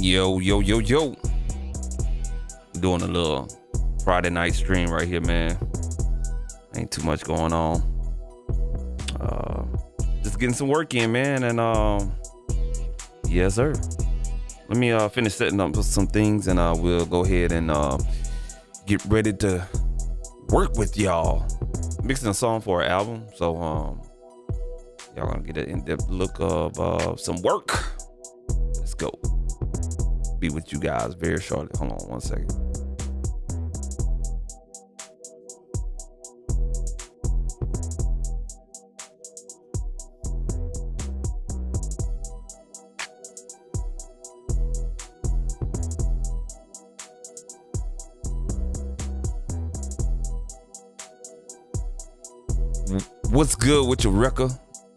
Yo, yo, yo, yo. Doing a little Friday night stream right here, man. Ain't too much going on. Just getting some work in, man. And yes, sir. Let me finish setting up some things, and we'll go ahead and get ready to work with y'all. Mixing a song for an album, so y'all gonna get an in-depth look of some work. Let's go. Be with you guys very shortly. Hold on one second. What's good with your record?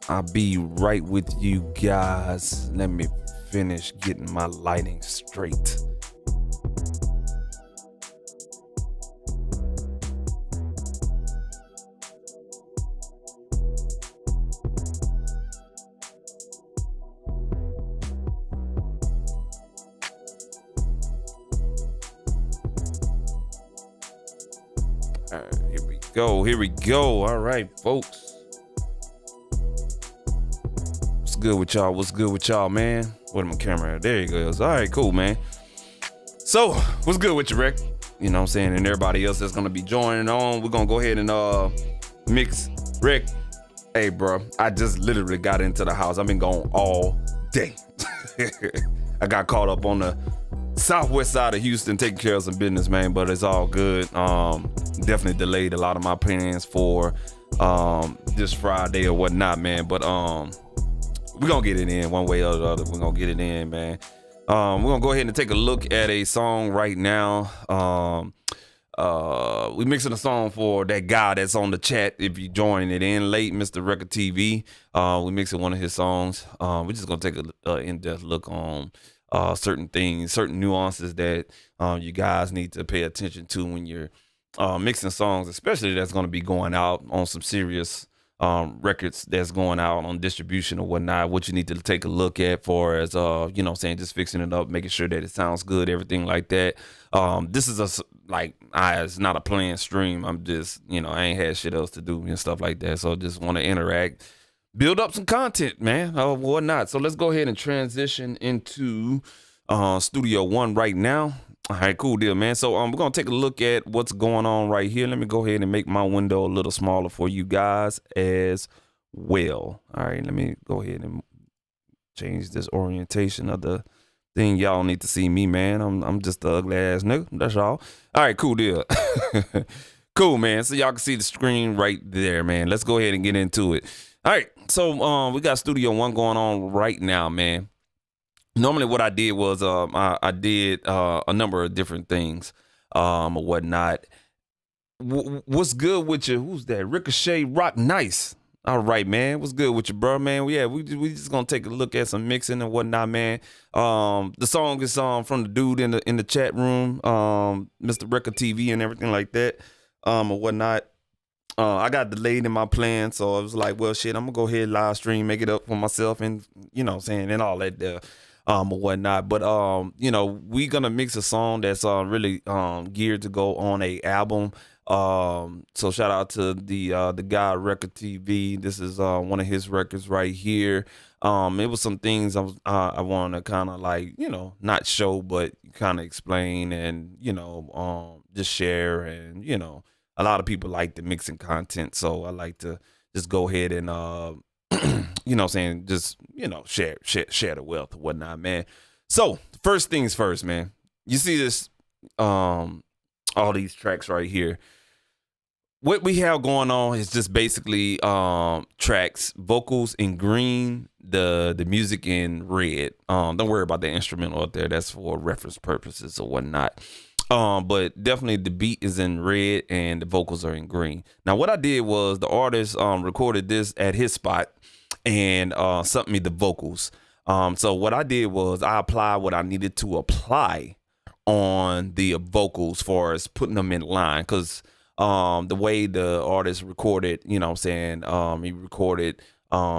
I'll be right with you guys. Let me finish getting my lighting straight. All right, here we go. All right, folks. What's good with y'all, man? Where's my camera at? There you go. All right, cool, man. So, what's good with you, Rick? You know what I'm saying? And everybody else that's going to be joining on. We're going to go ahead and mix. Rick, hey, bro, I just literally got into the house. I've been gone all day. I got caught up on the southwest side of Houston taking care of some business, man, but it's all good. Definitely delayed a lot of my plans for this Friday or whatnot, man, but we're gonna get it in one way or the other. We're gonna get it in, man. We're gonna go ahead and take a look at a song right now. We mixing a song for that guy that's on the chat. If you joining it in late, Mr. Record TV, we mixing one of his songs. We're just gonna take a in-depth look on certain things, certain nuances that you guys need to pay attention to when you're mixing songs, especially that's going to be going out on some serious records that's going out on distribution or whatnot. What you need to take a look at for as you know, saying just fixing it up, making sure that it sounds good, everything like that. This is it's not a planned stream. I'm just, I ain't had shit else to do and stuff like that, so just want to interact, build up some content, man, or whatnot. So let's go ahead and transition into Studio One right now. All right, cool deal, man. So we're gonna take a look at what's going on right here. Let me go ahead and make my window a little smaller for you guys as well. All right, let me go ahead and change this orientation of the thing. Y'all need to see me, man. I'm just the ugly ass nigga. That's all. All right, cool deal. Cool, man. So y'all can see the screen right there, man. Let's go ahead and get into it. All right, so we got Studio One going on right now, man. Normally what I did was I did a number of different things or whatnot. What's good with you? Who's that? Ricochet Rock Nice. All right, man. What's good with you, bro, man? Yeah, we just gonna take a look at some mixing and whatnot, man. The song is from the dude in the chat room, Mr. Record TV and everything like that, or whatnot. I got delayed in my plan, so I was like, well, shit, I'm gonna go ahead live stream, make it up for myself, and and all that there. Or whatnot, but we gonna mix a song that's really geared to go on a album. So shout out to the guy Record TV. This is one of his records right here. It was some things I want to kind of like not show, but kind of explain and just share, and a lot of people like the mixing content, so I like to just go ahead and just share the wealth or whatnot, man. So first things first, man. You see this all these tracks right here. What we have going on is just basically tracks, vocals in green, the music in red. Don't worry about the instrumental up there. That's for reference purposes or whatnot. But definitely the beat is in red and the vocals are in green. Now what I did was the artist recorded this at his spot and sent me the vocals. So what I did was I applied what I needed to apply on the vocals for as putting them in line, because the way the artist recorded, he recorded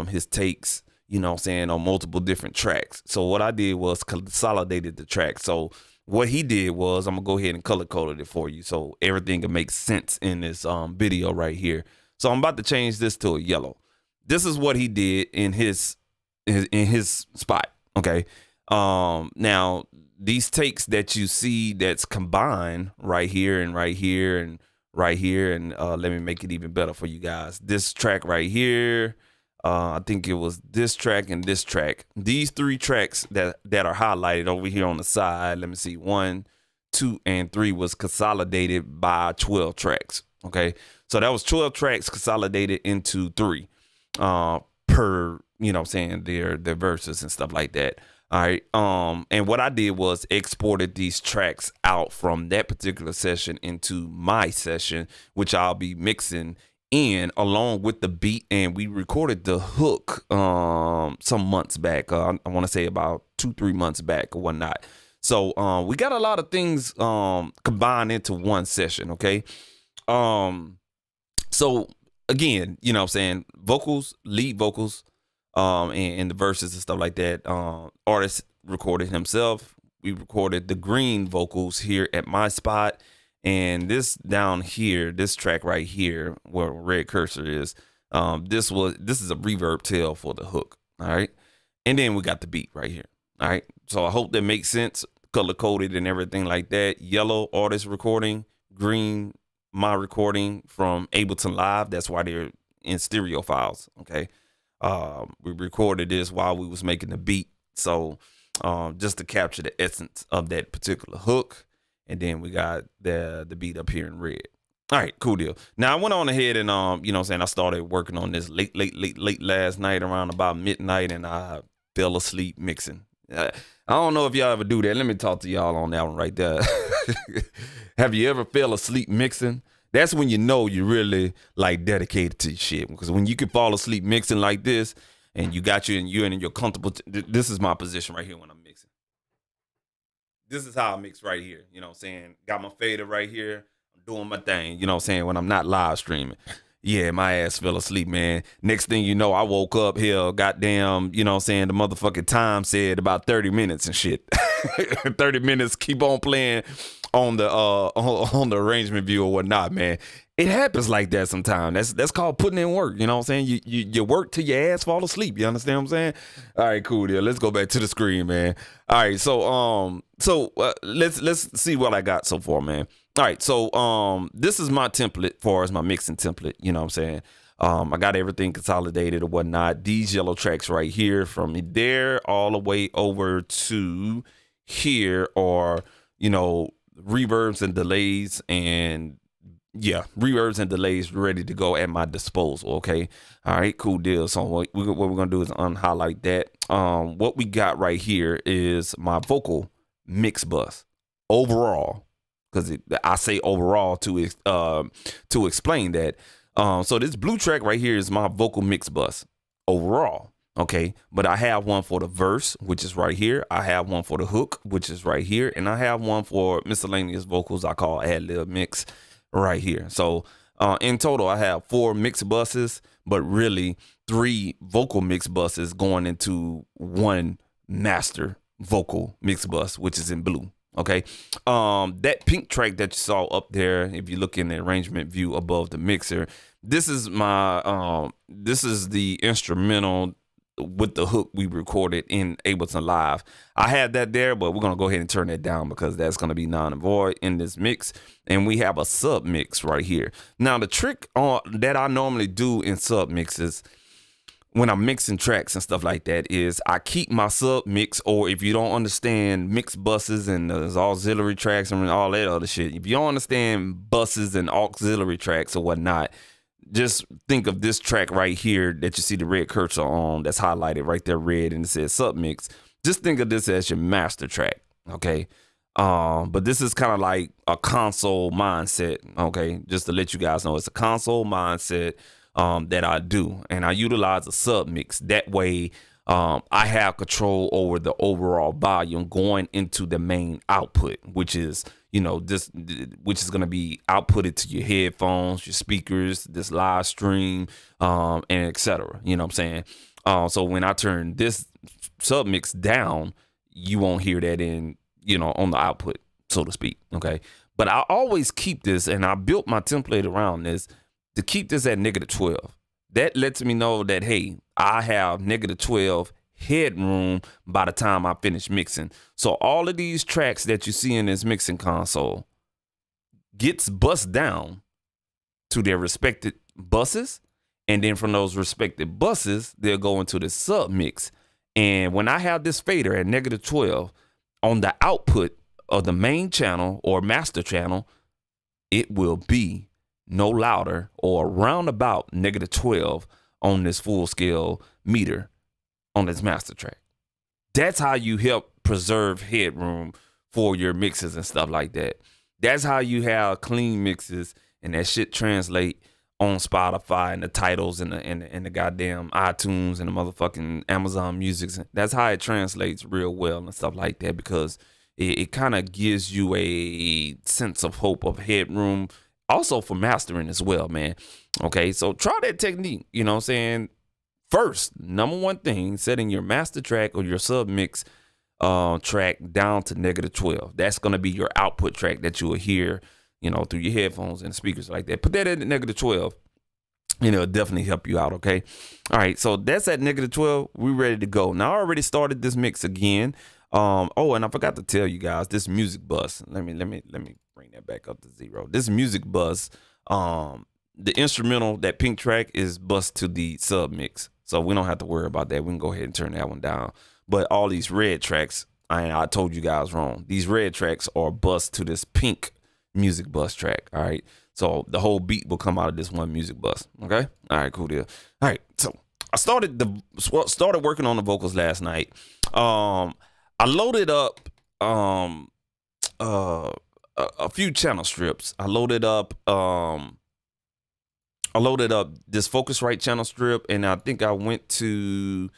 his takes, you know what I'm saying, on multiple different tracks. So what I did was consolidated the track. So what he did was, I'm gonna go ahead and color coded it for you so everything can make sense in this video right here. So I'm about to change this to a yellow. This is what he did in his spot. Okay. Now these takes that you see that's combined right here and right here and right here, and let me make it even better for you guys. This track right here, I think it was this track and this track. These three tracks that are highlighted over here on the side, let me see, 1, 2, and 3 was consolidated by 12 tracks. Okay, so that was 12 tracks consolidated into 3 per, you know what I'm saying, their verses and stuff like that. All right. And what I did was exported these tracks out from that particular session into my session, which I'll be mixing in along with the beat. And we recorded the hook some months back. I want to say about 2-3 months back or whatnot. So we got a lot of things combined into one session. Okay. So again, you know what I'm saying, vocals, lead vocals, and the verses and stuff like that. Artist recorded himself. We recorded the green vocals here at my spot, and this down here, this track right here where red cursor is, this is a reverb tail for the hook. All right, and then we got the beat right here. All right, so I hope that makes sense. Color coded and everything like that. Yellow, artist recording. Green, my recording from Ableton Live. That's why they're in stereo files. Okay. We recorded this while we was making the beat. So just to capture the essence of that particular hook. And then we got the beat up here in red. All right, cool deal. Now I went on ahead and you know what I'm saying, I started working on this late last night around about midnight, and I fell asleep mixing. I don't know if y'all ever do that. Let me talk to y'all on that one right there. Have you ever fell asleep mixing? That's when you know you're really like dedicated to your shit. Because when you can fall asleep mixing like this, and you're in your comfortable. This is my position right here when I'm mixing. This is how I mix right here. You know what I'm saying? Got my fader right here. I'm doing my thing. You know what I'm saying? When I'm not live streaming. Yeah, my ass fell asleep, man. Next thing you know, I woke up here, goddamn, you know what I'm saying, the motherfucking time said about 30 minutes and shit. 30 minutes, keep on playing on the arrangement view or whatnot, man. It happens like that sometimes. That's called putting in work. You know what I'm saying? You work till your ass fall asleep. You understand what I'm saying? All right, cool deal. Let's go back to the screen, man. All right, so let's see what I got so far, man. All right, so this is my template for as my mixing template. You know what I'm saying? I got everything consolidated or whatnot. These yellow tracks right here, from there all the way over to here are, you know, reverbs and delays, and yeah, reverbs and delays ready to go at my disposal. Okay, all right, cool deal. So what we're gonna do is unhighlight that. What we got right here is my vocal mix bus overall, because I say overall to explain that. So this blue track right here is my vocal mix bus overall. Okay, but I have one for the verse, which is right here. I have one for the hook, which is right here, and I have one for miscellaneous vocals I call ad lib mix right here. So in total, I have 4 mix buses, but really 3 vocal mix buses going into one master vocal mix bus, which is in blue. Okay, that pink track that you saw up there, if you look in the arrangement view above the mixer, this is my this is the instrumental with the hook we recorded in Ableton Live. I had that there, but we're gonna go ahead and turn that down because that's gonna be non and void in this mix. And we have a sub mix right here. Now the trick that I normally do in sub mixes when I'm mixing tracks and stuff like that is I keep my sub mix, or if you don't understand mix buses and there's auxiliary tracks and all that other shit, if you don't understand buses and auxiliary tracks or whatnot, just think of this track right here that you see the red cursor on, that's highlighted right there red, and it says sub mix. Just think of this as your master track. Okay. But this is kind of like a console mindset. Okay. Just to let you guys know, it's a console mindset that I do, and I utilize a sub mix. That way, I have control over the overall volume going into the main output, which is, which is going to be outputted to your headphones, your speakers, this live stream, and etc. You know what I'm saying? So when I turn this submix down, you won't hear that on the output, so to speak. Okay. But I always keep this, and I built my template around this to keep this at -12. That lets me know that, hey, I have -12 headroom by the time I finish mixing. So all of these tracks that you see in this mixing console gets bussed down to their respected buses. And then from those respective buses, they'll go into the sub mix. And when I have this fader at -12 on the output of the main channel or master channel, it will be no louder or around about -12 on this full scale meter on this master track. That's how you help preserve headroom for your mixes and stuff like that. That's how you have clean mixes and that shit translate on Spotify and the titles and the goddamn iTunes and the motherfucking Amazon Music. That's how it translates real well and stuff like that, because it kind of gives you a sense of hope of headroom, also for mastering as well, man. Okay, so try that technique, you know what I'm saying? First, number one thing, setting your master track or your sub mix track down to -12. That's going to be your output track that you will hear, through your headphones and speakers like that. Put that at -12, and it'll definitely help you out, okay? All right, so that's at -12. We're ready to go. Now, I already started this mix again. And I forgot to tell you guys, this music bus. Let me bring that back up to 0. This music bus, the instrumental, that pink track, is bus to the sub mix. So we don't have to worry about that. We can go ahead and turn that one down. But all these red tracks, I told you guys wrong. These red tracks are bus to this pink music bus track. All right. So the whole beat will come out of this one music bus. Okay. All right, cool deal. All right. So I started working on the vocals last night. I loaded up a few channel strips. I loaded up this Focusrite channel strip, and I think I went to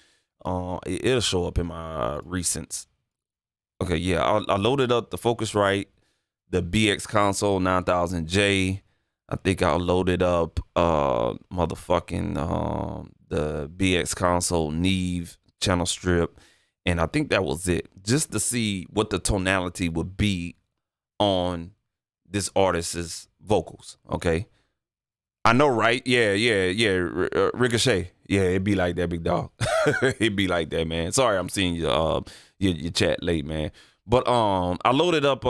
it'll show up in my recents. Okay, yeah, I loaded up the Focusrite, the BX console 9000J. I think I loaded up the BX console Neve channel strip. And I think that was it, just to see what the tonality would be on this artist's vocals. Okay. I know, right? Yeah. Ricochet. Yeah, it'd be like that, big dog. It'd be like that, man. Sorry, I'm seeing your chat late, man. But I loaded up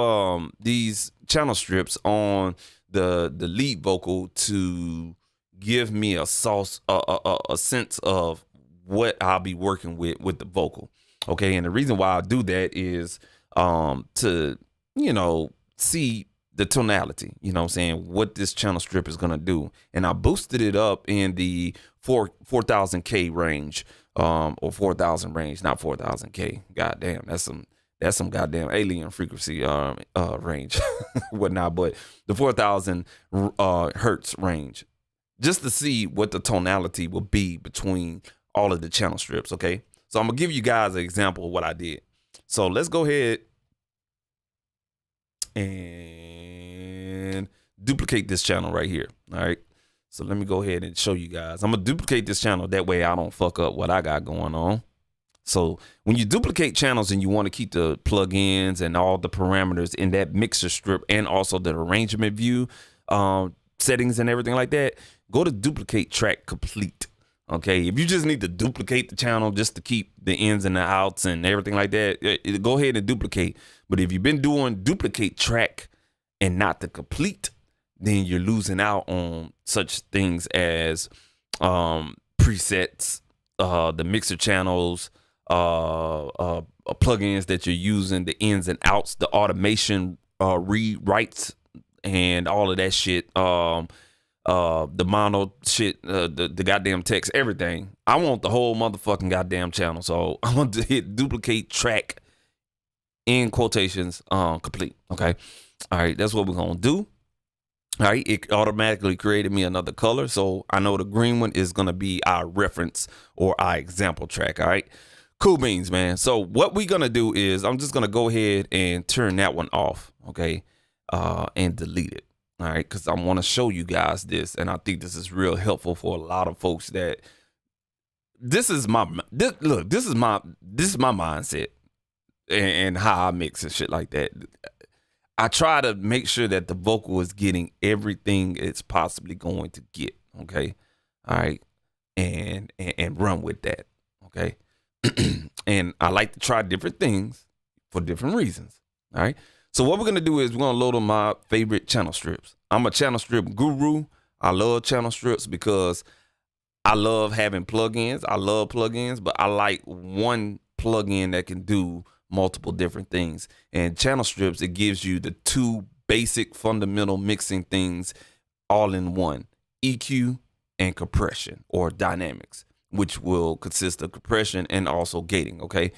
these channel strips on the lead vocal to give me a sense of what I'll be working with the vocal. Okay, and the reason why I do that is to, see the tonality, you know what I'm saying, what this channel strip is going to do. And I boosted it up in the 4,000K range, or 4,000 range, not 4,000K. Goddamn, that's some goddamn alien frequency range, whatnot. But the 4,000 hertz range, just to see what the tonality will be between all of the channel strips, okay? So I'm going to give you guys an example of what I did. So let's go ahead and duplicate this channel right here. All right. So let me go ahead and show you guys. I'm going to duplicate this channel. That way I don't fuck up what I got going on. So when you duplicate channels and you want to keep the plugins and all the parameters in that mixer strip and also the arrangement view settings and everything like that, go to duplicate track complete. Okay, if you just need to duplicate the channel just to keep the ins and the outs and everything like that, go ahead and duplicate. But if you've been doing duplicate track and not the complete, then you're losing out on such things as presets, the mixer channels, plugins that you're using, the ins and outs, the automation rewrites, and all of that shit. The mono shit, the goddamn text, everything. I want the whole motherfucking goddamn channel. So I'm going to hit duplicate track in quotations complete. Okay. All right. That's what we're going to do. All right, it automatically created me another color. So I know the green one is going to be our reference or our example track. All right, cool beans, man. So what we're going to do is I'm just going to go ahead and turn that one off, okay, and delete it. All right, because I want to show you guys this. And I think this is real helpful for a lot of folks that this is my mindset and how I mix and shit like that. I try to make sure that the vocal is getting everything it's possibly going to get. Okay. All right. And run with that. Okay. And I like to try different things for different reasons. All right. So what we're going to do is we're going to load on my favorite channel strips. I'm a channel strip guru. I love channel strips because I love having plugins. I love plugins, but I like one plugin that can do multiple different things. And channel strips, it gives you the two basic fundamental mixing things all in one: EQ and compression or dynamics, which will consist of compression and also gating. Okay.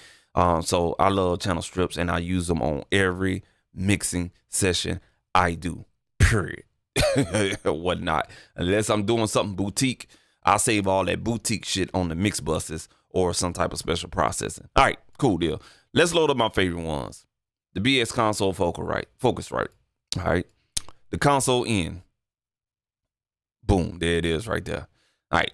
So I love channel strips and I use them on every mixing session I do, period. Whatnot. Unless I'm doing something boutique, I'll save all that boutique shit on the mix buses or some type of special processing. All right, cool deal. Let's load up my favorite ones. The BS console Focusrite. All right. The console in. Boom. There it is right there. All right.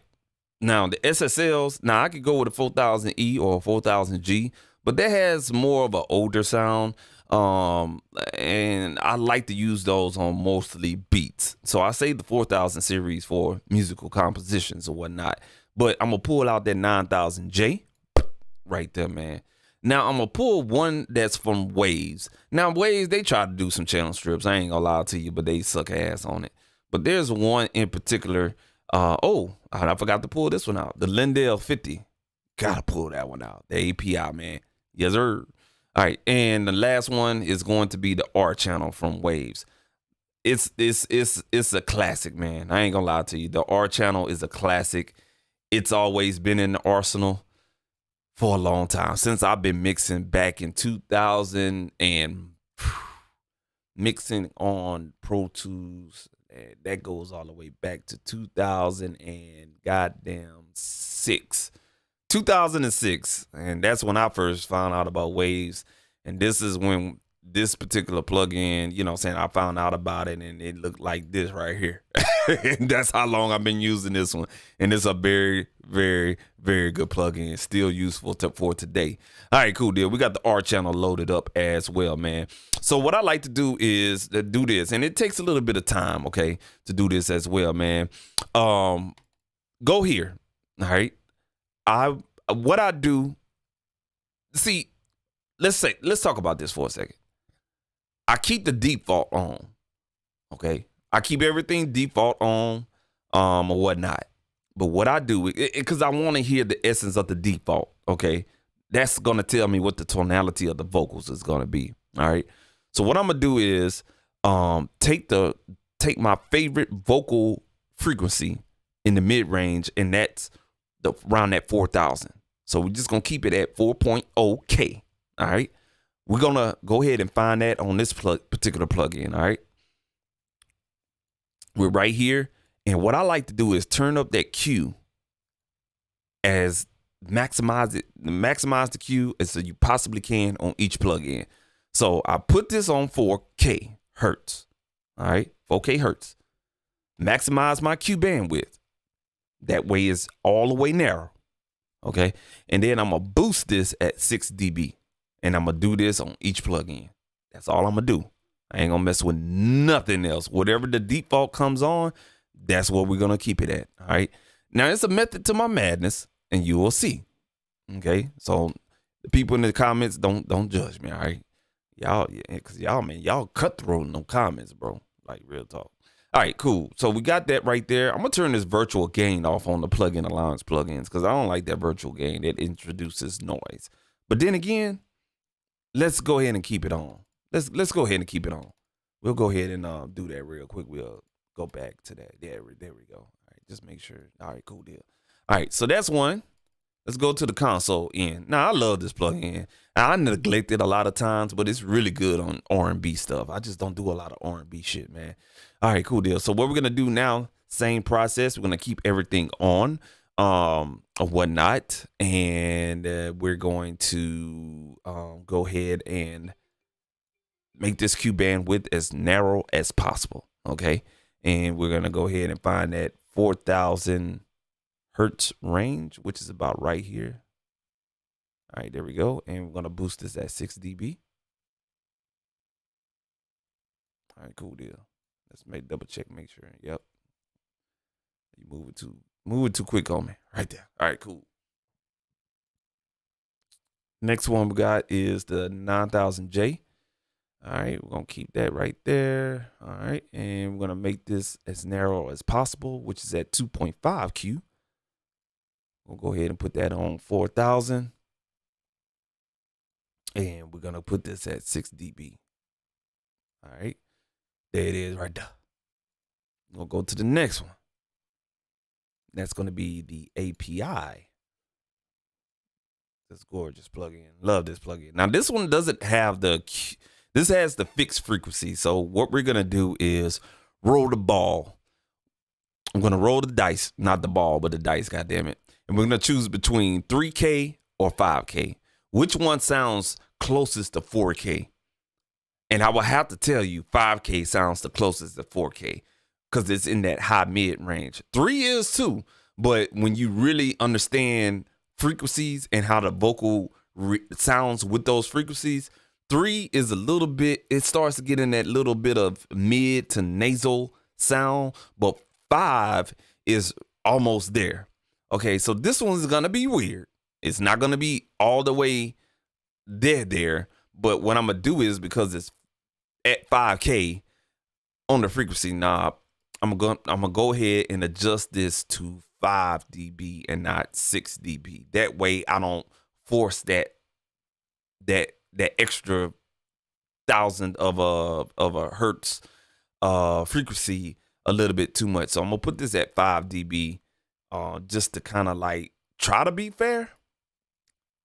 Now the SSLs. Now I could go with a 4000E or a 4000G, but that has more of an older sound. And I like to use those on mostly beats. So I save the 4000 series for musical compositions or whatnot. But I'm gonna pull out that 9000J right there, man. Now I'm gonna pull one that's from Waves. Now Waves, they try to do some channel strips. I ain't gonna lie to you, but they suck ass on it. But there's one in particular. I forgot to pull this one out. The Lindell 50. Gotta pull that one out. The API, man. Yes, sir. All right, and the last one is going to be the R channel from Waves. It's a classic, man. I ain't gonna lie to you. The R channel is a classic. It's always been in the arsenal for a long time, since I've been mixing back in 2000 and mixing on Pro Tools. That goes all the way back to 2000 and goddamn 2006. And that's when I first found out about Waves. And this is when this particular plugin, you know what I'm saying, I found out about it and it looked like this right here. And that's how long I've been using this one. And it's a very, very, very good plugin. It's still useful for today. All right, cool deal. We got the R channel loaded up as well, man. So what I like to do is do this. And it takes a little bit of time, okay, to do this as well, man. Go here. All right. What I do, see, let's talk about this for a second. I keep the default on, okay? I keep everything default on, or whatnot. But what I do, because I want to hear the essence of the default, okay? That's going to tell me what the tonality of the vocals is going to be, all right? So what I'm going to do is take my favorite vocal frequency in the mid-range, and that's around that 4,000. So we're just going to keep it at 4.0 K, all right? We're going to go ahead and find that on this particular plugin, all right? We're right here. And what I like to do is turn up that Q as maximize the Q as you possibly can on each plugin. So I put this on 4K hertz, all right? 4K hertz. Maximize my Q bandwidth. That way is all the way narrow, okay? And then I'm going to boost this at 6 dB. And I'm going to do this on each plugin. That's all I'm going to do. I ain't going to mess with nothing else. Whatever the default comes on, that's what we're going to keep it at, all right? Now, it's a method to my madness, and you will see, okay? So the people in the comments, don't judge me, all right? Y'all, because y'all, man, y'all cutthroat in them comments, bro. Like, real talk. All right, cool. So we got that right there. I'm going to turn this virtual gain off on the plugin allowance plugins because I don't like that virtual gain. It introduces noise. But then again, let's go ahead and keep it on. Let's go ahead and keep it on. We'll go ahead and do that real quick. We'll go back to that. There we go. All right, just make sure. All right, cool deal. All right, so that's one. Let's go to the console in. Now, I love this plugin. I neglect it a lot of times, but it's really good on R&B stuff. I just don't do a lot of R&B shit, man. All right, cool deal. So what we're gonna do now, same process. We're gonna keep everything on, or whatnot, and we're going to go ahead and make this Q bandwidth as narrow as possible. Okay, and we're gonna go ahead and find that 4,000 hertz range, which is about right here. All right, there we go, and we're gonna boost this at 6 dB. All right, cool deal. Let's double check, make sure. Yep. You move it too quick on me. Right there. All right, cool. Next one we got is the 9000J. All right, we're gonna keep that right there. All right, and we're gonna make this as narrow as possible, which is at 2.5 Q. We'll go ahead and put that on 4,000. And we're gonna put this at 6 dB. All right, there it is right there. We'll go to the next one. That's gonna be the API. This gorgeous plugin. Love this plugin. Now this one doesn't have this has the fixed frequency. So what we're gonna do is roll the ball. I'm gonna roll the dice, not the ball, but the dice, goddamn it. And we're gonna choose between 3K or 5K. Which one sounds closest to 4K? And I will have to tell you, 5K sounds the closest to 4K because it's in that high mid range. 3 is too, but when you really understand frequencies and how the vocal sounds with those frequencies, 3 is a little bit, it starts to get in that little bit of mid to nasal sound, but 5 is almost there. Okay, so this one's gonna be weird. It's not gonna be all the way there, but what I'm gonna do is, because it's at 5K on the frequency knob, I'm gonna go ahead and adjust this to 5 dB and not 6 dB. That way I don't force that extra 1,000 of a hertz frequency a little bit too much. So I'm gonna put this at 5 dB just to kind of like try to be fair.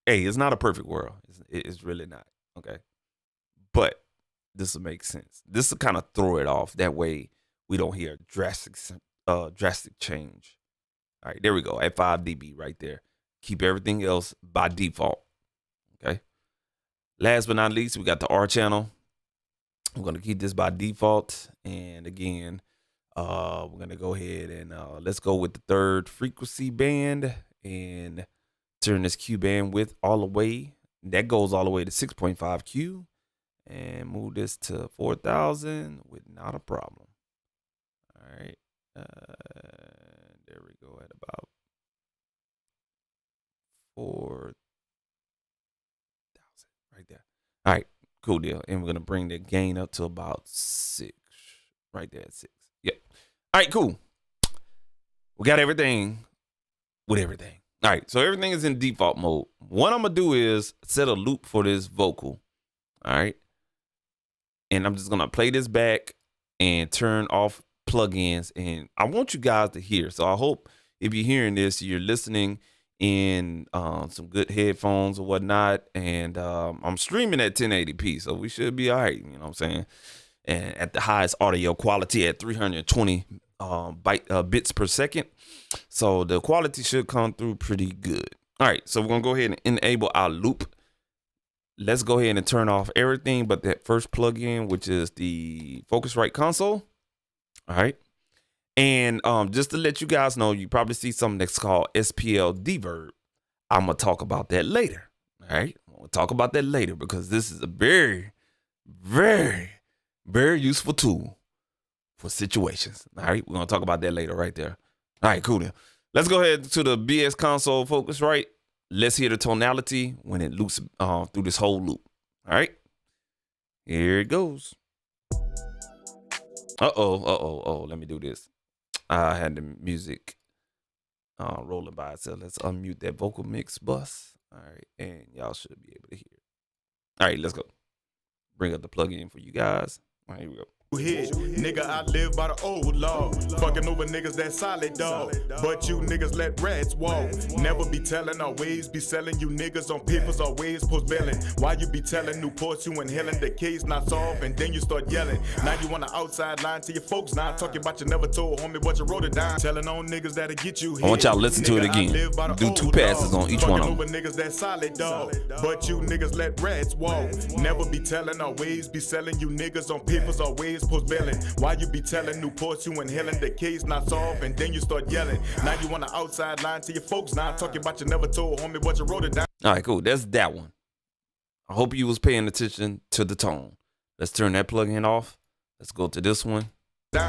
Hey, it's not a perfect world. It's really not. Okay, but this will make sense. This will kind of throw it off. That way we don't hear drastic change. All right, there we go, at 5 dB right there. Keep everything else by default. Okay. Last but not least, we got the R channel. I'm gonna keep this by default. And again, we're gonna go ahead and let's go with the third frequency band and turn this Q bandwidth all the way. That goes all the way to 6.5 Q, and move this to 4,000 with not a problem. All right, there we go at about 4,000 right there. All right, cool deal. And we're gonna bring the gain up to about 6, right there at 6. Yep. All right, cool. We got everything with everything. All right, so everything is in default mode. What I'm gonna do is set a loop for this vocal. All right, and I'm just gonna play this back and turn off plugins. And I want you guys to hear. So I hope if you're hearing this, you're listening in some good headphones or whatnot. And I'm streaming at 1080p, so we should be all right. You know what I'm saying? And at the highest audio quality at 320 bits per second. So the quality should come through pretty good. All right, so we're gonna go ahead and enable our loop. Let's go ahead and turn off everything but that first plugin, which is the Focusrite console. All right, and just to let you guys know, you probably see something that's called SPL Deverb. I'm gonna talk about that later. All right, we'll talk about that later because this is a very, very, very useful tool for situations. All right, we're gonna talk about that later right there. All right, cool then. Let's go ahead to the BS console Focusrite. Let's hear the tonality when it loops through this whole loop. All right, here it goes. Oh, let me do this. I had the music rolling by itself. Let's unmute that vocal mix bus. All right, and y'all should be able to hear it. All right, let's go. Bring up the plugin for you guys. All right, here we go. Hit. Nigga, I live by the old law. Fucking over niggas that solid dog. But you niggas let rats walk. Never be telling, always be selling. You niggas on papers, always post bailing. Why you be telling Newports you inhaling the case not solved and then you start yelling. Now you on the outside line to your folks. Now talking about you never told homie what you wrote it down. Telling on niggas that'll get you hit. I want y'all to listen to it again. Do 2 passes on each one of them. Over niggas that solid dog. But you niggas let rats walk. Never be telling, always be selling. You niggas on papers, always post bailing. Why you be telling Newports you inhaling the case not solved and then you start yelling. Now you on the outside line to your folks. Now talking about you never told homie what you wrote it down. All right, cool. That's that one. I hope you was paying attention to the tone. Let's turn that plug-in off. Let's go to this one.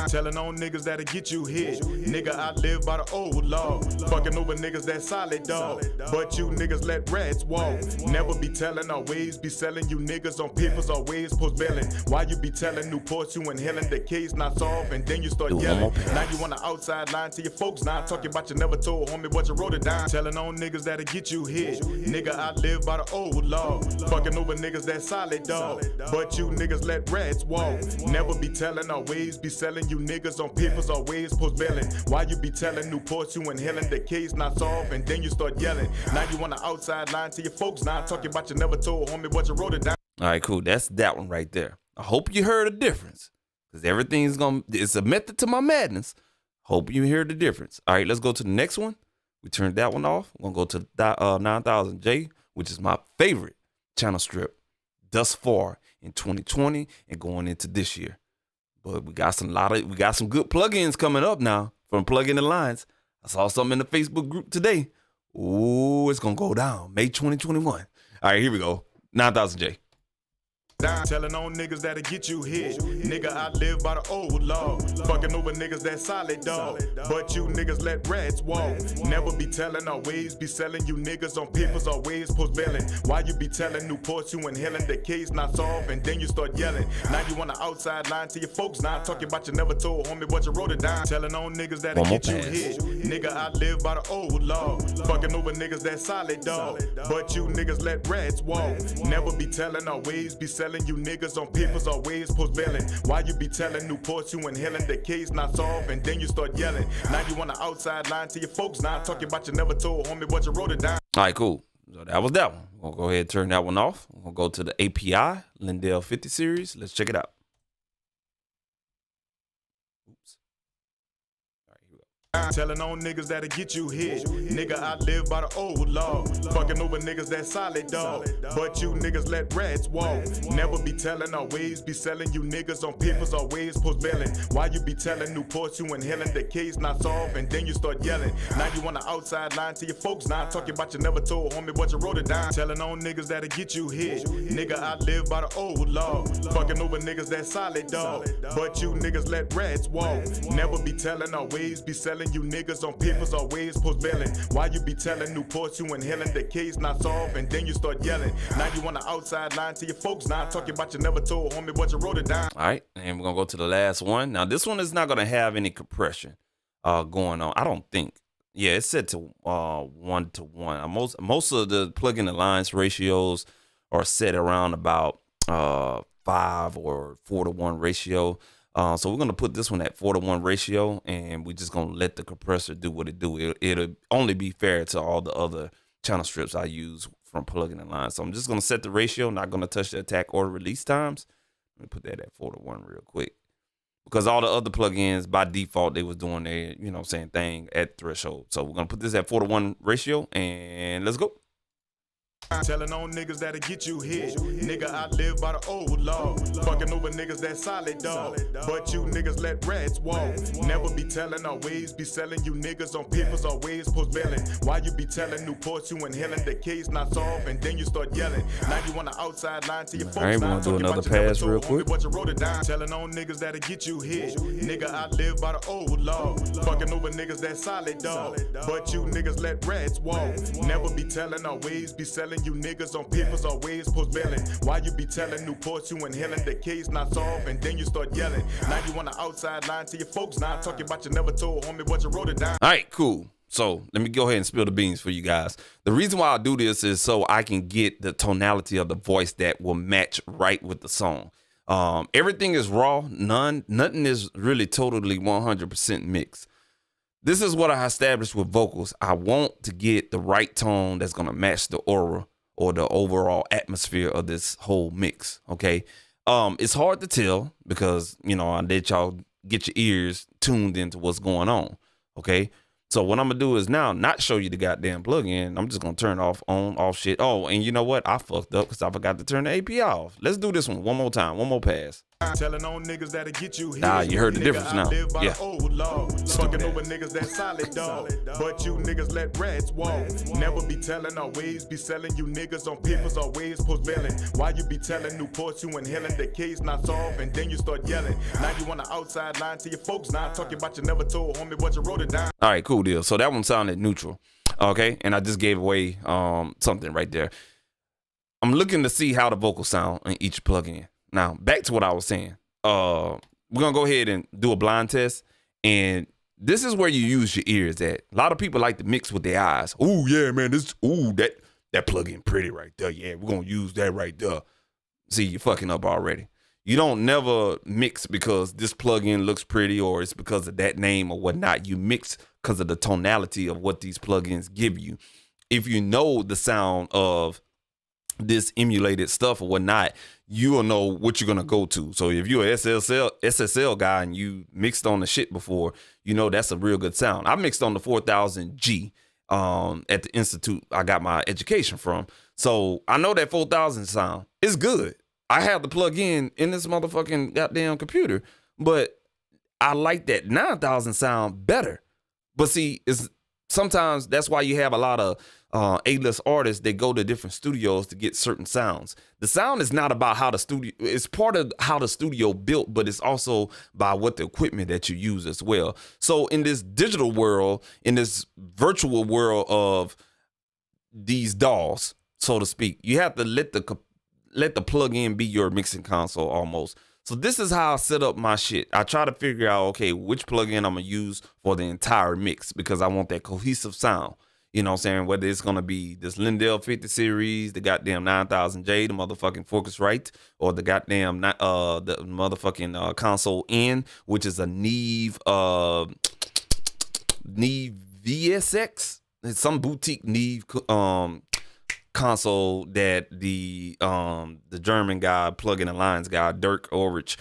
Telling on niggas that'll get you hit. Nigga, I live by the old law. Fucking over niggas that solid dog. But you niggas let rats walk. Never be telling, always be selling. You niggas on papers, always post bailing. Why you be telling Newports you inhaling the case not solved and then you start yelling. Now you on the outside line to your folks. Now talking about you never told homie what you wrote it down. Telling on niggas that'll get you hit. Nigga, I live by the old law. Fucking over niggas that solid dog. But you niggas let rats walk. Never be telling, always be selling. You niggas on papers, always post bailing. Why you be telling Newports you inhaling the case not solved and then you start yelling. Now you on the outside line to your folks. Now talking about you never told homie what you wrote it down. All right, cool. That's that one right there. I hope you heard a difference because everything's it's a method to my madness. Hope you hear the difference. All right, let's go to the next one. We turned that one off. We're going to go to 9000J, which is my favorite channel strip thus far in 2020 and going into this year. But we got some good plugins coming up now from Plug in the Lines. I saw something in the Facebook group today. Ooh, it's gonna go down May 2021. All right, here we go. 9000J. Telling on niggas that'll get you hit. Nigga, I live by the old law. Fucking over niggas that solid dog. But you niggas let rats walk. Never be telling, always be selling. You niggas on papers, always post bailing. Why you be telling Newports you inhaling the case not solved and then you start yelling. Now you on the outside line to your folks. Now talking about you never told homie what you wrote it down. Telling on niggas that'll get you hit. Nigga, I live by the old law. Fucking over niggas that solid dog. But you niggas let rats walk. Never be telling, always be selling. You niggas on papers, always post bailing. Why you be telling Newports you inhaling the case not solved and then you start yelling. Now you on the outside line to your folks. Now talking about you never told homie what you wrote it down. All right, cool. So that was that one. We'll go ahead and turn that one off. We'll go to the API Lindell 50 series. Let's check it out. Oops. All right, here we go. Telling on niggas that'll get you hit. Nigga, I live by the old law. Fucking over niggas that solid dog. But you niggas let rats walk. Never be telling, always be selling. You niggas on papers, always post bailing. Why you be telling Newports you inhaling the case not solved and then you start yelling. Now you on the outside line to your folks. Now talking about you never told homie what you wrote it down. Telling on niggas that'll get you hit. Nigga, I live by the old law. Fucking over niggas that solid dog. But you niggas let rats walk. Never be telling, always be selling. You niggas on papers, always post bailing. Why you be telling Newports you inhaling the case not solved and then you start yelling. Now you on the outside line to your folks. Now talking about you never told homie what you wrote it down. All right, and we're gonna go to the last one. Now this one is not gonna have any compression going on. I don't think. Yeah, it's set to 1-to-1. Most of the plug in the lines ratios are set around about 5 or 4-to-1 ratio. So we're going to put this one at 4-to-1 ratio, and we're just going to let the compressor do what it do. It'll only be fair to all the other channel strips I use from plug-in and line. So I'm just going to set the ratio, not going to touch the attack or release times. Let me put that at 4-to-1 real quick. Because all the other plugins, by default, they was doing their, thing at threshold. So we're going to put this at 4-to-1 ratio, and let's go. Telling on niggas that'll get you hit. Nigga, I live by the old law. Fucking over niggas that solid dog. But you niggas let rats walk. Never be telling, always be selling. You niggas on papers, always post bailing. Why you be telling Newports you inhaling the case not solved and then you start yelling. Now you on the outside line to your folks. All right, we're gonna do another pass real quick. What you wrote it down. Telling on niggas that'll get you hit. Nigga, I live by the old law. Fucking over niggas that solid dog. But you niggas let rats walk. Never be telling, always be selling. You niggas on papers, always post bailing. Why you be telling Newports you inhaling the case not solved and then you start yelling. Now you on the outside line to your folks. Now talking about you never told homie what you wrote it down. All right, cool. So let me go ahead and spill the beans for you guys. The reason why I do this is so I can get the tonality of the voice that will match right with the song. Everything is raw. Nothing is really totally 100% mixed. This is what I established with vocals. I want to get the right tone that's gonna match the aura or the overall atmosphere of this whole mix. Okay. It's hard to tell because I let y'all get your ears tuned into what's going on. Okay. So what I'm gonna do is now not show you the goddamn plugin. I'm just gonna turn off shit. Oh, and you know what? I fucked up because I forgot to turn the API off. Let's do this one more time, one more pass. Telling on niggas that'll get you hit. Nah, you heard the difference now. Yeah. Fucking over niggas that solid dog. But you niggas let rats walk. Never be telling, always be selling. You niggas on papers always post bailing. Why you be telling Newports you inhaling the case not solved and then you start yelling. Now you on the outside line to your folks now talking about you never told homie but you wrote it down. All right, cool deal. So that one sounded neutral. Okay, and I just gave away something right there. I'm looking to see how the vocals sound in each plugin. Now, back to what I was saying. We're going to go ahead and do a blind test. And this is where you use your ears at. A lot of people like to mix with their eyes. Oh, yeah, man. That plugin pretty right there. Yeah, we're going to use that right there. See, you're fucking up already. You don't never mix because this plugin looks pretty or it's because of that name or whatnot. You mix because of the tonality of what these plugins give you. If you know the sound of this emulated stuff or whatnot, you will know what you're gonna go to. So if you're a SSL guy and you mixed on the shit before, that's a real good sound. I mixed on the 4000G at the institute I got my education from. So I know that 4000 sound is good. I have the plug-in this motherfucking goddamn computer, but I like that 9000 sound better. But see, sometimes that's why you have a lot of A-list artists that go to different studios to get certain sounds. The sound is not about how the studio, it's part of how the studio built, but it's also by what the equipment that you use as well. So in this digital world, in this virtual world of these DAWs, so to speak, you have to let the plug-in be your mixing console almost. So this is how I set up my shit. I try to figure out, okay, which plugin I'm going to use for the entire mix because I want that cohesive sound. You know what I'm saying? Whether it's going to be this Lindell 50 series, the goddamn 9000J, the motherfucking Focusrite, or the goddamn, the motherfucking console N, which is a Neve VSX. It's some boutique Neve console that the German guy, Plugin Alliance guy, Dirk Ulrich,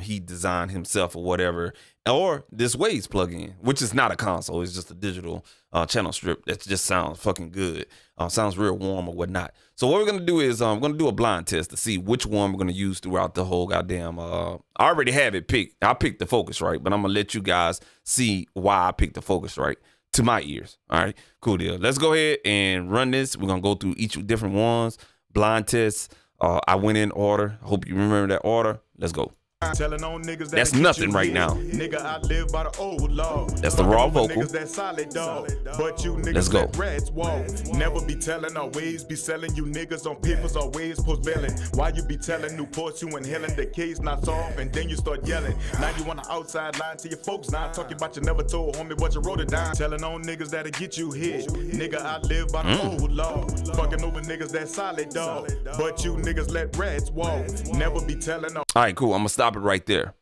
he designed himself or whatever. Or this Waves plugin, which is not a console, it's just a digital channel strip that just sounds fucking good. Sounds real warm or whatnot. So what we're gonna do is we're gonna do a blind test to see which one we're gonna use throughout the whole goddamn. I already have it picked. I picked the Focusrite, but I'm gonna let you guys see why I picked the Focusrite to my ears. All right, cool deal. Let's go ahead and run this. We're gonna go through each different ones. Blind tests. I went in order. I hope you remember that order. Let's go. Telling on niggas that's nothing right now. Nigga, I live by the old law. That's the raw vocal. That solid dog. But you niggas let's go. Rats walk. Never be telling, always be selling. You niggas on papers always post bailing. Why you be telling Newports you inhaling the case not solved and then you start yelling. Now you on the outside line to your folks now talking about you never told homie but you wrote it down. Telling on niggas that'll get you hit. Nigga, I live by the old law. Fucking over niggas that solid dog. But you niggas let rats walk. Never be telling. All right, cool. I'm gonna stop it right there.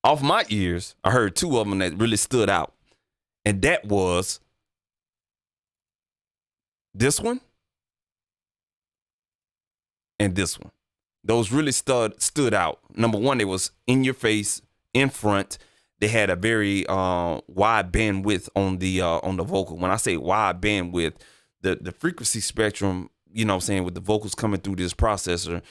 Off my ears, I heard two of them that really stood out. And that was this one and this one. Those really stood out. Number one, it was in your face, in front. They had a very wide bandwidth on the vocal. When I say wide bandwidth, the frequency spectrum, you know what I'm saying, with the vocals coming through this processor,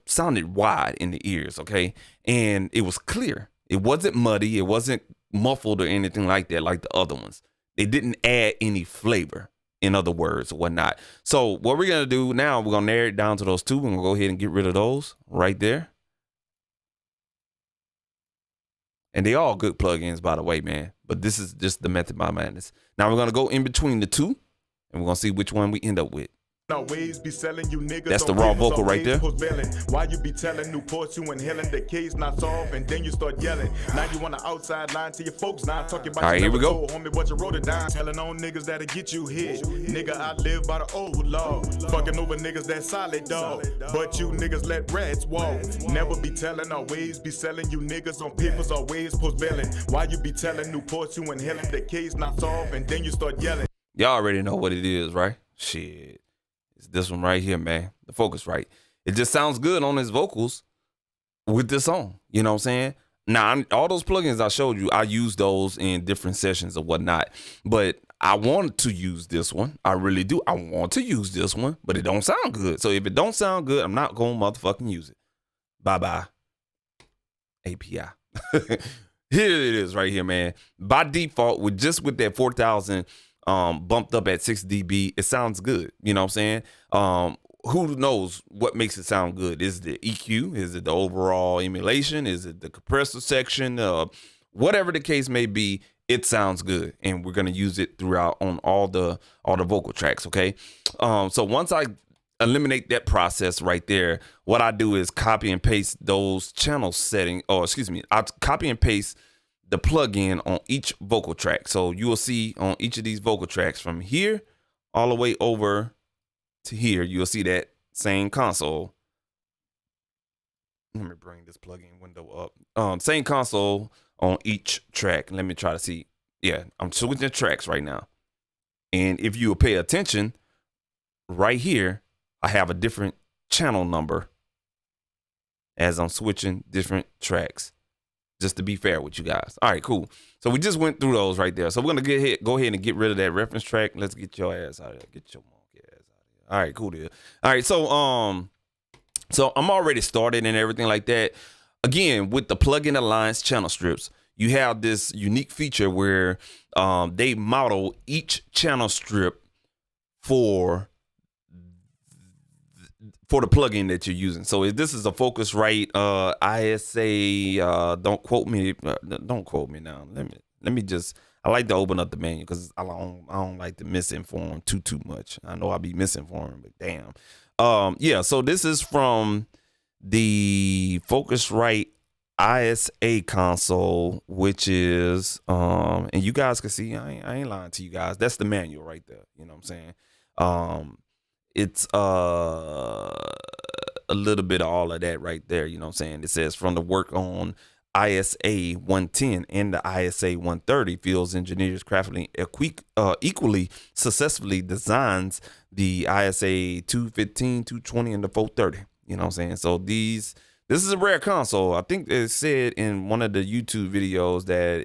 sounded wide in the ears, okay? And it was clear. It wasn't muddy. It wasn't muffled or anything like that like the other ones. They didn't add any flavor, in other words, or whatnot. So what we're going to do now, we're going to narrow it down to those two. We're going to go ahead and get rid of those right there. And they all good plugins, by the way, man. But this is just the Method by Madness. Now we're going to go in between the two, and we're going to see which one we end up with. Always be selling you niggas. That's the raw vocal right there. Why you be telling Newports you inhaling the case not solved, and then you start yelling. Now you on the outside line to your folks. Now talking about. All right, here we go. Homie, what you wrote it down. Telling on niggas that'll get you hit. Nigga, I live by the old law. Fucking over niggas that solid dog. But you niggas let rats walk. Never be telling, always be selling you niggas on papers. Always post bailing. Why you be telling Newports you inhaling the case not solved, and then you start yelling. Y'all already know what it is, right? Shit. It's this one right here, man. The focus right. It just sounds good on his vocals with this song. You know what I'm saying? Now, all those plugins I showed you, I use those in different sessions or whatnot. But I want to use this one. I really do. I want to use this one, but it don't sound good. So if it don't sound good, I'm not going to motherfucking use it. Bye-bye. API. Here it is right here, man. By default, with that 4,000 bumped up at 6 dB, it sounds good. You know what I'm saying? Who knows what makes it sound good? Is it the EQ? Is it the overall emulation? Is it the compressor section? Whatever the case may be, it sounds good, and we're gonna use it throughout on all the vocal tracks. Okay. So once I eliminate that process right there, what I do is copy and paste those channel settings, or excuse me, I copy and paste the plugin on each vocal track. So you will see on each of these vocal tracks from here all the way over to here, you'll see that same console. Let me bring this plugin window up. Same console on each track. Let me try to see. Yeah, I'm switching tracks right now. And if you will pay attention, right here, I have a different channel number as I'm switching different tracks. Just to be fair with you guys. All right, cool. So we just went through those right there. So we're gonna go ahead and get rid of that reference track. Let's get your ass out of there. Get your monkey ass out of here. All right, cool deal. All right, so I'm already started and everything like that. Again, with the plugin Alliance channel strips, you have this unique feature where they model each channel strip for the plugin that you're using. So if this is a Focusrite ISA, don't quote me now. Let me just, I like to open up the menu because I don't like to misinform too much. I know I'll be misinforming, but damn. Yeah, so this is from the Focusrite ISA console, which is and you guys can see, I ain't lying to you guys. That's the manual right there. You know what I'm saying? It's a little bit of all of that right there. You know what I'm saying? It says from the work on ISA 110 and the ISA 130, Fields Engineers craftily equally successfully designs the ISA 215, 220, and the 430. You know what I'm saying? So this is a rare console. I think it said in one of the YouTube videos that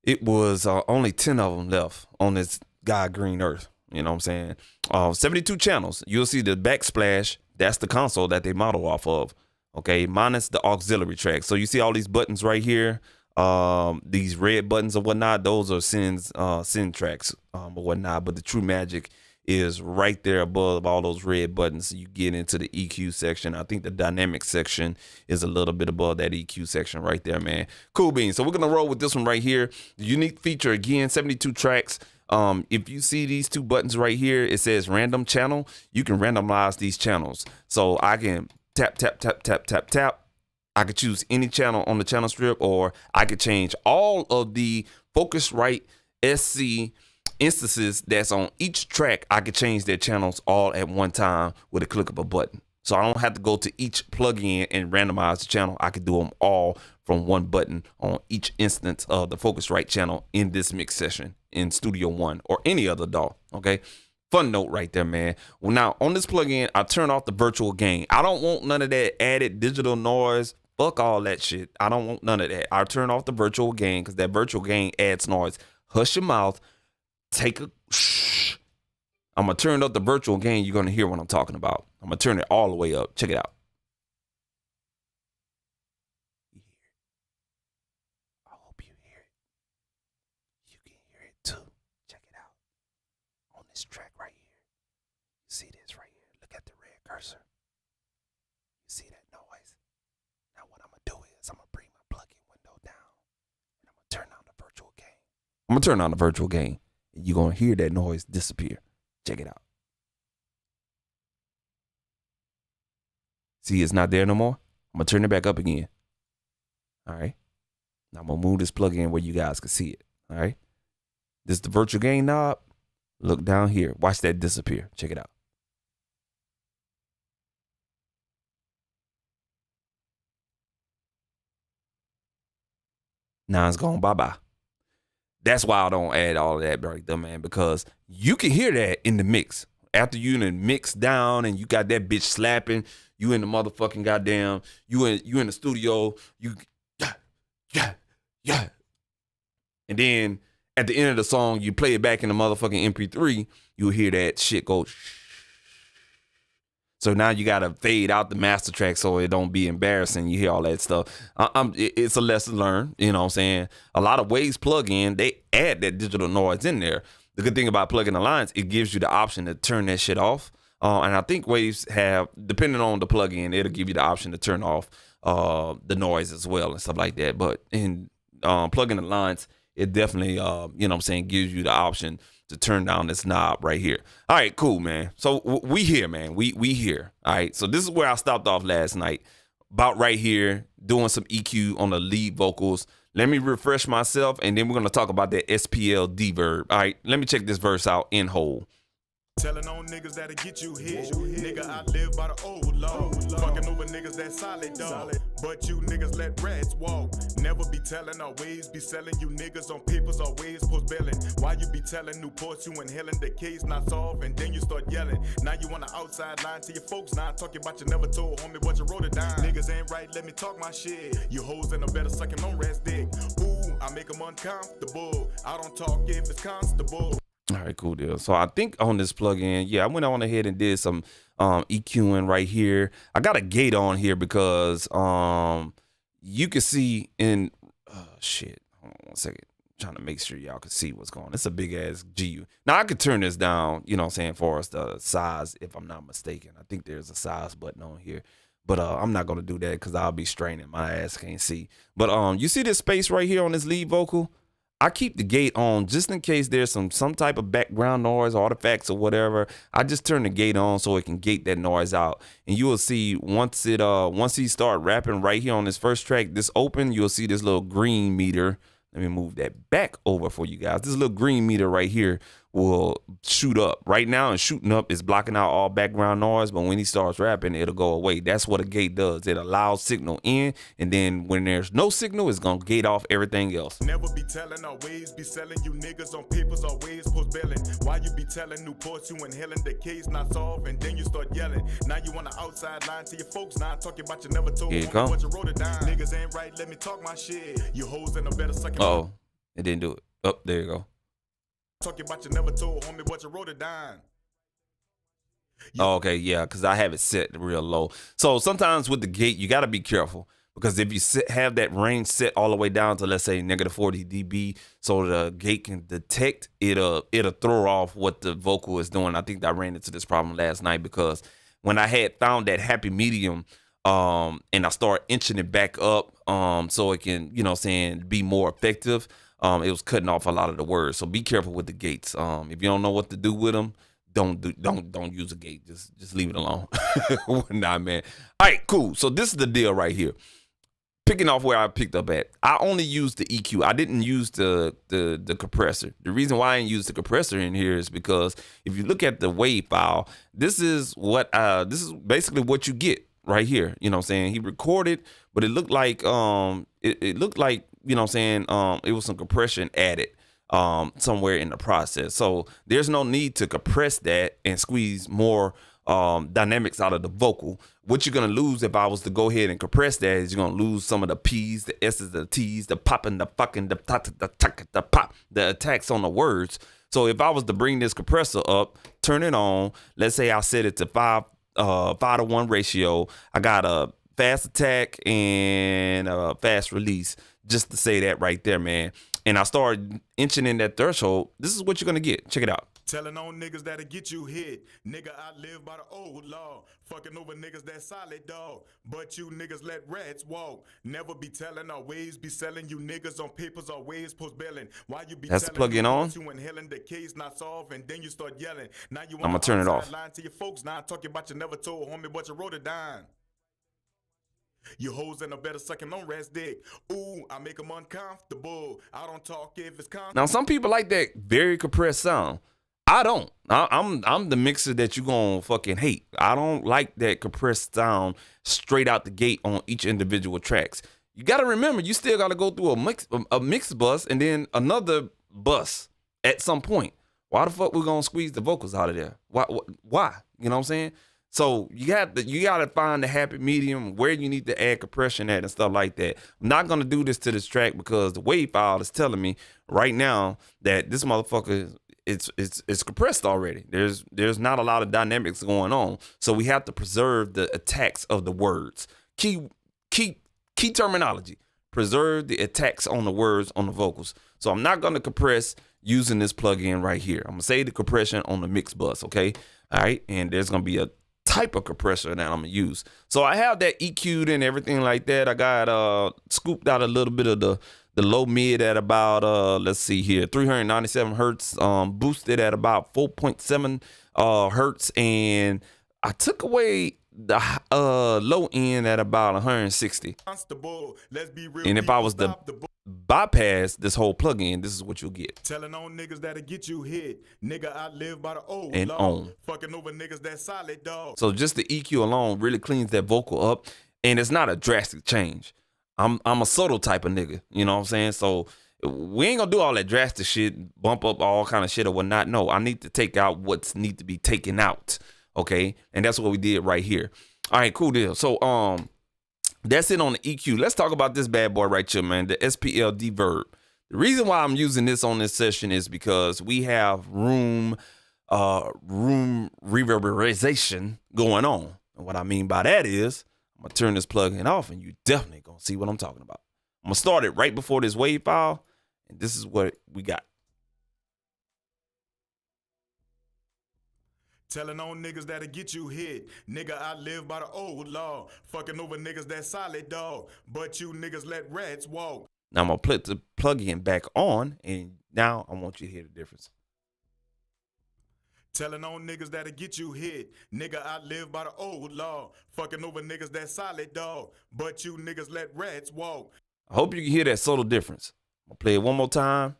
it was only 10 of them left on this God green earth. You know what I'm saying? 72 channels. You'll see the backsplash. That's the console that they model off of. Okay, minus the auxiliary track. So you see all these buttons right here. These red buttons or whatnot. Those are send tracks or whatnot. But the true magic is right there above all those red buttons. So you get into the EQ section. I think the dynamic section is a little bit above that EQ section right there, man. Cool beans. So we're gonna roll with this one right here. The unique feature again, 72 tracks. If you see these two buttons right here, it says random channel. You can randomize these channels. So I can tap, tap, tap, tap, tap, tap. I could choose any channel on the channel strip, or I could change all of the Focusrite SC instances that's on each track. I could change their channels all at one time with a click of a button. So I don't have to go to each plugin and randomize the channel. I could do them all from one button on each instance of the Focusrite channel in this mix session in Studio One or any other DAW. Okay. Fun note right there, man. Well, now on this plugin, I turn off the virtual gain. I don't want none of that added digital noise. Fuck all that shit. I don't want none of that. I turn off the virtual gain because that virtual gain adds noise. Hush your mouth. Take a shh. I'm going to turn up the virtual gain. You're going to hear what I'm talking about. I'm going to turn it all the way up. Check it out. I hope you hear it. You can hear it too. Check it out. On this track right here. See this right here? Look at the red cursor. You see that noise? Now what I'm going to do is I'm going to bring my plugin window down. And I'm going to turn on the virtual gain. I'm going to turn on the virtual gain. You're going to hear that noise disappear. Check it out. See, it's not there no more. I'm going to turn it back up again. All right. Now I'm going to move this plug in where you guys can see it. All right. This is the virtual gain knob. Look down here. Watch that disappear. Check it out. Now it's gone bye-bye. That's why I don't add all of that right there, man, because you can hear that in the mix. After you done mix down and you got that bitch slapping, you in the motherfucking goddamn, you in the studio, yeah. And then at the end of the song, you play it back in the motherfucking MP3, you'll hear that shit go shh. So now you got to fade out the master track so it don't be embarrassing. You hear all that stuff. It's a lesson learned. You know what I'm saying? A lot of Waves plug-in, they add that digital noise in there. The good thing about plugging Alliance, it gives you the option to turn that shit off. And I think Waves have, depending on the plug-in, it'll give you the option to turn off the noise as well and stuff like that. But in plugging Alliance, it definitely, you know what I'm saying, gives you the option to turn down this knob right here. All right, cool, man. So we here, man. We here. All right. So this is where I stopped off last night. About right here, doing some EQ on the lead vocals. Let me refresh myself, and then we're gonna talk about that SPL verb. All right. Let me check this verse out in whole. Telling on niggas that'll get you hit. Nigga, I live by the old law. Fucking over niggas that solid, dog. But you niggas let rats walk. Never be telling, always be selling. You niggas on papers, always post billing. Why you be telling Newports you inhaling the case not solved, and then you start yelling. Now you on the outside line to your folks. Now I'm talking about you never told homie what you wrote it down. Niggas ain't right, let me talk my shit. You hoes ain't no better sucking on rat's dick. Ooh, I make them uncomfortable. I don't talk if it's constable. All right, cool deal. So I think on this plugin, yeah, I went on ahead and did some EQing right here. I got a gate on here because you can see in shit. Hold on one second. Trying to make sure y'all can see what's going on. It's a big ass GU. Now I could turn this down, you know what I'm saying, for us the size, if I'm not mistaken. I think there's a size button on here. But I'm not gonna do that because I'll be straining. My ass can't see. But you see this space right here on this lead vocal? I keep the gate on just in case there's some type of background noise, artifacts or whatever. I just turn the gate on so it can gate that noise out. And you will see once he start rapping right here on this first track, this open, you'll see this little green meter. Let me move that back over for you guys. This little green meter right here will shoot up. Right now, and shooting up is blocking out all background noise, but when he starts rapping, it'll go away. That's what a gate does. It allows signal in, and then when there's no signal, it's gonna gate off everything else. Never be telling, always be selling. You niggas on papers, always post billing. Why you be telling Newports you inhaling the case not solved, and then you start yelling. Now you on the outside line to your folks. Now I'm talking about you never told me what you wrote it down. Niggas ain't right, let me talk my shit. You hoes ain't no better sucking. Oh, it didn't do it. Oh, there you go. Talking about you never told homie what you wrote it down. Oh, okay, yeah, because I have it set real low. So sometimes with the gate, you got to be careful because if you have that range set all the way down to, let's say, negative 40 dB, so the gate can detect, it'll throw off what the vocal is doing. I think I ran into this problem last night because when I had found that happy medium, and I start inching it back up, so it can, you know, saying be more effective. It was cutting off a lot of the words. So be careful with the gates. If you don't know what to do with them, don't use a gate. Just leave it alone. Nah, man. All right, cool. So this is the deal right here. Picking off where I picked up at, I only used the EQ. I didn't use the compressor. The reason why I didn't use the compressor in here is because if you look at the wave file, this is basically what you get right here. You know what I'm saying? He recorded, but it looked like it looked like, you know what I'm saying, it was some compression added somewhere in the process. So there's no need to compress that and squeeze more dynamics out of the vocal. What you're gonna lose if I was to go ahead and compress that is you're gonna lose some of the P's, the S's, the T's, the popping, the fucking, the pop, the attacks on the words. So if I was to bring this compressor up, turn it on, let's say I set it to 5:1 ratio, I got a fast attack and a fast release, just to say that right there, man. And I started inching in that threshold. This is what you're gonna get. Check it out. Telling on niggas that'll get you hit. Nigga, I live by the old law. Fucking over niggas that solid dog. But you niggas let rats walk. Never be telling, always be selling. You niggas on papers always post billing. Why you be That's the telling plug-in on. you inhaling the case not solved and then you start yelling. Now you I'm gonna turn it off. Lying to your folks. Now I'm talking about you never told homie, but you wrote it down. You hoes ain't no better sucking on rats dick. Ooh, I make them uncomfortable. I don't talk if it's comfortable. Now some people like that very compressed sound. I don't. I'm the mixer that you gonna fucking hate. I don't like that compressed sound straight out the gate on each individual tracks. You gotta remember, you still gotta go through a mix bus and then another bus at some point. Why the fuck we gonna squeeze the vocals out of there? Why? You know what I'm saying? So you gotta find the happy medium where you need to add compression at and stuff like that. I'm not gonna do this to this track because the wave file is telling me right now that this motherfucker it's compressed already. There's not a lot of dynamics going on. So we have to preserve the attacks of the words. Key terminology. Preserve the attacks on the words on the vocals. So I'm not gonna compress using this plugin right here. I'm gonna say the compression on the mix bus, okay? All right, and there's gonna be a type of compressor that I'm gonna use. So I have that EQ'd and everything like that. I got scooped out a little bit of the low mid at about let's see here, 397 hertz, boosted at about 4.7 hertz, and I took away the low end at about 160. And if I was to bypass this whole plugin, this is what you'll get. Telling on niggas that'll get you hit. Nigga, I live by the old and law. On. Fucking over niggas that solid dog. So just the EQ alone really cleans that vocal up, and it's not a drastic change. I'm a subtle type of nigga, you know what I'm saying? So we ain't gonna do all that drastic shit, bump up all kind of shit or whatnot. No, I need to take out what's need to be taken out, okay? And that's what we did right here. All right, cool deal. So that's it on the EQ. Let's talk about this bad boy right here, man, the SPL Verb. The reason why I'm using this on this session is because we have room reverberation going on. And what I mean by that is I'm gonna turn this plugin off and you definitely gonna see what I'm talking about. I'm gonna start it right before this wave file, and this is what we got. Telling on niggas that'll get you hit. Nigga, I live by the old law. Fucking over niggas that solid dog. But you niggas let rats walk. Now I'm gonna put the plugin back on, and now I want you to hear the difference. Telling on niggas that'll get you hit. Nigga, I live by the old law. Fucking over niggas that solid dog. But you niggas let rats walk. I hope you can hear that subtle difference. I'm gonna play it one more time.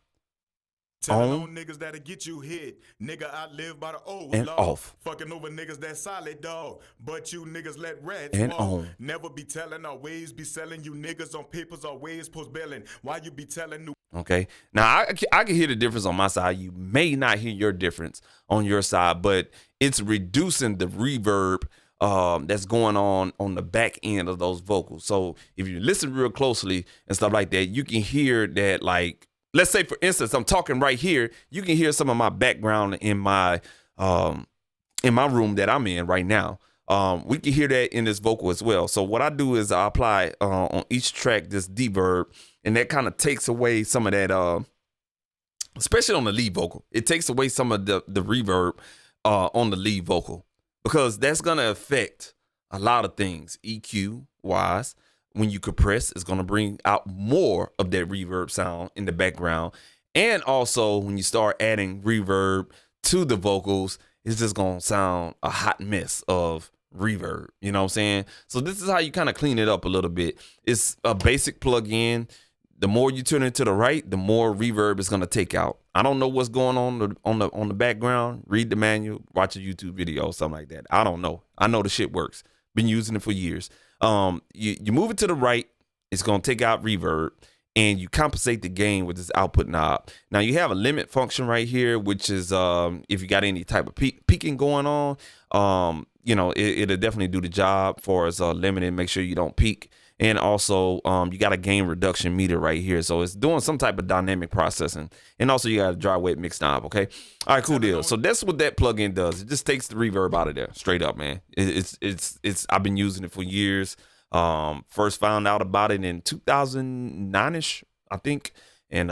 Telling on niggas that'll get you hit. Nigga, I live by the old and law. Off. Fucking over niggas that solid dog. But you niggas let rats and walk. On. Never be telling, always be selling. You niggas on papers always post billing. Why you be telling new? Okay. Now I can hear the difference on my side. You may not hear your difference on your side, but it's reducing the reverb that's going on the back end of those vocals. So if you listen real closely and stuff like that, you can hear that, like, let's say, for instance, I'm talking right here. You can hear some of my background in my room that I'm in right now. We can hear that in this vocal as well. So what I do is I apply on each track this deverb, and that kind of takes away some of that, especially on the lead vocal. It takes away some of the reverb on the lead vocal, because that's gonna affect a lot of things EQ wise. When you compress, it's going to bring out more of that reverb sound in the background. And also, when you start adding reverb to the vocals, it's just going to sound a hot mess of reverb. You know what I'm saying? So this is how you kind of clean it up a little bit. It's a basic plug-in. The more you turn it to the right, the more reverb it's going to take out. I don't know what's going on the background. Read the manual, watch a YouTube video or something like that. I don't know. I know the shit works. Been using it for years. You move it to the right, it's gonna take out reverb, and you compensate the gain with this output knob. Now you have a limit function right here, which is if you got any type of peaking going on, you know, it'll definitely do the job for us limiting, make sure you don't peak. And also you got a gain reduction meter right here, so it's doing some type of dynamic processing. And also you got a dry wet mix knob. Okay, all right, cool deal. So that's what that plugin does. It just takes the reverb out of there, straight up, man. It's I've been using it for years. First found out about it in 2009ish, I think, and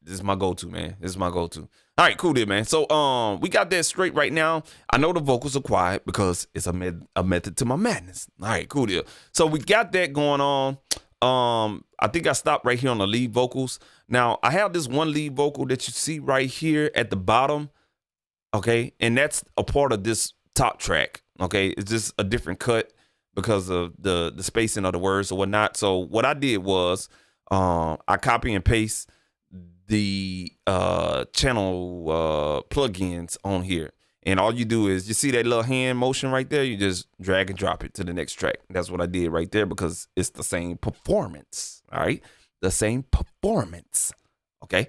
This is my go-to, man. This is my go-to. All right, cool there, man. So we got that straight right now. I know the vocals are quiet because it's a method to my madness. All right, cool deal. So we got that going on. I think I stopped right here on the lead vocals. Now I have this one lead vocal that you see right here at the bottom. Okay, and that's a part of this top track. Okay, it's just a different cut because of the spacing of the words or whatnot. So what I did was I copy and paste the channel plugins on here. And all you do is, you see that little hand motion right there? You just drag and drop it to the next track. That's what I did right there because it's the same performance. All right? The same performance. Okay?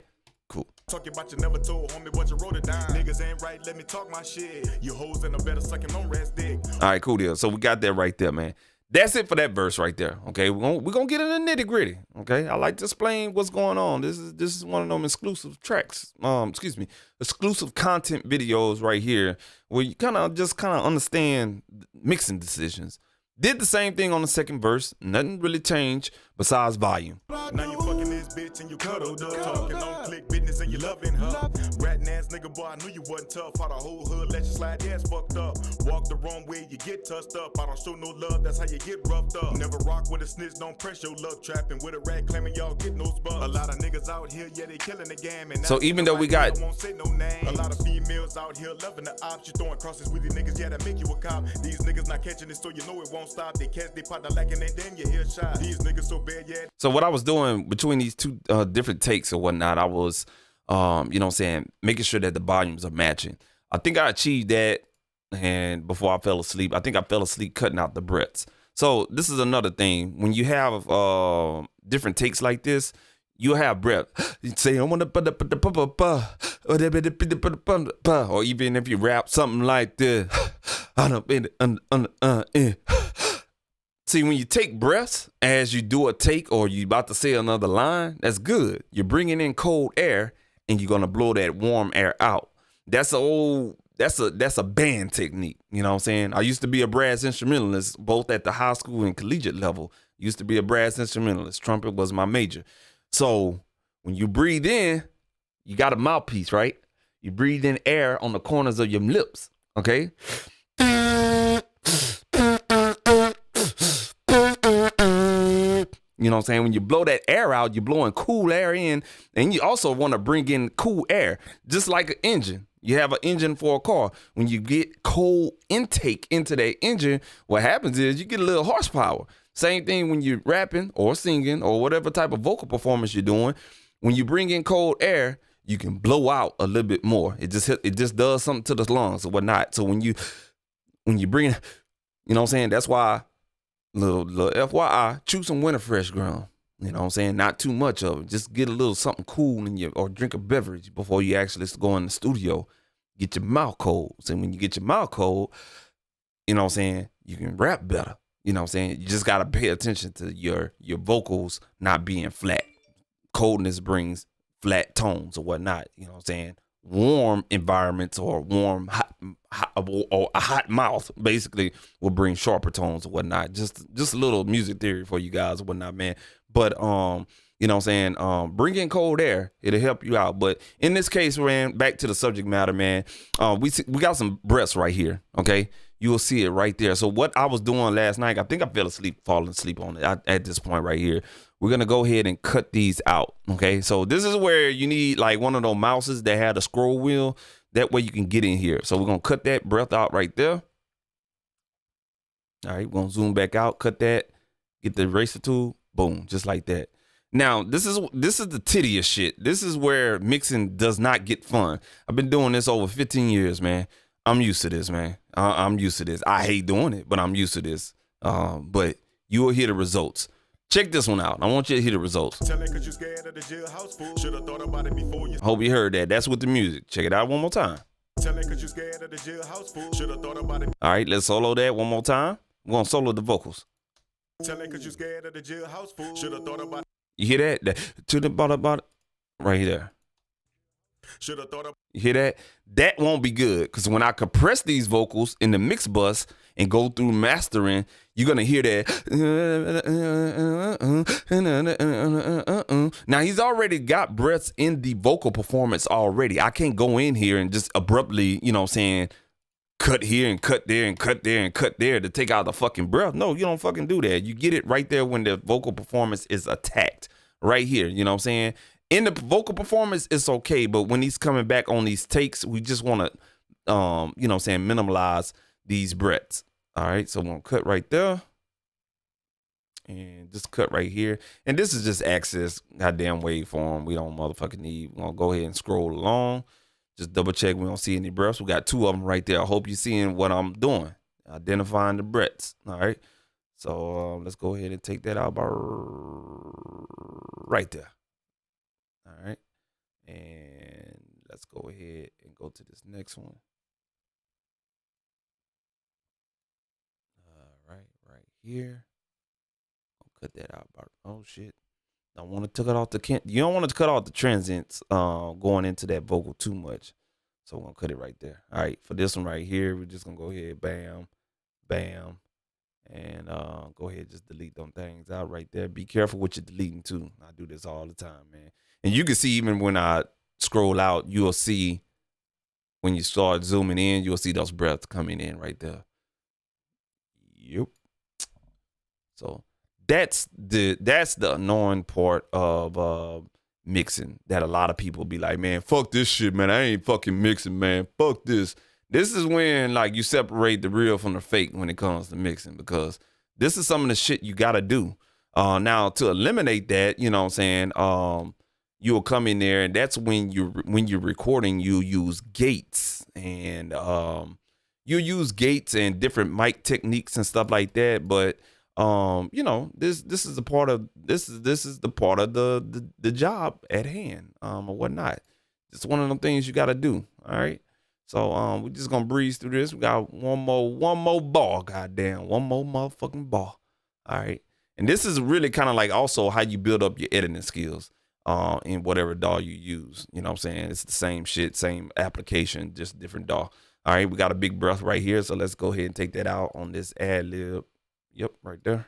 Cool. Talking about you never told homie what you wrote it down. Niggas ain't right, let me talk my shit. You hoes in a better sucking on rest dick. All right, cool deal. So we got that right there, man. That's it for that verse right there. Okay, we're gonna get in the nitty gritty. Okay, I like to explain what's going on. This is one of them exclusive tracks. Exclusive content videos right here where you kind of understand mixing decisions. Did the same thing on the second verse. Nothing really changed besides volume. Now you fucking this bitch and you cuddled up. Talking on click business and you loving her. Ratting ass nigga, boy, I knew you wasn't tough. How the whole hood let you slide, your ass fucked up. Walk the wrong way, you get tussed up. I don't show no love, that's how you get roughed up. Never rock with a snitch, don't press your love. Trapping with a rat, claiming y'all get no spot. A lot of niggas out here, yeah, they killing the game. And so even though we got, I won't say no name. A lot of females out here loving the ops. You throwing crosses with these niggas, yeah, that make you a cop. These niggas not catching it, so you know it won't stop. They catch, they partner lacking, and then you hear shot. These niggas so bad, yeah. So what I was doing between these two different takes or whatnot, I was, you know what I'm saying, making sure that the volumes are matching. I think I achieved that, and before I fell asleep, I think I fell asleep cutting out the breaths. So this is another thing. When you have different takes like this, you'll have breath. You say, I want to, or even if you rap something like this, See, when you take breaths as you do a take or you about to say another line, that's good. You're bringing in cold air and you're gonna blow that warm air out. That's a band technique. You know what I'm saying? I used to be a brass instrumentalist, both at the high school and collegiate level. Used to be a brass instrumentalist. Trumpet was my major. So when you breathe in, you got a mouthpiece, right? You breathe in air on the corners of your lips. Okay. You know what I'm saying? When you blow that air out, you're blowing cool air in, and you also want to bring in cool air, just like an engine. You have an engine for a car. When you get cold intake into that engine, what happens is you get a little horsepower. Same thing when you're rapping or singing or whatever type of vocal performance you're doing. When you bring in cold air, you can blow out a little bit more. It just does something to the lungs or whatnot. So when you bring, you know what I'm saying? That's why. Little FYI, choose some winter fresh ground. You know what I'm saying? Not too much of it. Just get a little something cool in or drink a beverage before you actually go in the studio. Get your mouth cold. So when you get your mouth cold, you know what I'm saying, you can rap better. You know what I'm saying? You just got to pay attention to your vocals not being flat. Coldness brings flat tones or whatnot. You know what I'm saying? Warm environments or warm or a hot mouth basically will bring sharper tones or whatnot. Just a little music theory for you guys or whatnot, man. But you know what I'm saying, bring in cold air, it'll help you out. But in this case, man, back to the subject matter, man, we got some breaths right here. Okay, you will see it right there. So what I was doing last night, I think I falling asleep on it at this point right here. We're going to go ahead and cut these out, okay? So this is where you need like one of those mouses that had a scroll wheel. That way you can get in here. So we're going to cut that breath out right there. All right, we're going to zoom back out, cut that, get the eraser tool, boom, just like that. Now, this is the tittiest shit. This is where mixing does not get fun. I've been doing this over 15 years, man. I'm used to this, man. I'm used to this. I hate doing it, but I'm used to this. But you will hear the results. Check this one out. I want you to hear the results. Hope you heard that. That's with the music. Check it out one more time. All right, let's solo that one more time. We're going to solo the vocals. You hear that? To the bottom, right there. Should have thought of. You hear that? That won't be good because when I compress these vocals in the mix bus and go through mastering, you're gonna hear that. Now he's already got breaths in the vocal performance already. I can't go in here and just abruptly, you know what I'm saying, cut here and cut there and cut there and cut there to take out the fucking breath. No, you don't fucking do that. You get it right there when the vocal performance is attacked. Right here, you know what I'm saying? In the vocal performance, it's okay, but when he's coming back on these takes, we just want to, you know what I'm saying, minimalize these breaths. All right, so we're going to cut right there. And just cut right here. And this is just access goddamn waveform we don't motherfucking need. We're going to go ahead and scroll along. Just double check we don't see any breaths. We got 2 of them right there. I hope you're seeing what I'm doing. Identifying the breaths. All right. So let's go ahead and take that out about right there. All right. And let's go ahead and go to this next one. Right here. I'll cut that out about, oh shit. I want to cut off the, you don't want to cut off the transients going into that vocal too much. So we're going to cut it right there. All right. For this one right here, we're just going to go ahead, bam, bam. And go ahead, just delete them things out right there. Be careful what you're deleting too. I do this all the time, man. And you can see even when I scroll out, you'll see when you start zooming in, you'll see those breaths coming in right there. Yep. So that's the annoying part of mixing that a lot of people be like, man, fuck this shit, man. I ain't fucking mixing, man. Fuck this. This is when like you separate the real from the fake when it comes to mixing, because this is some of the shit you gotta do. Now to eliminate that, you know what I'm saying, you'll come in there and that's when you're recording, you use gates and you use gates and different mic techniques and stuff like that. But you know, this is the part of this is the part of the job at hand, or whatnot. It's one of them things you gotta do. All right. So we're just gonna breeze through this. We got one more bar, goddamn, one more motherfucking bar. All right. And this is really kind of like also how you build up your editing skills in whatever DAW you use. You know what I'm saying? It's the same shit, same application, just different DAW. All right, we got a big breath right here. So let's go ahead and take that out on this ad lib. Yep, right there.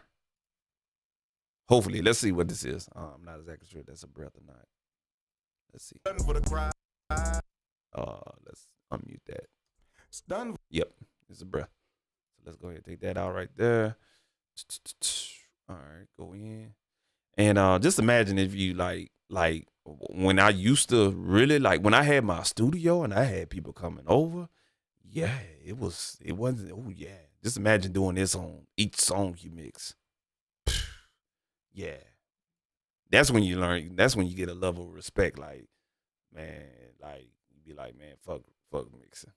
Hopefully, let's see what this is. I'm not exactly sure if that's a breath or not. Let's see. Let's unmute that. It's done. Yep, it's a breath. So let's go ahead and take that out right there. All right, go in. And just imagine if you like when I used to really like when I had my studio and I had people coming over. Yeah, it wasn't. Oh yeah, just imagine doing this on each song you mix. Yeah, that's when you learn. That's when you get a level of respect. Like, man, like you be like, man, fuck mixing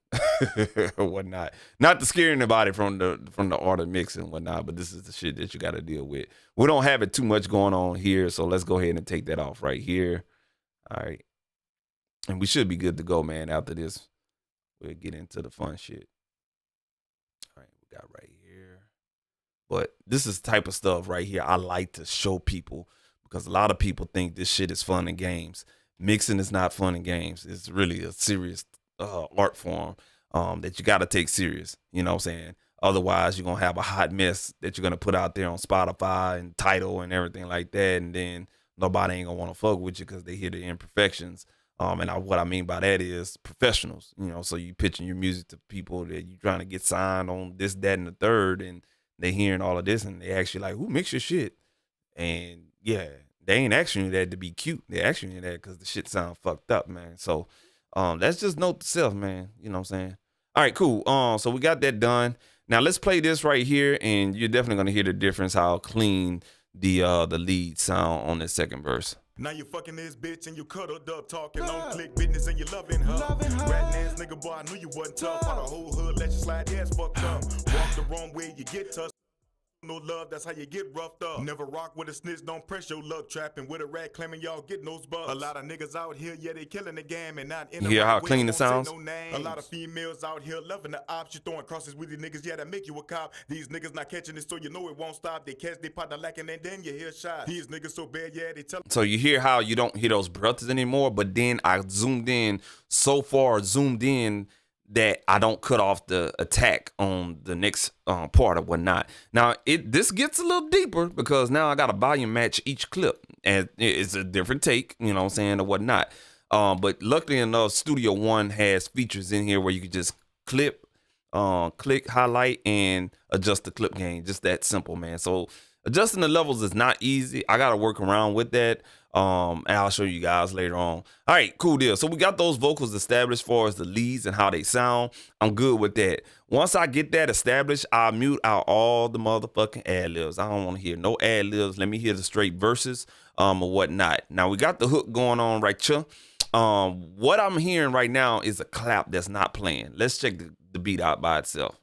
or whatnot. Not to scare anybody from the art of mixing and whatnot, but this is the shit that you got to deal with. We don't have it too much going on here, so let's go ahead and take that off right here. All right, and we should be good to go, man. After this, we'll get into the fun shit. All right, we got right here. But this is the type of stuff right here I like to show people, because a lot of people think this shit is fun and games. Mixing is not fun and games. It's really a serious art form that you got to take serious. You know what I'm saying? Otherwise, you're going to have a hot mess that you're going to put out there on Spotify and Tidal and everything like that. And then nobody ain't going to want to fuck with you because they hear the imperfections. What I mean by that is professionals. You know, so you pitching your music to people that you trying to get signed on this, that, and the third. And they hearing all of this and they actually like, who mix your shit? And yeah, they ain't asking you that to be cute. They asking you that because the shit sound fucked up, man. So that's just note to self, man. You know what I'm saying? All right, cool. So we got that done. Now let's play this right here, and you're definitely gonna hear the difference how clean the lead sound on the second verse. Now you fucking this bitch and you cuddled up talking on click business and you loving her. Ratting ass nigga, boy, I knew you wasn't tough. How the whole hood let you slide, yeah, it's fucked up. Walk the wrong way, you get touched. No love, that's how you get roughed up. Never rock with a snitch, don't press your luck. Trapping with a rat, claiming y'all get those bucks. A lot of niggas out here, yeah, they killing the game and not in You the hear right how way, clean it won't say sounds? no names. A lot of females out here loving the ops. You throwing crosses with these niggas, yeah, that make you a cop. These niggas not catching it, so you know it won't stop. They catch, they partner lacking, and then you hear shots. These niggas so bad, yeah, they tell. So you hear how you don't hear those breaths anymore, but then I zoomed in that I don't cut off the attack on the next part or whatnot. Now this gets a little deeper because now I got to volume match each clip, and it's a different take, you know what I'm saying, or whatnot. But luckily enough, Studio One has features in here where you can just click, highlight, and adjust the clip gain. Just that simple, man. So adjusting the levels is not easy. I got to work around with that. And I'll show you guys later on. All right, cool deal. So we got those vocals established as far as the leads and how they sound. I'm good with that. Once I get that established, I'll mute out all the motherfucking ad-libs. I don't want to hear no ad-libs. Let me hear the straight verses or whatnot. Now we got the hook going on right here. What I'm hearing right now is a clap that's not playing. Let's check the beat out by itself.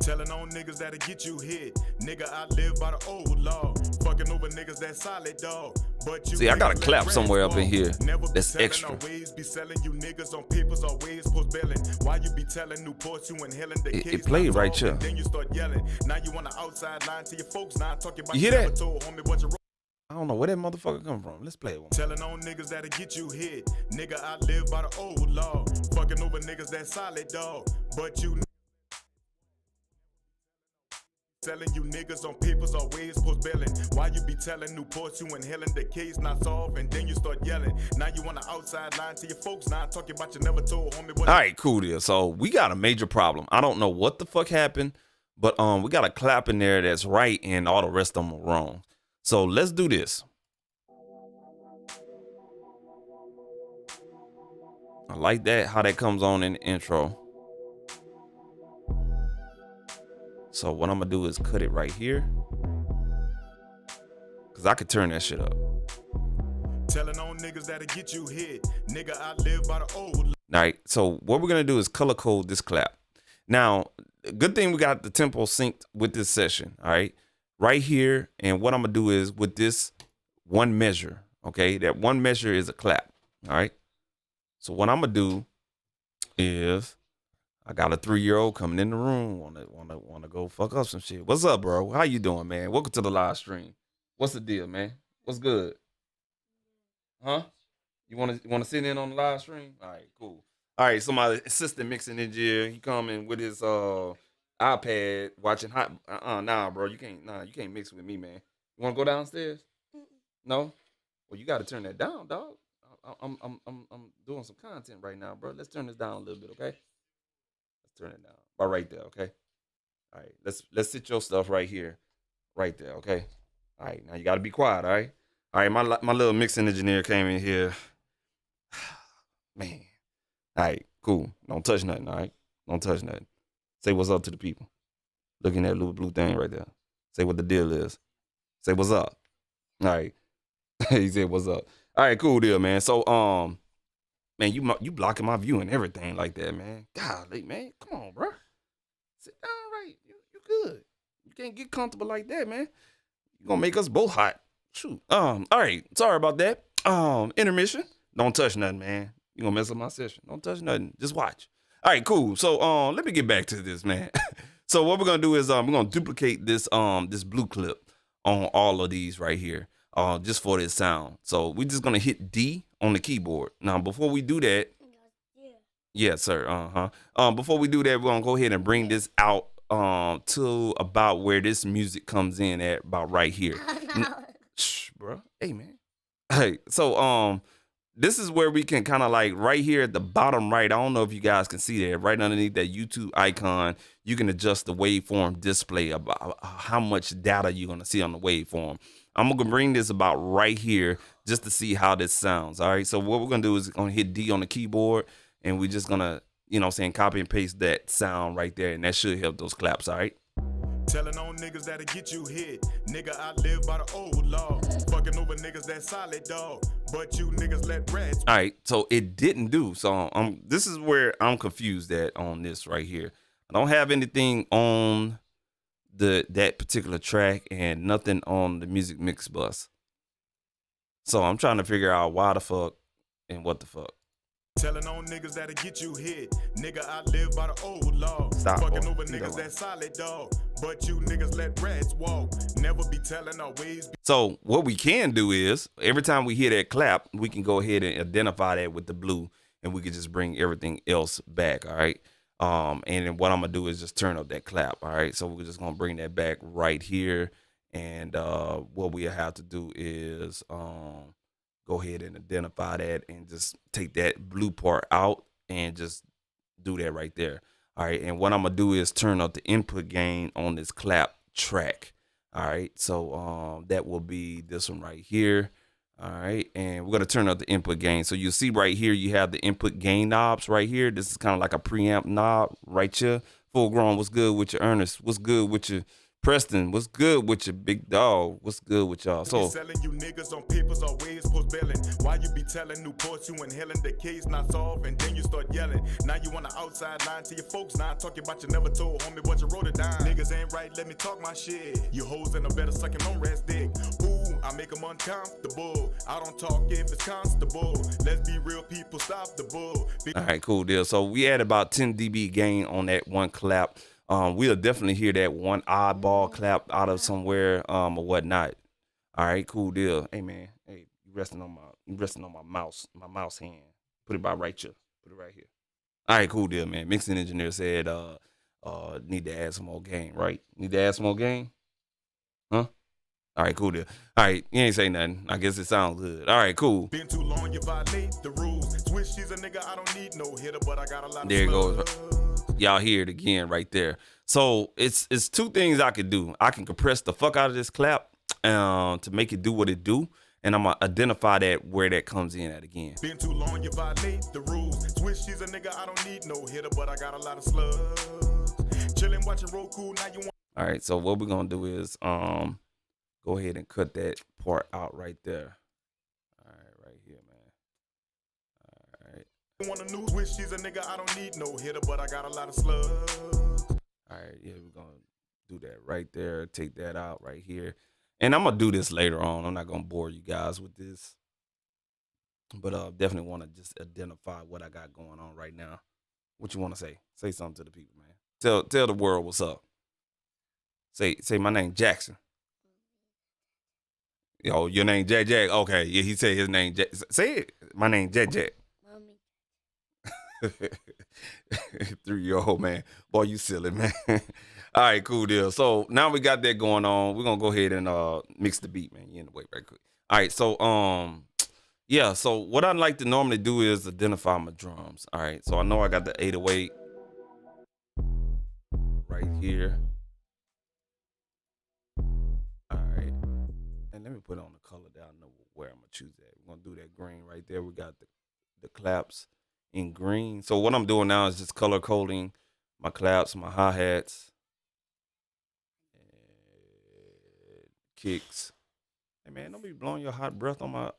Telling on niggas that'll get you hit. Nigga, I live by the old law. Fucking over niggas that solid, dog. But you see, I got a clap somewhere up in here that's extra. Always be selling you niggas on papers, always post billing. Why you be telling Newports you inhaling the case? It played right here. Then you start yelling. Now you on the outside line to your folks. Now I'm talking about you hear that? Told homie what you I don't know where that motherfucker come from. Let's play it one. Telling on niggas that'll get you hit. Nigga, I live by the old law. Fucking over niggas that solid, dog. But you selling you niggas on papers, always post billing. Why you be telling Newports you inhaling the case not solved, and then you start yelling. Now you on the outside line to your folks. Now I'm talking about you never told homie what. All right, cool deal. So we got a major problem. I don't know what the fuck happened, but we got a clap in there that's right, and all the rest of them are wrong. So let's do this. I like that, how that comes on in the intro. So what I'm gonna do is cut it right here, cause I could turn that shit up. Telling on niggas that'll get you hit. Nigga, I live by the old. All right. So what we're gonna do is color code this clap. Now, good thing we got the tempo synced with this session. All right, right here. And what I'm gonna do is with this one measure. Okay, that one measure is a clap. All right. So what I'm gonna do is, I got a 3-year-old coming in the room, wanna go fuck up some shit. What's up, bro? How you doing, man? Welcome to the live stream. What's the deal, man? What's good? Huh? You wanna sit in on the live stream? All right, cool. All right, so my assistant mixing engineer, he coming with his iPad watching hot. Nah, bro, you can't mix with me, man. You wanna go downstairs? No? Well, you gotta turn that down, dog. I'm doing some content right now, bro. Let's turn this down a little bit, okay? Turn it down. About right there, okay? All right, let's sit your stuff right here. Right there, okay? All right, now you gotta be quiet, all right? All right, my little mixing engineer came in here. Man. All right, cool. Don't touch nothing, all right? Don't touch nothing. Say what's up to the people. Look in that little blue thing right there. Say what the deal is. Say what's up. All right. He said what's up. All right, cool deal, man. So, man, you blocking my view and everything like that, man. Golly, man. Come on, bro. Sit down right. You good. You can't get comfortable like that, man. You're gonna make us both hot. Shoot. All right. Sorry about that. Intermission. Don't touch nothing, man. You're gonna mess up my session. Don't touch nothing. Just watch. All right, cool. So let me get back to this, man. So what we're gonna do is we're gonna duplicate this this blue clip on all of these right here. Just for this sound. So we're just gonna hit D on the keyboard. Now, before we do that, yes, sir. Before we do that, we're gonna go ahead and bring this out to about where this music comes in at, about right here. Shh, bro. Hey, man. Hey, so this is where we can kind of like right here at the bottom right. I don't know if you guys can see that right underneath that YouTube icon. You can adjust the waveform display about how much data you're gonna see on the waveform. I'm gonna bring this about right here just to see how this sounds. All right. So what we're gonna do is gonna hit D on the keyboard, and we're just gonna, you know what I'm saying, copy and paste that sound right there, and that should help those claps. All right. Telling on niggas that'll get you hit. Nigga, I live by the old law. Fucking over niggas niggas that solid, dog. But you niggas let rats. All right, so it didn't do. So this is where I'm confused at on this right here. I don't have anything on that particular track and nothing on the music mix bus. So I'm trying to figure out why the fuck and what the fuck. Telling on niggas that'll get you hit. Nigga, I live by the old law. Stop, fucking boy. over niggas that solid, dog. But you niggas let rats walk. Never be telling our ways. So what we can do is every time we hear that clap, we can go ahead and identify that with the blue, and we can just bring everything else back. All right. And then what I'm gonna do is just turn up that clap. All right. So we're just gonna bring that back right here. And what we have to do is go ahead and identify that and just take that blue part out and just do that right there. All right. And what I'm going to do is turn up the input gain on this clap track. All right. So that will be this one right here. All right. And we're going to turn up the input gain. So you see right here, you have the input gain knobs right here. This is kind of like a preamp knob right here. Full grown. What's good with your Ernest? What's good with your Preston? What's good with your big dog? What's good with y'all? So selling you niggas on papers always post billing. Why you be telling Newport you inhaling the case not solved, and then you start yelling. Now you on the outside line to your folks. Now talking about you never told homie but you wrote it down. Niggas ain't right, let me talk my shit. You hoes in a better sucking on rats dick. Ooh, I make them uncomfortable. I don't talk if it's constable. Let's be real people, stop the bull. All right, cool deal. So we had about 10 dB gain on that one clap. We'll definitely hear that one oddball clap out of somewhere, or whatnot. All right, cool deal. Hey man, hey, you resting on my mouse hand. Put it by right here. Put it right here. All right, cool deal, man. Mixing engineer said, need to add some more gain, right? Need to add some more gain? Huh? All right, cool deal. All right, you ain't say nothing. I guess it sounds good. All right, cool. Been too long, you violate the rules. Switch, she's a nigga, I don't need no hitter, but I got a lot of there it goes. slugs. Y'all hear it again right there. So it's two things I could do. I can compress the fuck out of this clap to make it do what it do, and I'm gonna identify that where that comes in at again. Been too long, you violate the rules. Switch, she's a nigga, I don't need no hitter, but I got a lot of slugs. Chillin', watching Roku, now you want. All right, so what we're gonna do is go ahead and cut that part out right there. All right, right here, man. All right. Want a new switch, she's a nigga, I don't need no hitter, but I got a lot of slugs. All right, yeah, we're gonna do that right there. Take that out right here, and I'm gonna do this later on. I'm not gonna bore you guys with this, but definitely want to just identify what I got going on right now. What you want to say? Say something to the people, man. Tell the world what's up. Say my name Jackson. Yo, your name Jack Jack. Okay, yeah, he said his name Jack. Say it. My name Jack Jack. 3-year-old man. Boy, you silly, man. All right, cool deal. So now we got that going on. We're gonna go ahead and mix the beat, man. You in the way right quick. All right, so yeah, so what I like to normally do is identify my drums. All right, so I know I got the 808 right here. All right, and let me put on the color down. I know where I'm gonna choose that. We're gonna do that green right there. We got the claps in green. So what I'm doing now is just color coding my claps, my hi-hats, and kicks. Hey man, don't be blowing your hot breath on my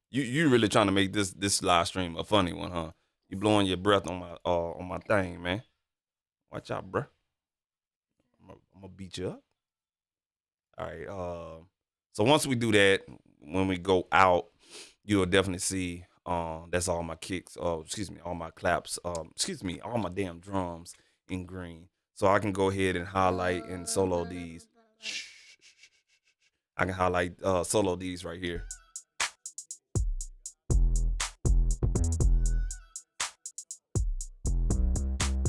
you really trying to make this live stream a funny one, huh? You blowing your breath on my thing, man. Watch out, bruh. I'm gonna beat you up. All right, so once we do that, when we go out, you'll definitely see that's all my kicks, all my claps, all my damn drums in green. So I can go ahead and highlight and solo these. I can highlight solo these right here.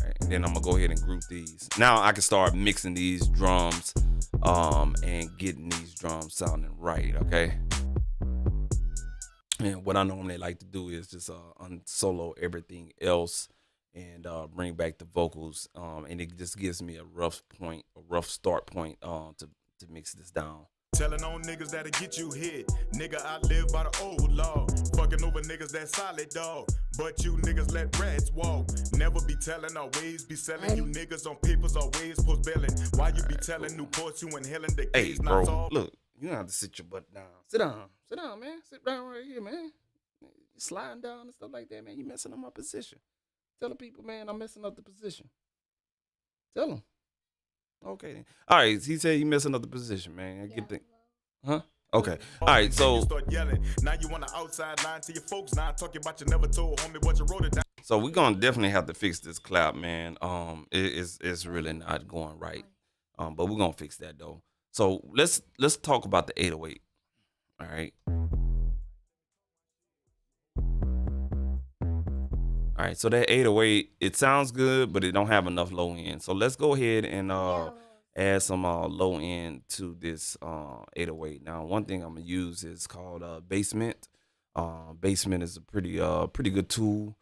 Right, and then I'm gonna go ahead and group these. Now I can start mixing these drums and getting these drums sounding right, okay? And what I normally like to do is just unsolo everything else and bring back the vocals. And it just gives me a rough start point to mix this down. Telling on niggas that'll get you hit. Nigga, I live by the old law. Fucking over niggas that solid, dog. But you niggas let rats walk. Never be telling our ways. Be selling you niggas on papers always post billing. Why you be telling Newport you inhaling the Hey, case bro, not solved? look, You don't have to sit your butt down. Sit down, man. Sit down right here, man. You sliding down and stuff like that, man. You messing up my position. Tell the people, man, I'm messing up the position. Tell them. Okay. Then. All right. He said he messing up the position, man. I get the, huh? Okay. All right. So. Now you on the outside line to your folks. Now talking about you never told homie what you wrote it down. So we're gonna definitely have to fix this clap, man. It's really not going right. But we're gonna fix that though. So let's talk about the 808. All right. All right, so that 808, it sounds good, but it don't have enough low end. So let's go ahead and add some low end to this 808. Now, one thing I'm gonna use is called Basement. Basement is a pretty good tool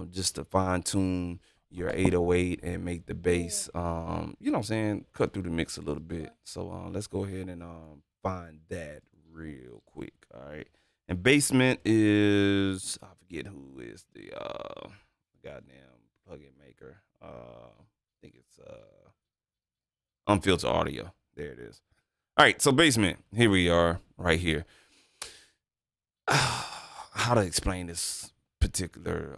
just to fine tune your 808 and make the bass, you know what I'm saying, cut through the mix a little bit. So let's go ahead and find that real quick. All right. And Basement is, I forget who is the goddamn plugin maker. I think it's Unfiltered Audio. There it is. All right, so Basement. Here we are, right here. How to explain this particular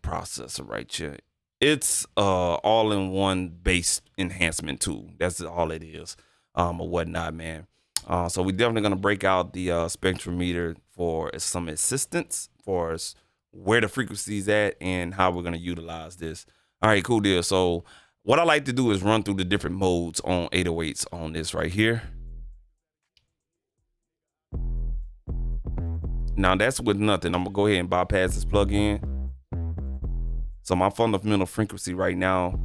processor right here? It's all-in-one bass enhancement tool. That's all it is, or whatnot, man. So we're definitely gonna break out the spectrometer for some assistance for us, where the frequency's at and how we're gonna utilize this. All right, cool deal. So what I like to do is run through the different modes on 808s on this right here. Now that's with nothing. I'm gonna go ahead and bypass this plug-in. So my fundamental frequency right now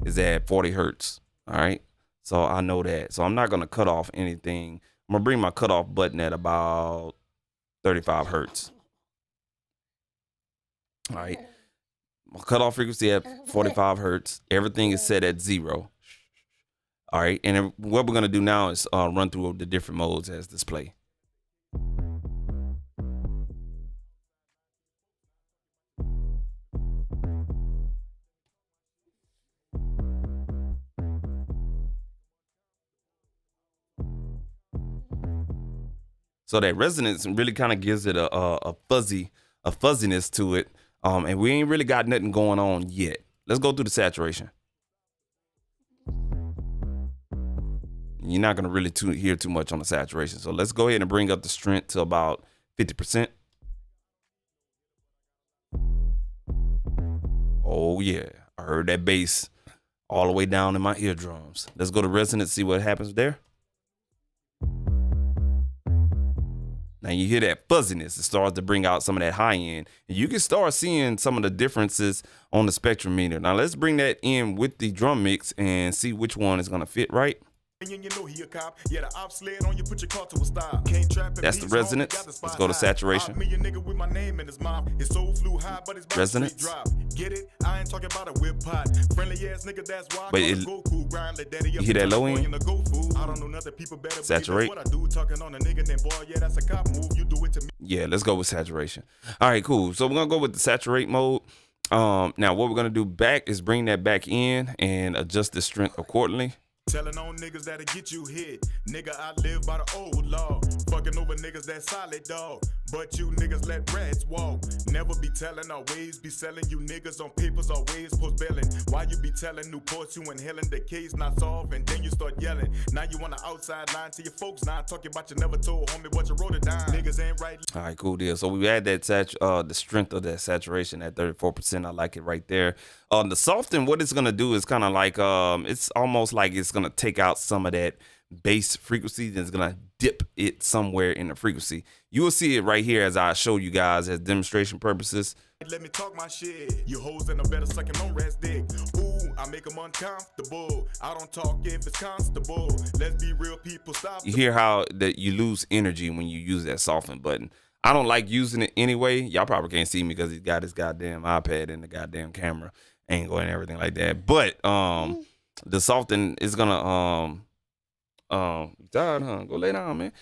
is at 40 hertz. All right. So I know that. So I'm not going to cut off anything. I'm going to bring my cutoff button at about 35 hertz. All right. My cutoff frequency at 45 hertz. Everything is set at 0. All right. And then what we're going to do now is run through the different modes as display. So that resonance really kind of gives it a fuzziness to it. And we ain't really got nothing going on yet. Let's go through the saturation. You're not going to really hear too much on the saturation. So let's go ahead and bring up the strength to about 50%. Oh yeah, I heard that bass all the way down in my eardrums. Let's go to resonance, see what happens there. Now you hear that fuzziness. It starts to bring out some of that high end. And you can start seeing some of the differences on the spectrometer. Now let's bring that in with the drum mix and see which one is gonna fit right. That's the resonance. Let's go to saturation. Resonance. But you hear that low end? Saturate. Yeah, let's go with saturation. All right, cool. So we're gonna go with the saturate mode. Now what we're gonna do back is bring that back in and adjust the strength accordingly. Telling on niggas that'll get you hit. Nigga, I live by the old law. Fucking over niggas that solid, dog. But you niggas let rats walk. Never be telling, always be selling. You niggas on papers, always post billing. Why you be telling Newports you inhaling the case not solved, and then you start yelling. Now you on the outside line to your folks. Now I'm talking about you never told homie what you wrote it down. Niggas ain't right. All right, cool deal. So we add that the strength of that saturation at 34%. I like it right there. The soften, what it's gonna do is kind of like it's almost like it's gonna take out some of that bass frequency and it's gonna dip it somewhere in the frequency. You will see it right here as I show you guys as demonstration purposes. Let me talk my shit. You hoes in a better sucking on rest dick. Ooh, I make them uncomfortable. I don't talk if it's constable. Let's be real people, stop. You hear how that you lose energy when you use that soften button. I don't like using it anyway. Y'all probably can't see me because he's got his goddamn iPad and the goddamn camera angle and everything like that. But the soften is gonna tired, huh? Go lay down, man.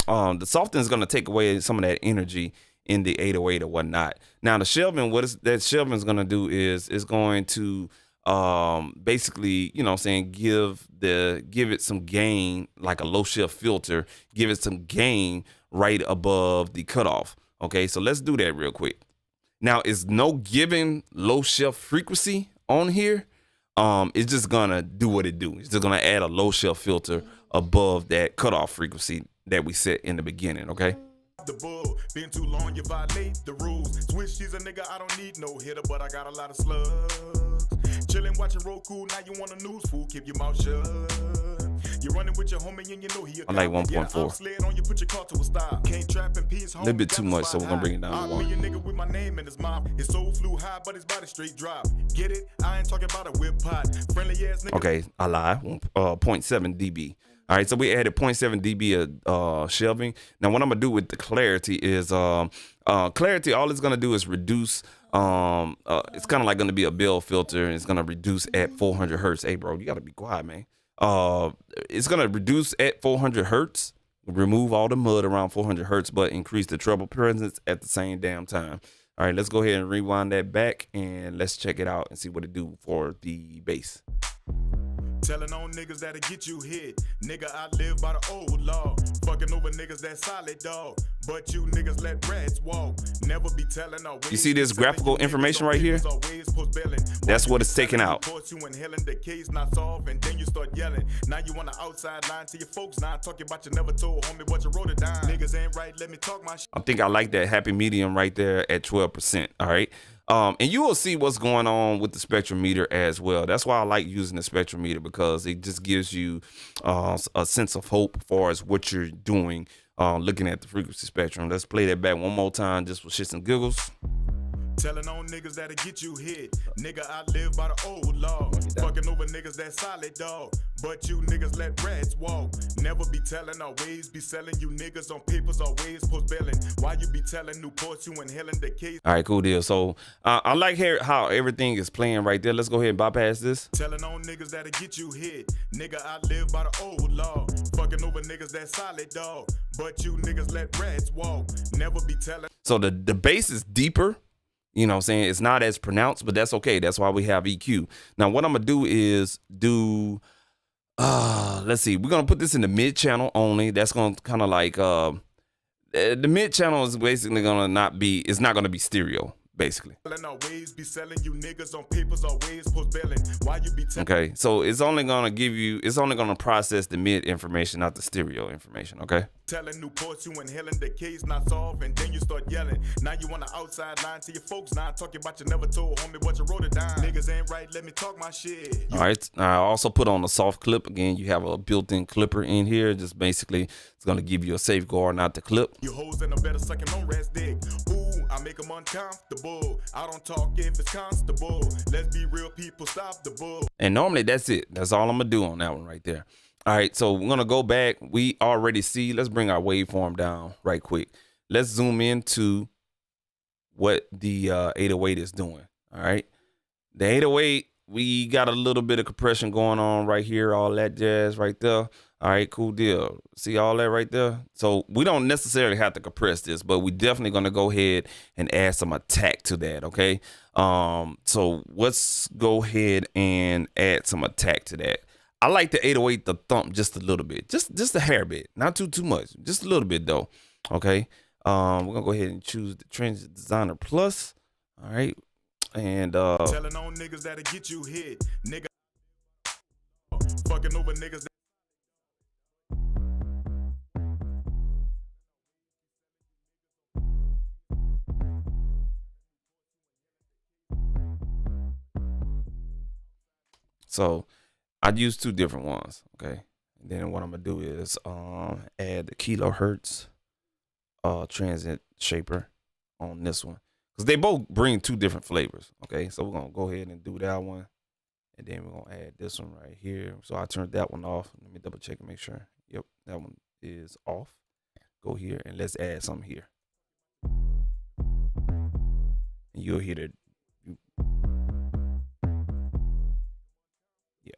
The soften is gonna take away some of that energy in the 808 or whatnot. Now the shelving, that shelving is gonna do is it's going to basically, you know what I'm saying, give it some gain, like a low shift filter, give it some gain right above the cutoff. Okay, so let's do that real quick. Now, it's no given low shelf frequency on here. It's just gonna do what it do. It's just gonna add a low shelf filter above that cutoff frequency that we set in the beginning. Okay. The bull, been too long, you violate the rules. Switch, she's a nigga, I don't need no hitter, but I got a lot of slugs. Chillin', watching Roku, now you want a news fool, keep your mouth shut. You're running with your homie and you know he a I like 1.4. Yeah, sled on you, put your car to a stop. Can't trap in peace, A little bit too much, so we're gonna bring it down to 1. Me a nigga with my name in his mouth. His soul flew high, but his body straight drop. Get it? I ain't talking about a whip pot. Friendly ass nigga. Okay, I lie. 0.7 dB. All right, so we added 0.7 dB of shelving. Now, what I'm gonna do with the clarity is clarity. All it's gonna do is reduce. It's kind of like gonna be a Bell filter, and it's gonna reduce at 400 hertz. Hey, bro, you gotta be quiet, man. It's gonna reduce at 400 hertz, remove all the mud around 400 hertz, but increase the treble presence at the same damn time. All right, let's go ahead and rewind that back, and let's check it out and see what it do for the bass. Telling on niggas that'll get you hit. Nigga, I live by the old law. Fucking over niggas that solid, dog. But you niggas let rats walk. Never be telling our ways. You see this graphical information right here? That's what it's taking out. You inhaling the case not solved, and then you start yelling. Now you on the outside line to your folks. Now talking about you never told homie what you wrote it down. Niggas ain't right, let me talk my shit. I think I like that happy medium right there at 12%. All right. And you will see what's going on with the spectrometer as well. That's why I like using the spectrometer, because it just gives you a sense of hope as far as what you're doing, looking at the frequency spectrum. Let's play that back one more time just for shits and giggles. Telling on niggas that'll get you hit. Nigga, I live by the old law. Fucking over niggas that solid, dog. But you niggas let rats walk. Never be telling our ways. Be selling you niggas on papers always post bailing. Why you be telling Newports you inhaling the case? All right, cool deal. So I like how everything is playing right there. Let's go ahead and bypass this. Telling on niggas that'll get you hit. Nigga, I live by the old law. Fucking over niggas that solid, dog. But you niggas let rats walk. Never be telling. So the bass is deeper. You know what I'm saying? It's not as pronounced, but that's okay. That's why we have EQ. Now, what I'm going to do is let's see. We're going to put this in the mid channel only. That's going to kind of like, the mid channel is basically going to not be, it's not going to be stereo, basically. Okay, so it's only going to give you, it's only going to process the mid information, not the stereo information, okay? Telling Newports you inhaling the case not solved, and then you start yelling. Now you on the outside line to your folks. Now I'm talking about you never told homie what you wrote it down. Niggas ain't right, let me talk my shit. All right, I also put on a soft clip. Again, you have a built-in clipper in here. Just basically, it's gonna give you a safeguard not to clip. You hoes in a better sucking on rats dick. Ooh, I make them uncomfortable. I don't talk if it's constable. Let's be real people, stop the bull. And normally that's it. That's all I'm gonna do on that one right there. All right, so we're gonna go back. We already see, let's bring our waveform down right quick. Let's zoom into what the 808 is doing. All right, the 808, we got a little bit of compression going on right here, all that jazz right there. All right, cool deal. See all that right there? So we don't necessarily have to compress this, but we definitely gonna go ahead and add some attack to that, okay? So let's go ahead and add some attack to that. I like the 808 to thump just a little bit, just a hair bit, not too much, just a little bit though. Okay, we're gonna go ahead and choose the Transit Designer Plus. All right, and telling on niggas that'll get you hit, nigga. Fucking over niggas. so I'd use two different ones. Okay, and then what I'm gonna do is add the kilohertz transit shaper on this one, because they both bring two different flavors. Okay, so we're gonna go ahead and do that one, and then we're gonna add this one right here. So I turned that one off. Let me double check and make sure. Yep, that one is off. Go here and let's add something here, and you'll hear it. Yeah.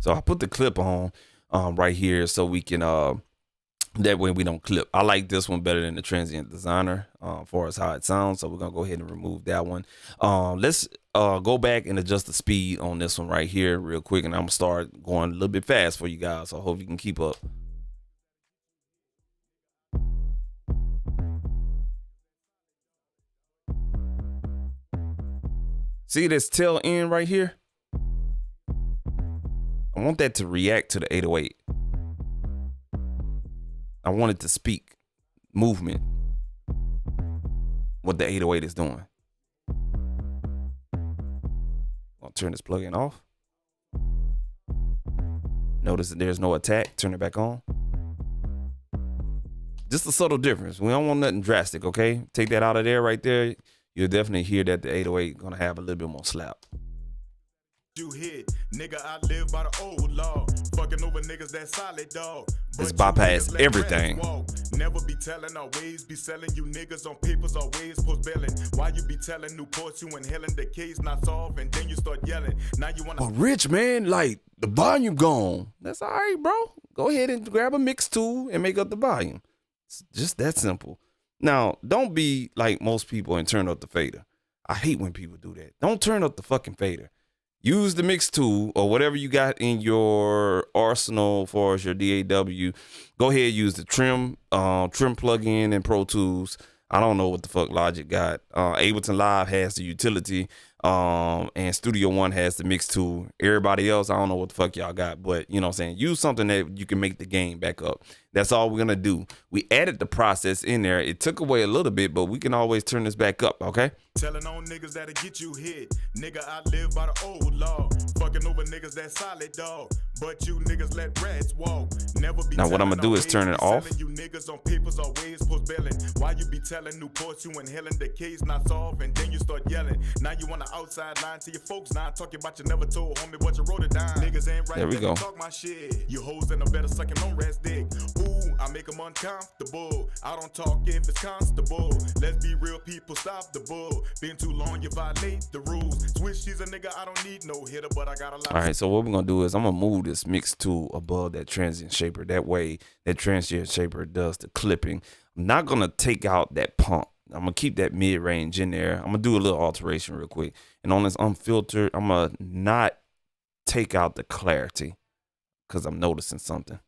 So I put the clip on right here so we can that way we don't clip. I like this one better than the Transient Designer as far as how it sounds. So we're gonna go ahead and remove that one. Let's go back and adjust the speed on this one right here real quick, and I'm gonna start going a little bit fast for you guys. So I hope you can keep up. See this tail end right here? I want that to react to the 808. I want it to speak movement, what the 808 is doing. I'll turn this plug-in off. Notice that there's no attack. Turn it back on. Just a subtle difference. We don't want nothing drastic, okay? Take that out of there right there. You'll definitely hear that the 808 gonna have a little bit more slap. You hit, nigga, I live by the old law. Fucking over niggas that solid dog. It's bypass everything. Never be telling, always be selling you niggas on papers, always post billing. Why you be telling Newport you inhaling the case not solved and then you start yelling. Now you wanna. But Rich, man, like the volume gone. That's all right, bro. Go ahead and grab a mix tool and make up the volume. It's just that simple. Now, don't be like most people and turn up the fader. I hate when people do that. Don't turn up the fucking fader. Use the mix tool or whatever you got in your arsenal for as your DAW. Go ahead, use the trim plugin in Pro Tools. I don't know what the fuck Logic got. Ableton Live has the utility, and Studio One has the mix tool. Everybody else, I don't know what the fuck y'all got, but you know what I'm saying? Use something that you can make the game back up. That's all we're gonna do. We added the process in there. It took away a little bit, but we can always turn this back up, okay? Telling on niggas that'll get you hit. Nigga, I live by the old law. Fucking over niggas that solid dog. But you niggas let rats walk. Never be. Now what I'm gonna do is turn it off. You niggas on papers always post billing. Why you be telling Newports you inhaling the case not solved and then you start yelling. Now you on the outside line to your folks. Now talking about you never told homie what you wrote it down. Niggas ain't right. There we go. Talk my shit. You hoes in a better sucking on rats dick. Ooh, I make them uncomfortable. I don't talk if it's constable. Let's be real people, stop the bull. Been too long, you violate the rules. Switch, she's a nigga, I don't need no hitter, but I got a lot. All right, so what we're gonna do is I'm gonna move this mix tool above that transient shaper. That way that transient shaper does the clipping. I'm not gonna take out that pump. I'm gonna keep that mid-range in there. I'm gonna do a little alteration real quick. And on this unfiltered, I'm gonna not take out the clarity because I'm noticing something.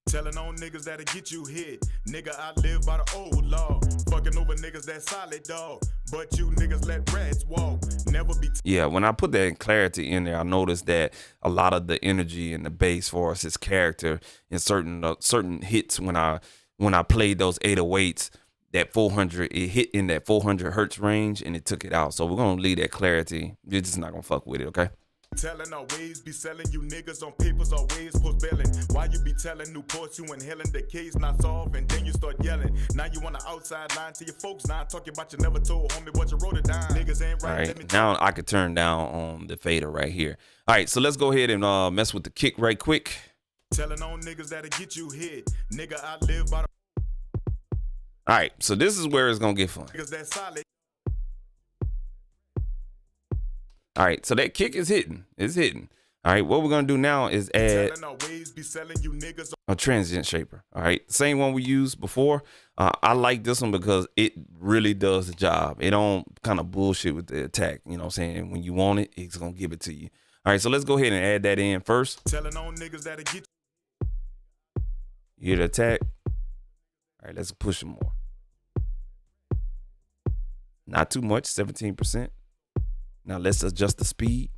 Telling on niggas that'll get you hit. Nigga, I live by the old law. Fucking over niggas that solid dog. But you niggas let rats walk. Never be. Yeah, when I put that clarity in there, I noticed that a lot of the energy and the bass for us, his character in certain hits when I played those 808s, that 400, it hit in that 400 hertz range and it took it out. So we're gonna leave that clarity. You're just not gonna fuck with it, okay? Telling always be selling you niggas on papers always post billing. Why you be telling Newports you inhaling the case not solved and then you start yelling. Now you on the outside line to your folks. Now talking about you never told homie what you wrote it down. Niggas ain't right. All right, now I could turn down on the fader right here. All right, so let's go ahead and mess with the kick right quick. Telling on niggas that'll get you hit. Nigga, I live by the. All right, so this is where it's gonna get fun. Niggas that solid. All right, so that kick is hitting. It's hitting. All right, what we're going to do now is add a transient shaper. All right, same one we used before. I like this one because it really does the job. It don't kind of bullshit with the attack. You know what I'm saying? When you want it, it's going to give it to you. All right, so let's go ahead and add that in first. Telling on niggas that'll get you hear the attack? All right, let's push some more. Not too much, 17%. Now let's adjust the speed.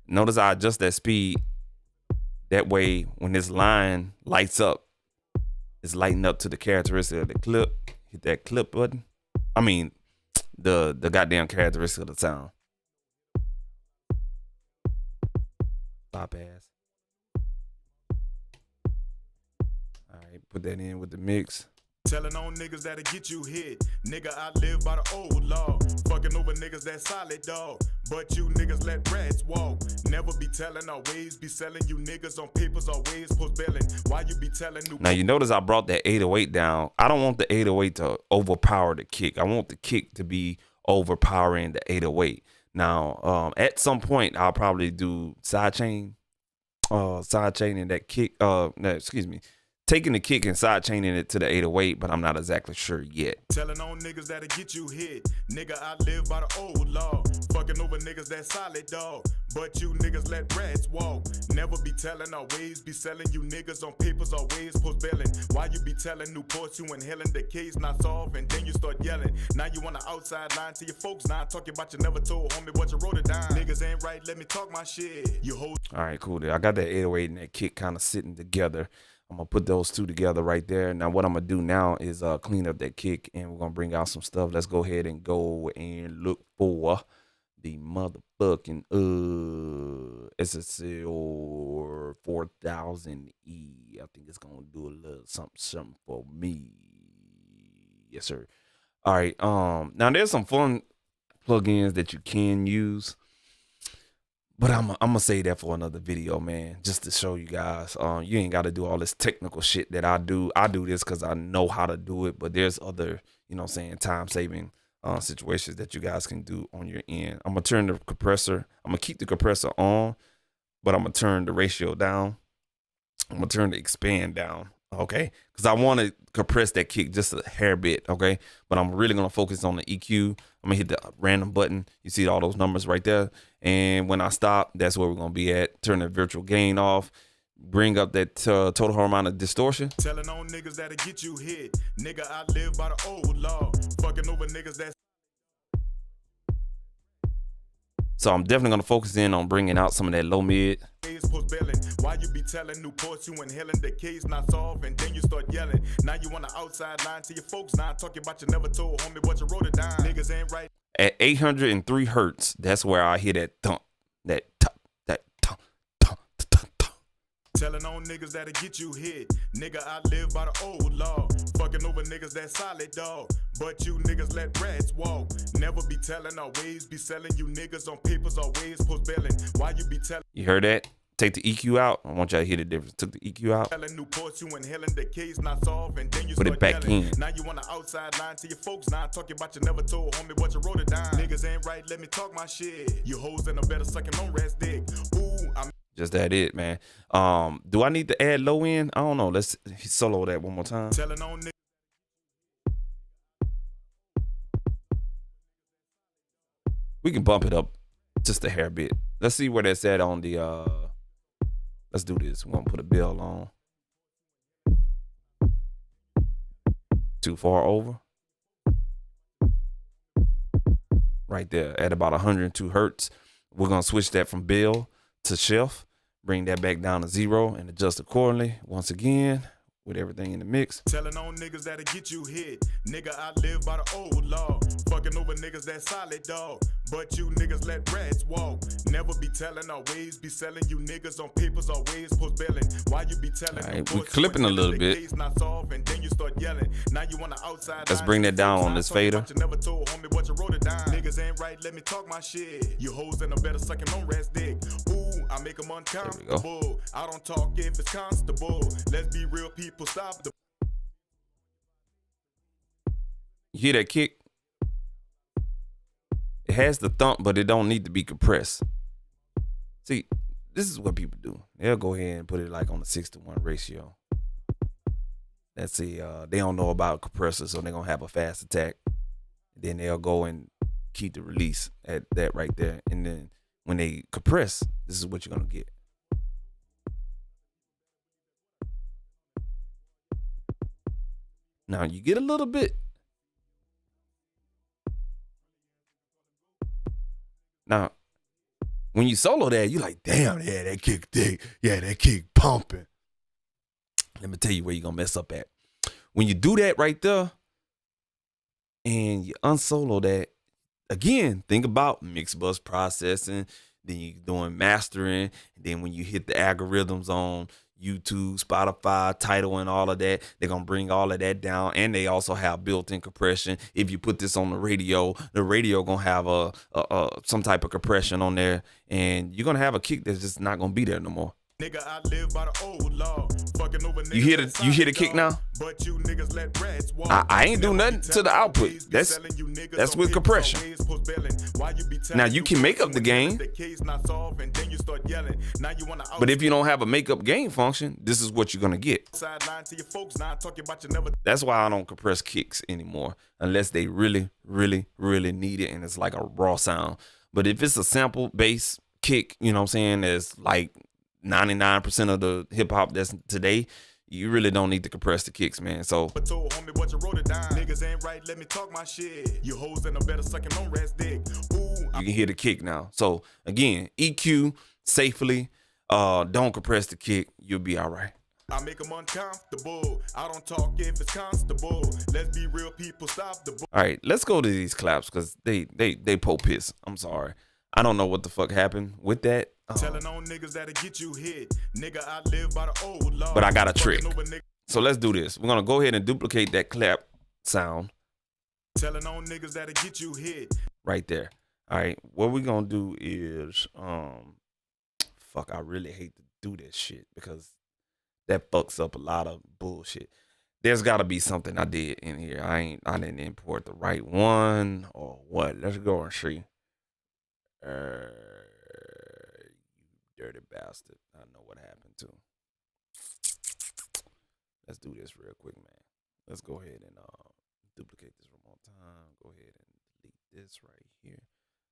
Notice I adjust that speed. That way, when this line lights up, it's lighting up to the characteristic of the clip. Hit that clip button. I mean, the goddamn characteristic of the sound. Bypass. Put that in with the mix. Telling on niggas that'll get you hit. Nigga, I live by the old law. Fucking over niggas that solid dog. But you niggas let rats walk. Never be telling, always be selling. You niggas on papers, always post billing. Why you be telling new? Now you notice I brought that 808 down. I don't want the 808 to overpower the kick. I want the kick to be overpowering the 808. Now, at some point, I'll probably do sidechain and that kick. No, excuse me, taking the kick and sidechaining it to the 808, but I'm not exactly sure yet. Telling on niggas that'll get you hit. Nigga, I live by the old law. Fucking over niggas that solid, dog. But you niggas let rats walk. Never be telling, always be selling. You niggas on papers, always post billing. Why you be telling Newports you inhaling the case not solved, and then you start yelling. Now you on the outside line to your folks. Now I'm talking about you never told homie what you wrote it down. Niggas ain't right, let me talk my shit. You hold. All right, cool. I got that 808 and that kick kind of sitting together. I'm going to put those two together right there. Now, what I'm going to do now is clean up that kick, and we're going to bring out some stuff. Let's go ahead and go and look for the motherfucking SSL 4000E. I think it's going to do a little something for me. Yes, sir. All right. Now, there's some fun plugins that you can use. But I'm going to say that for another video, man, just to show you guys. You ain't got to do all this technical shit that I do. I do this because I know how to do it. But there's other, you know what I'm saying, time-saving situations that you guys can do on your end. I'm going to turn the compressor. I'm going to keep the compressor on, but I'm going to turn the ratio down. I'm going to turn the expand down, okay? Because I want to compress that kick just a hair bit, okay? But I'm really going to focus on the EQ. I'm going to hit the random button. You see all those numbers right there. And when I stop, that's where we're going to be at. Turn the virtual gain off. Bring up that total harmonic distortion. Telling on niggas that'll get you hit. Nigga, I live by the old law. Fucking over niggas that's. So I'm definitely going to focus in on bringing out some of that low mid. Why you be telling Newports you inhaling the case not solved, and then you start yelling. Now you on the outside line to your folks. Now I'm talking about you never told homie what you wrote it down. Niggas ain't right. At 803 hertz, that's where I hear that thump, that thump, that thump, thump, thump, thump. Telling on niggas that'll get you hit. Nigga, I live by the old law. Fucking over niggas that solid, dog. But you niggas let rats walk. Never be telling, always be selling. You niggas on papers, always post billing. Why you be telling? You heard that? Take the EQ out. I want y'all to hear the difference. Took the EQ out. Telling Newports you inhaling the case not solved, and then you put it back yelling. in. Now you on the outside line to your folks. Now I'm talking about you never told homie what you wrote it down. Niggas ain't right, let me talk my shit. You hoes in a better sucking on rats dick. Ooh, I'm just that it, man. Do I need to add low end? I don't know. Let's solo that one more time. telling on niggas. We can bump it up just a hair bit. Let's see where that's at on the let's do this. We're gonna put a bell on. Too far over. Right there at about 102 hertz. We're gonna switch that from bell to shelf. Bring that back down to 0 and adjust accordingly. Once again, with everything in the mix. Telling on niggas that'll get you hit. Nigga, I live by the old law. Fucking over niggas that solid, dog. But you niggas let rats walk. Never be telling, always be selling. You niggas on papers, always post billing. Why you be telling? All right, we clipping a little bit. Not solved, and then you start yelling. Now you on the outside. Let's bring that down on this fader. You never told homie what you wrote it down. Niggas ain't right, let me talk my shit. You hoes in a better sucking on rats dick. Ooh, I make them uncomfortable. I don't talk if it's constable. Let's be real people, stop the. You hear that kick? It has the thump, but it don't need to be compressed. See, this is what people do. They'll go ahead and put it like on a 6-to-1 ratio. Let's see, they don't know about compressors, so they're gonna have a fast attack. Then they'll go and keep the release at that right there. And then when they compress, this is what you're gonna get. Now you get a little bit. Now, when you solo that, you're like, damn, yeah, that kick thick. Yeah, that kick pumping. Let me tell you where you're going to mess up at. When you do that right there and you unsolo that, again, think about mix bus processing. Then you're doing mastering. And then when you hit the algorithms on YouTube, Spotify, Tidal, and all of that. They're gonna bring all of that down, and they also have built-in compression. If you put this on the radio gonna have a some type of compression on there, and you're gonna have a kick that's just not gonna be there no more. Nigga, I live by the old law. Fucking over You hear the kick now? But you niggas let rats walk. I ain't do nothing to the output. That's with compression. Now you can make up the gain, but if you don't have a make up gain function, this is what you're gonna get. That's why I don't compress kicks anymore, unless they really, really, really need it and it's like a raw sound. But if it's a sample bass kick, you know what I'm saying, that's like 99% of the hip hop that's today, you really don't need to compress the kicks, man. So niggas ain't right, let me talk my shit. You hoes in a better sucking on rats dick. You can hear the kick now. So again, EQ safely, don't compress the kick, you'll be all right. I make them uncomfortable. I don't talk if it's constable. Let's be real people, stop the all right, let's go to these claps because they po piss. I'm sorry, I don't know what the fuck happened with that. Telling on niggas that'll get you hit. Nigga, I live by the old law. But I got a trick. So let's do this. We're gonna go ahead and duplicate that clap sound. Telling on niggas that'll get you hit. Right there. All right. What we're gonna do is fuck, I really hate to do this shit because that fucks up a lot of bullshit. There's gotta be something I did in here. I didn't import the right one or what. Let's go and see. You dirty bastard. I know what happened to. Let's do this real quick, man. Let's go ahead and duplicate this one more time. Go ahead and delete this right here.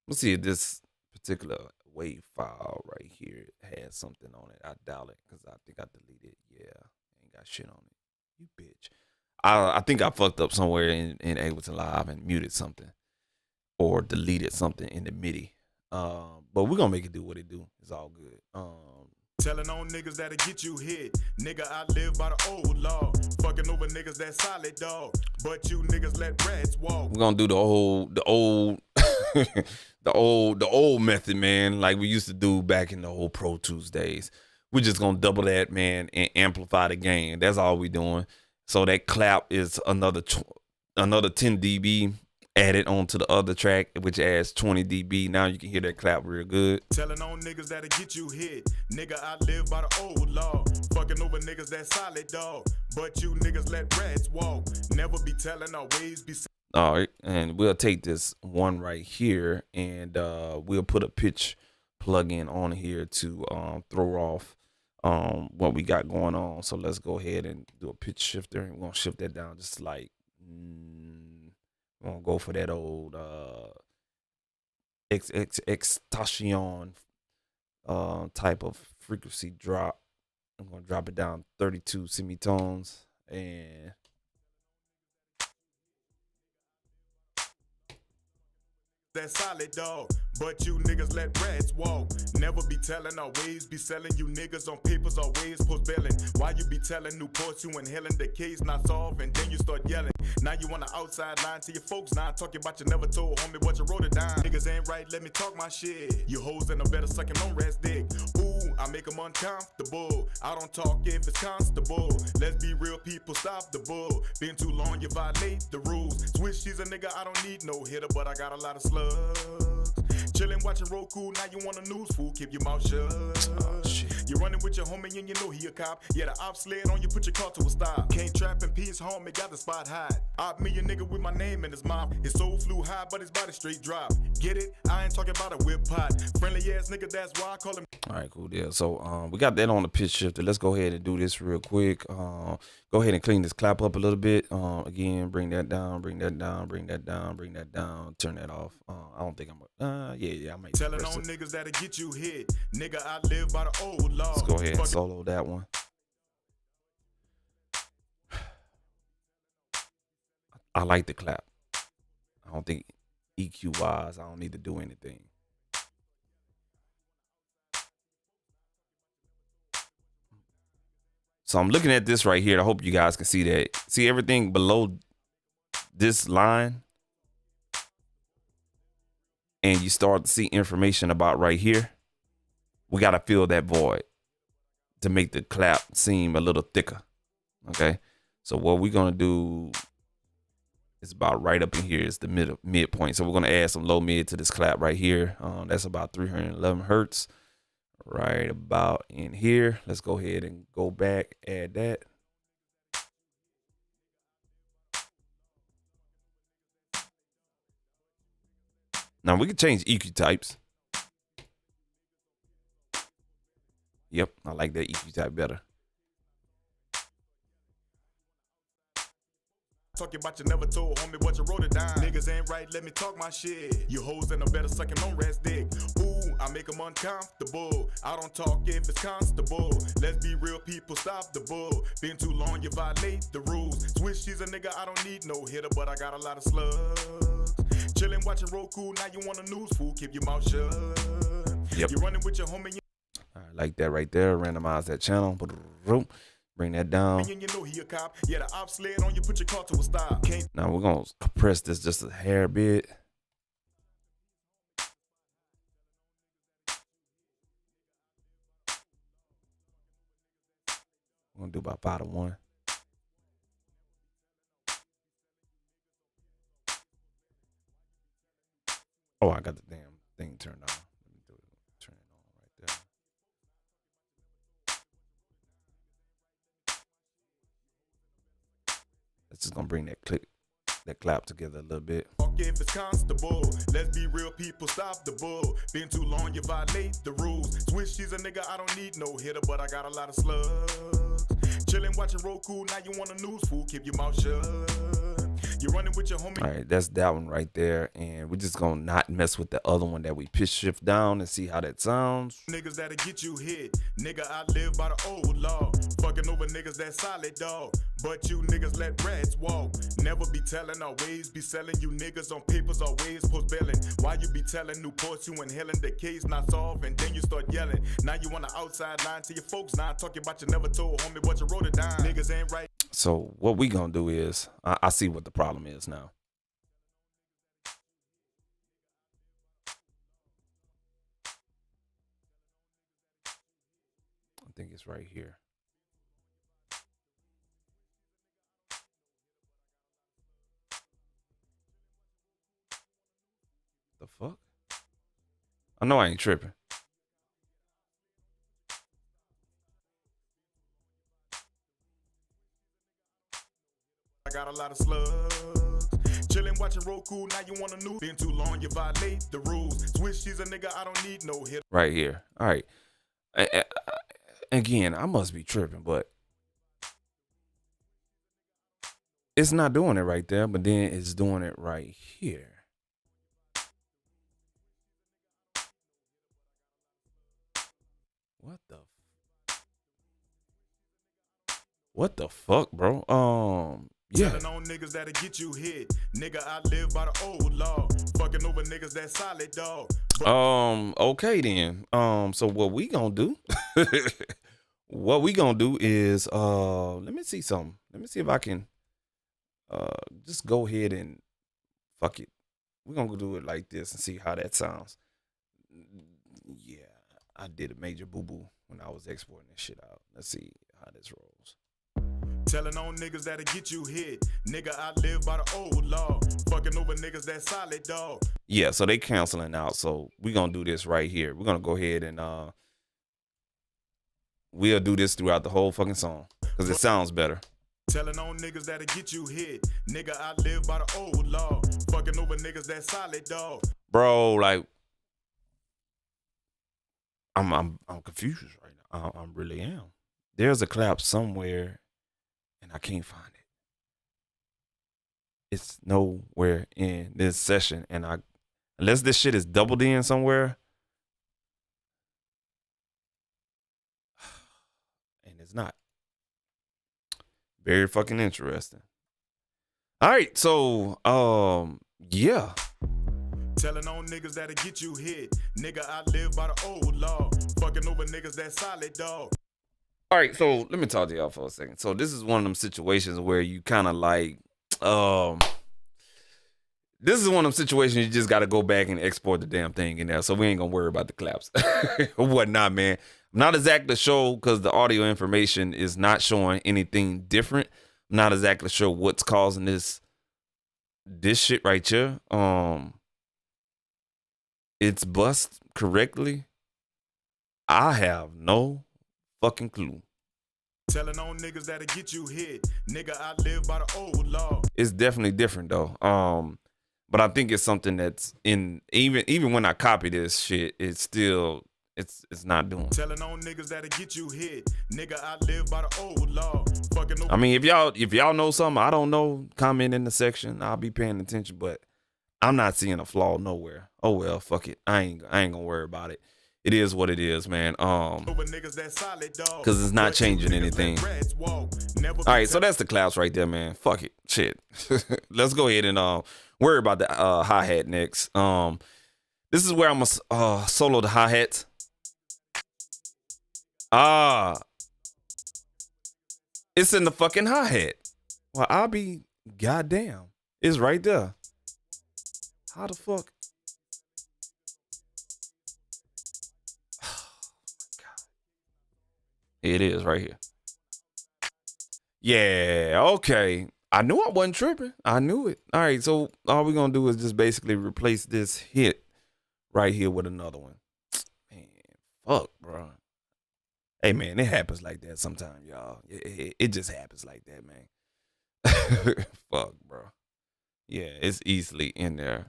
Let's see if this particular wave file right here has something on it. I doubt it because I think I deleted. Yeah, ain't got shit on it. You bitch. I think I fucked up somewhere in Ableton Live and muted something or deleted something in the MIDI. But we're gonna make it do what it do. It's all good. Telling on niggas that'll get you hit. Nigga, I live by the old law. Fucking over niggas that solid dog. But you niggas let rats walk. We're gonna do the old the old method, man, like we used to do back in the old Pro Tools days. We're just gonna double that, man, and amplify the gain. That's all we doing. So that clap is another 10 dB added onto the other track, which adds 20 dB. Now you can hear that clap real good. Telling on niggas that'll get you hit. Nigga, I live by the old law. Fucking over niggas that solid dog. But you niggas let rats walk. Never be telling our ways be. All right, and we'll take this one right here and we'll put a pitch plugin on here to throw off what we got going on. So let's go ahead and do a pitch shifter, and we're gonna shift that down just like we're gonna go for that old extastion type of frequency drop. I'm gonna drop it down 32 semitones and that solid dog. But you niggas let rats walk. Never be telling our ways, be selling you niggas on papers always post bailing. Why you be telling Newports you inhaling the case not solved and then you start yelling. Now you on the outside line to your folks. Now I'm talking about you never told homie what you wrote it down. Niggas ain't right, let me talk my shit. You hoes in a better sucking on rats dick. Ooh, I make them uncomfortable. I don't talk if it's constable. Let's be real people, stop the bull. Been too long, you violate the rules. Switch, she's a nigga, I don't need no hitter, but I got a lot of slugs. Chillin' watching Roku, now you want a news fool, keep your mouth shut. You running with your homie and you know he a cop. Yeah, the op slid on you, put your car to a stop. Can't trap in peace, homie, got the spot hot. Op me a nigga with my name in his mouth. His soul flew high, but his body straight drop. Get it? I ain't talking about a whip pot. Friendly ass nigga, that's why I call him. All right, cool deal. So we got that on the pitch shifter. Let's go ahead and do this real quick. Go ahead and clean this clap up a little bit. Again, bring that down, bring that down, bring that down, bring that down. Turn that off. I don't think I'm. Yeah, I might. Telling on niggas that'll get you hit. Nigga, I live by the old law. Let's go ahead and solo that one. I like the clap. I don't think EQ wise, I don't need to do anything. So I'm looking at this right here. I hope you guys can see that. See everything below this line? And you start to see information about right here. We got to fill that void. to make the clap seem a little thicker. Okay, so what we're gonna do is about right up in here is the midpoint. So we're gonna add some low mid to this clap right here. That's about 311 hertz, right about in here. Let's go ahead and go back, add that. Now we can change EQ types. Yep, I like that EQ type better. Talking about you never told homie what you wrote it down. Niggas ain't right, let me talk my shit. You hoes and I'm better sucking on rat's dick. Ooh, I make them uncomfortable. I don't talk if it's constable. Let's be real people, stop the bull. Been too long, you violate the rules. Switch, she's a nigga, I don't need no hitter, but I got a lot of slugs. Chillin', watching Roku, now you want a news fool, keep your mouth shut. Yep. You running with your homie. I like that right there. Randomize that channel. Bring that down. You know he a cop. Yeah, the op slid on you, put your car to a stop. Now we're gonna compress this just a hair bit. We're gonna do about 5 to 1. Oh, I got the damn thing turned on. Let me do it. Turn it on right there. It's just gonna bring that clap together a little bit. If it's constable, let's be real people, stop the bull. Been too long, you violate the rules. Switch, she's a nigga, I don't need no hitter, but I got a lot of slugs. Chillin', watching Roku, now you want a news fool, keep your mouth shut. You're running with your homie. All right, that's that one right there. And we're just gonna not mess with the other one that we pitch shift down and see how that sounds. Niggas that'll get you hit. Nigga, I live by the old law. Fucking over niggas that solid, dog. But you niggas let rats walk. Never be telling, always be selling. You niggas on papers, always post billing. Why you be telling Newports you inhaling the case not solved, and then you start yelling. Now you on the outside line to your folks. Now I'm talking about you never told homie what you wrote it down. Niggas ain't right. So what we gonna do is, I see what the problem is now. I think it's right here. The fuck? I know I ain't tripping. I got a lot of slugs. Chillin', watching Roku, now you want a new. Been too long, you violate the rules. Switch, she's a nigga, I don't need no hit. Right here. All right. Again, I must be tripping, but it's not doing it right there, but then it's doing it right here. What the fuck, bro? Yeah. Telling on niggas that'll get you hit. Nigga, I live by the old law. Fucking over niggas that solid, dog. Okay then. So what we gonna do? What we gonna do is let me see something. Let me see if I can just go ahead and fuck it. We're gonna do it like this and see how that sounds. Yeah, I did a major boo-boo when I was exporting this shit out. Let's see how this rolls. Telling on niggas that'll get you hit. Nigga, I live by the old law. Fucking over niggas that solid, dog. Yeah, so they canceling out. So we're gonna do this right here. We're gonna go ahead and we'll do this throughout the whole fucking song because it sounds better. Telling on niggas that'll get you hit. Nigga, I live by the old law. Fucking over niggas that solid, dog. Bro, like I'm confused right now. I really am. There's a clap somewhere and I can't find it. It's nowhere in this session, and unless this shit is doubled in somewhere, and it's not. Very fucking interesting. All right, so yeah. Telling on niggas that'll get you hit. Nigga, I live by the old law. Fucking over niggas that solid, dog. All right, so let me talk to y'all for a second. So this is one of them situations where you kind of like, this is one of them situations you just got to go back and export the damn thing in there. So we ain't gonna worry about the claps or whatnot, man. I'm not exactly sure because the audio information is not showing anything different. I'm not exactly sure what's causing this shit right here. It's bust correctly. I have no fucking clue. Telling on niggas that'll get you hit. Nigga, I live by the old law. It's definitely different though. But I think it's something that's in even when I copy this shit, it's still it's not doing. Telling on niggas that'll get you hit. Nigga, I live by the old law. Fucking I mean, if y'all know something I don't know, comment in the section. I'll be paying attention, but I'm not seeing a flaw nowhere. Oh well, fuck it. I ain't gonna worry about it. It is what it is, man. Cause it's not changing anything. All right, so that's the claps right there, man. Fuck it, shit. Let's go ahead and worry about the hi-hat next. This is where I'm gonna solo the hi-hats. It's in the fucking hi-hat. Well, I'll be goddamn. It's right there. How the fuck? It is right here. Yeah, okay. I knew I wasn't tripping. I knew it. All right, so all we're going to do is just basically replace this hit right here with another one. Man, fuck, bro. Hey, man, it happens like that sometimes, y'all. It just happens like that, man. Fuck, bro. Yeah, it's easily in there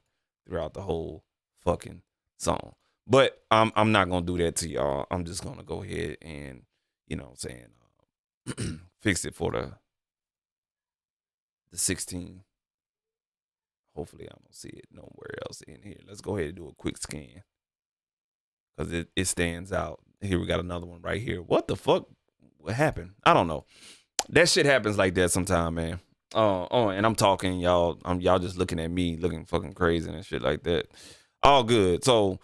throughout the whole fucking song. But I'm not going to do that to y'all. I'm just going to go ahead and, you know what I'm saying, fix it for the 16. Hopefully I don't see it nowhere else in here. Let's go ahead and do a quick scan because it stands out. Here we got another one right here. What the fuck? What happened? I don't know. That shit happens like that sometime, man. And I'm talking, y'all. Y'all just looking at me, looking fucking crazy and shit like that. All good. So,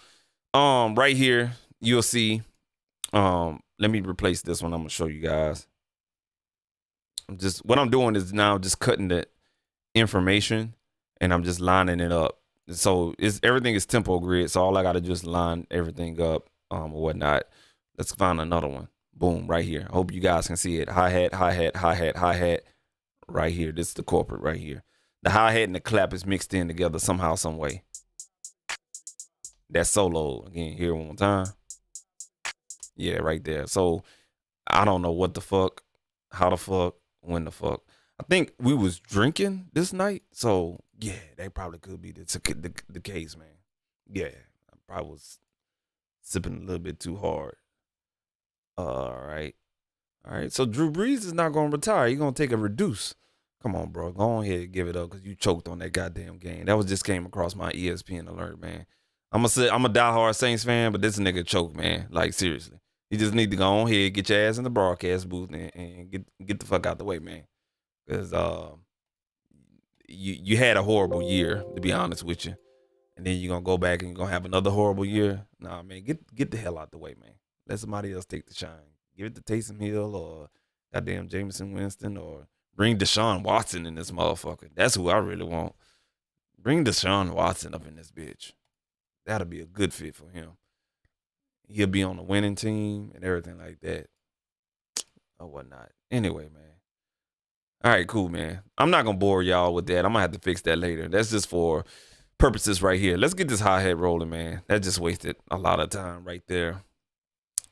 right here you'll see. Let me replace this one. I'm gonna show you guys. What I'm doing is now just cutting the information and I'm just lining it up. So everything is tempo grid. So all I gotta do is line everything up, or whatnot. Let's find another one. Boom, right here. I hope you guys can see it. Hi-hat, hi-hat, hi-hat, hi-hat. Right here. This is the corporate right here. The hi-hat and the clap is mixed in together somehow, some way. That solo again here one more time. Yeah, right there. So I don't know what the fuck, how the fuck, when the fuck. I think we was drinking this night. So yeah, that probably could be the case, man. Yeah, I probably was sipping a little bit too hard. All right. So Drew Brees is not gonna retire. He's gonna take a reduce. Come on, bro. Go ahead and give it up because you choked on that goddamn game. That was just came across my ESPN alert, man. I'm a diehard Saints fan, but this nigga choked, man. Like seriously. You just need to go on here, get your ass in the broadcast booth, and get the fuck out the way, man. Because you had a horrible year, to be honest with you, and then you're gonna go back and you're gonna have another horrible year. Nah, man, get the hell out the way, man. Let somebody else take the shine. Give it to Taysom Hill or goddamn Jameson Winston, or bring Deshaun Watson in this motherfucker. That's who I really want. Bring Deshaun Watson up in this bitch. That'll be a good fit for him. He'll be on the winning team and everything like that. Or whatnot. Anyway, man. All right, cool, man. I'm not going to bore y'all with that. I'm going to have to fix that later. That's just for purposes right here. Let's get this hi-hat rolling, man. That just wasted a lot of time right there.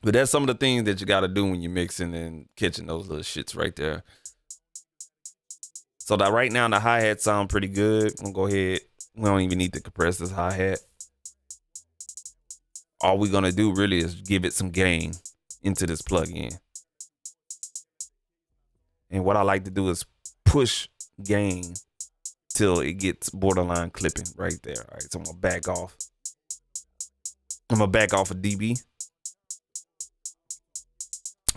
But that's some of the things that you got to do when you're mixing and catching those little shits right there. So that right now, the hi-hat sound pretty good. I'm going to go ahead. We don't even need to compress this hi-hat. All we're going to do really is give it some gain into this plugin. And what I like to do is push gain till it gets borderline clipping right there. All right, so I'm going to back off. I'm going to back off a dB.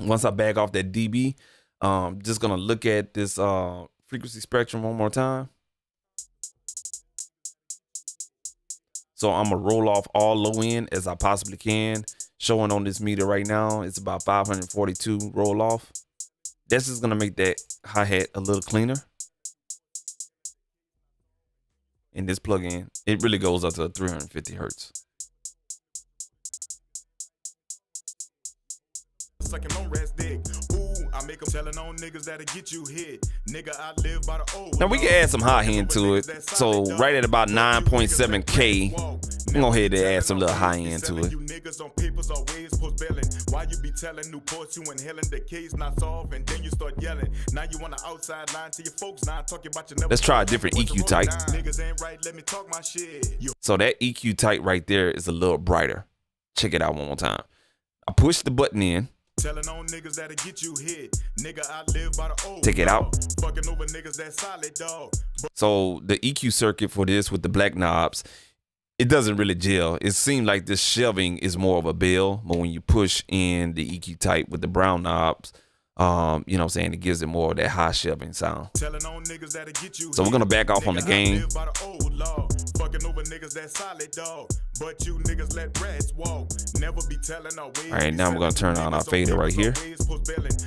Once I back off that dB, just going to look at this frequency spectrum one more time. So I'm going to roll off all low end as I possibly can. Showing on this meter right now, it's about 542 roll off. This is going to make that hi-hat a little cleaner. In this plugin, it really goes up to 350 hertz. sucking on rest dick. Ooh, I make them telling on niggas that'll get you hit. Nigga, I live by the old. Now we can add some high end to it. So right at about 9.7K, I'm gonna go ahead and add some little high end to it. You niggas on papers always post billing. Why you be telling Newports you inhaling the case not solved and then you start yelling. Now you on the outside line to your folks. Now talking about your never. Let's try a different EQ type. Niggas ain't right, let me talk my shit. So that EQ type right there is a little brighter. Check it out one more time. I push the button in. Telling on niggas that'll get you hit. Nigga, I live by the old. Take it out. Fucking over niggas that solid dog. So the EQ circuit for this with the black knobs, it doesn't really gel. It seems like this shelving is more of a bell, but when you push in the EQ type with the brown knobs, you know what I'm saying, it gives it more of that high shelving sound. Telling on niggas that'll get you. So we're gonna back off on the game. Fucking over niggas that solid dog. But you niggas let rats walk. Never be telling our ways. All right, now we're gonna turn on our fader right here.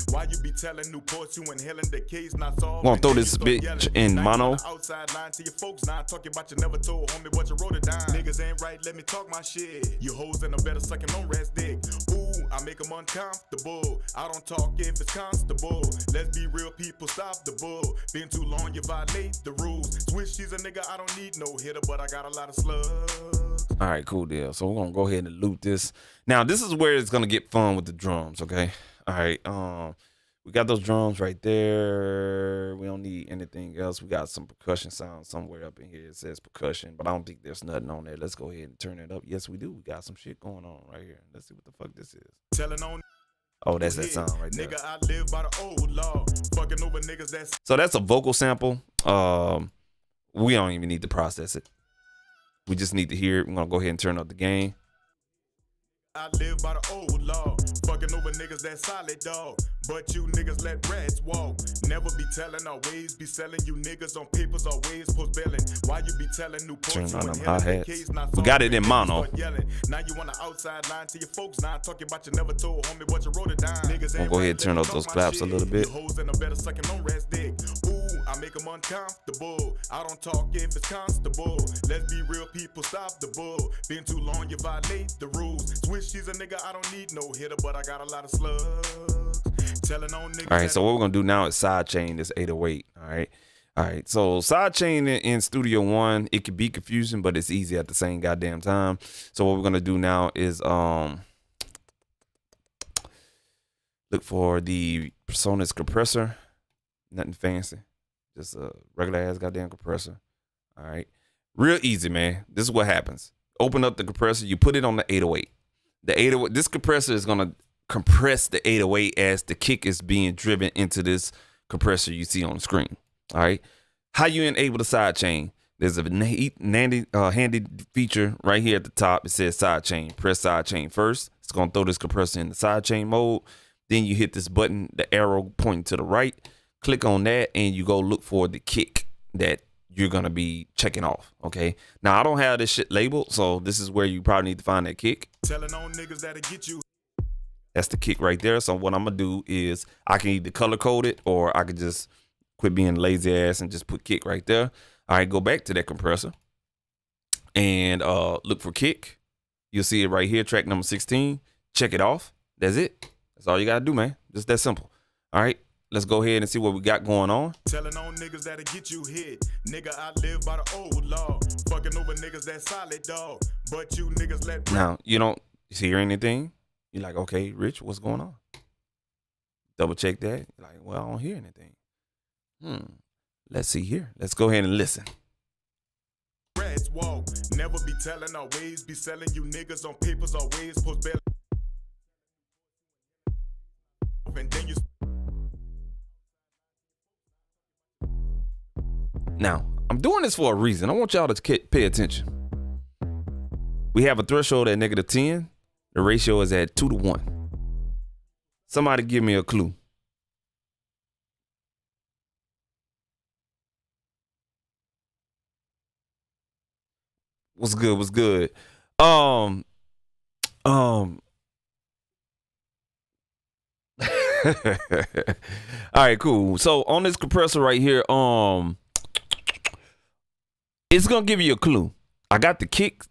Why you be telling Newports you inhaling the case not solved? We're gonna throw this bitch in mono. Outside line to your folks now talking about you never told homie what you wrote it down. Niggas ain't right, let me talk my shit. You hoes in a better sucking on rest dick. Ooh, I make them uncomfortable. I don't talk if it's constable. Let's be real people, stop the bull. Been too long, you violate the rules. Switch, she's a nigga, I don't need no hitter, but I got a lot of slugs. All right, cool deal. So we're gonna go ahead and loop this. Now this is where it's gonna get fun with the drums, okay? All right, we got those drums right there. We don't need anything else. We got some percussion sound somewhere up in here. It says percussion, but I don't think there's nothing on there. Let's go ahead and turn it up. Yes, we do. We got some shit going on right here. Let's see what the fuck this is. Telling on. Oh, that's that sound right there. Nigga, I live by the old law. Fucking over niggas that's. So that's a vocal sample. We don't even need to process it. We just need to hear it. We're gonna go ahead and turn up the gain. I live by the old law. Fucking over niggas that solid dog. But you niggas let rats walk. Never be telling our ways. Be selling you niggas on papers always post billing. Why you be telling Newports turn on you them hi-hats. case not We got it in mono. Now you on the outside line to your folks. Now talking about you never told homie what you wrote it down. Niggas We'll ain't go right, ahead and turn let up me those talk claps my a little shit. bit. You hoes in a better sucking on rest dick. Ooh, I make them uncomfortable. I don't talk if it's constable. Let's be real people, stop the bull. Been too long, you violate the rules. Switch, she's a nigga, I don't need no hitter, but I got a lot of slugs. Telling on niggas. All right, so what we're gonna do now is sidechain this 808. All right. So sidechain in Studio One, it can be confusing, but it's easy at the same goddamn time. So what we're gonna do now is look for the Personas compressor. Nothing fancy, just a regular ass goddamn compressor. All right, real easy, man. This is what happens. Open up the compressor, you put it on the 808. The 808, this compressor is gonna compress the 808 as the kick is being driven into this compressor you see on the screen. All right, how you enable the sidechain? There's a handy feature right here at the top. It says sidechain. Press sidechain first. It's gonna throw this compressor in the sidechain mode. Then you hit this button, the arrow pointing to the right. Click on that and you go look for the kick that you're going to be checking off. Okay. Now I don't have this shit labeled. So this is where you probably need to find that kick. Telling on niggas that'll get you. That's the kick right there. So what I'm going to do is I can either color code it or I could just quit being lazy ass and just put kick right there. All right. Go back to that compressor and look for kick. You'll see it right here. Track number 16. Check it off. That's it. That's all you got to do, man. Just that simple. All right. Let's go ahead and see what we got going on. Telling on niggas that'll get you hit. Nigga, I live by the old law. Fucking over niggas that solid dog. But you niggas let. Now, you don't hear anything. You're like, okay, Rich, what's going on? Double check that. You're like, well, I don't hear anything. Let's see here. Let's go ahead and listen. Rats walk. Never be telling our ways. Be selling you niggas on papers always post bail. And then you. Now, I'm doing this for a reason. I want y'all to pay attention. We have a threshold at -10. The ratio is at 2-to-1. Somebody give me a clue. What's good? What's good? All right, cool. So on this compressor right here, it's gonna give you a clue. I got the kick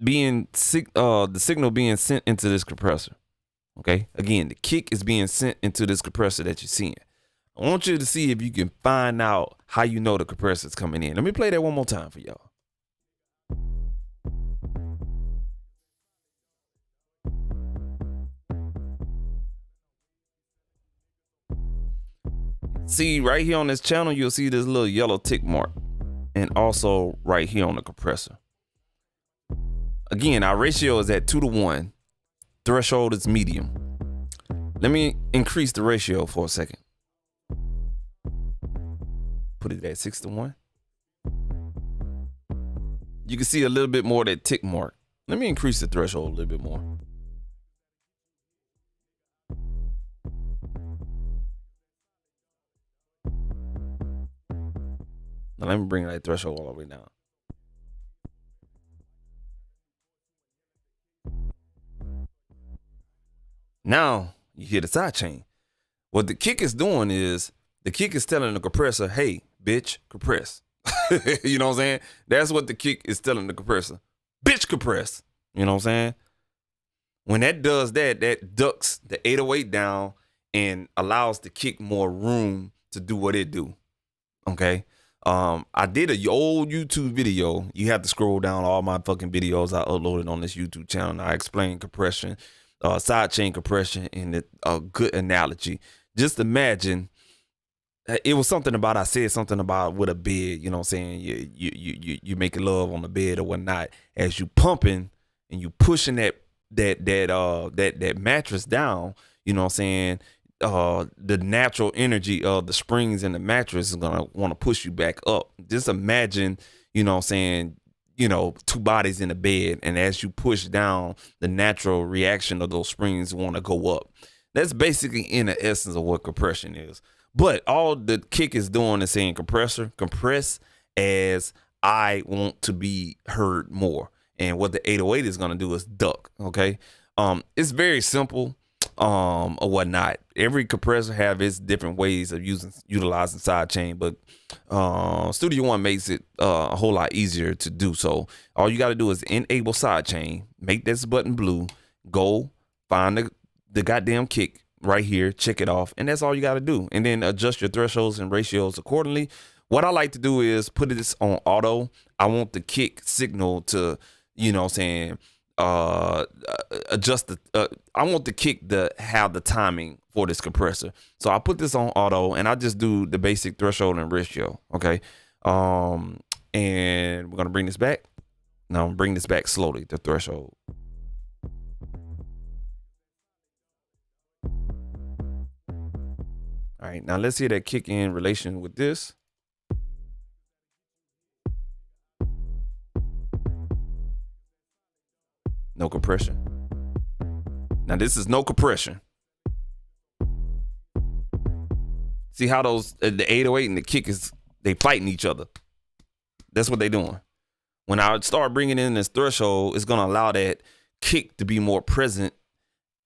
being the signal being sent into this compressor. Okay. Again, the kick is being sent into this compressor that you're seeing. I want you to see if you can find out how you know the compressor is coming in. Let me play that one more time for y'all. See, right here on this channel, you'll see this little yellow tick mark. And also right here on the compressor. Again, our ratio is at 2-to-1. Threshold is medium. Let me increase the ratio for a second. Put it at 6-to-1. You can see a little bit more of that tick mark. Let me increase the threshold a little bit more. Now let me bring that threshold all the way down. Now you hear the side chain. What the kick is doing is the kick is telling the compressor, hey, bitch, compress. You know what I'm saying? That's what the kick is telling the compressor. Bitch, compress. You know what I'm saying? When that does that, that ducks the 808 down and allows the kick more room to do what it do. Okay. I did a old YouTube video. You have to scroll down all my fucking videos I uploaded on this YouTube channel. I explained compression, side chain compression, and a good analogy. Just imagine, it was something about, I said something about with a bed, you know what I'm saying? You making love on the bed or whatnot. As you pumping and you pushing that mattress down, you know what I'm saying? The natural energy of the springs in the mattress is gonna want to push you back up. Just imagine, you know what I'm saying, you know, two bodies in a bed, and as you push down, the natural reaction of those springs want to go up. That's basically in the essence of what compression is. But all the kick is doing is saying compress as I want to be heard more. And what the 808 is going to do is duck. Okay. It's very simple, or whatnot. Every compressor have its different ways of utilizing sidechain, but Studio One makes it a whole lot easier to do. So all you got to do is enable sidechain, make this button blue, go find the goddamn kick right here, check it off, and that's all you got to do. And then adjust your thresholds and ratios accordingly. What I like to do is put this on auto. I want the kick signal to, you know what I'm saying, adjust I want the kick to have the timing for this compressor. So I put this on auto and I just do the basic threshold and ratio. Okay. And we're going to bring this back. Now bring this back slowly, the threshold. All right, now let's hear that kick in relation with this. No compression. Now this is no compression. See how those, the 808 and the kick is, they fighting each other. That's what they doing. When I start bringing in this threshold, it's going to allow that kick to be more present,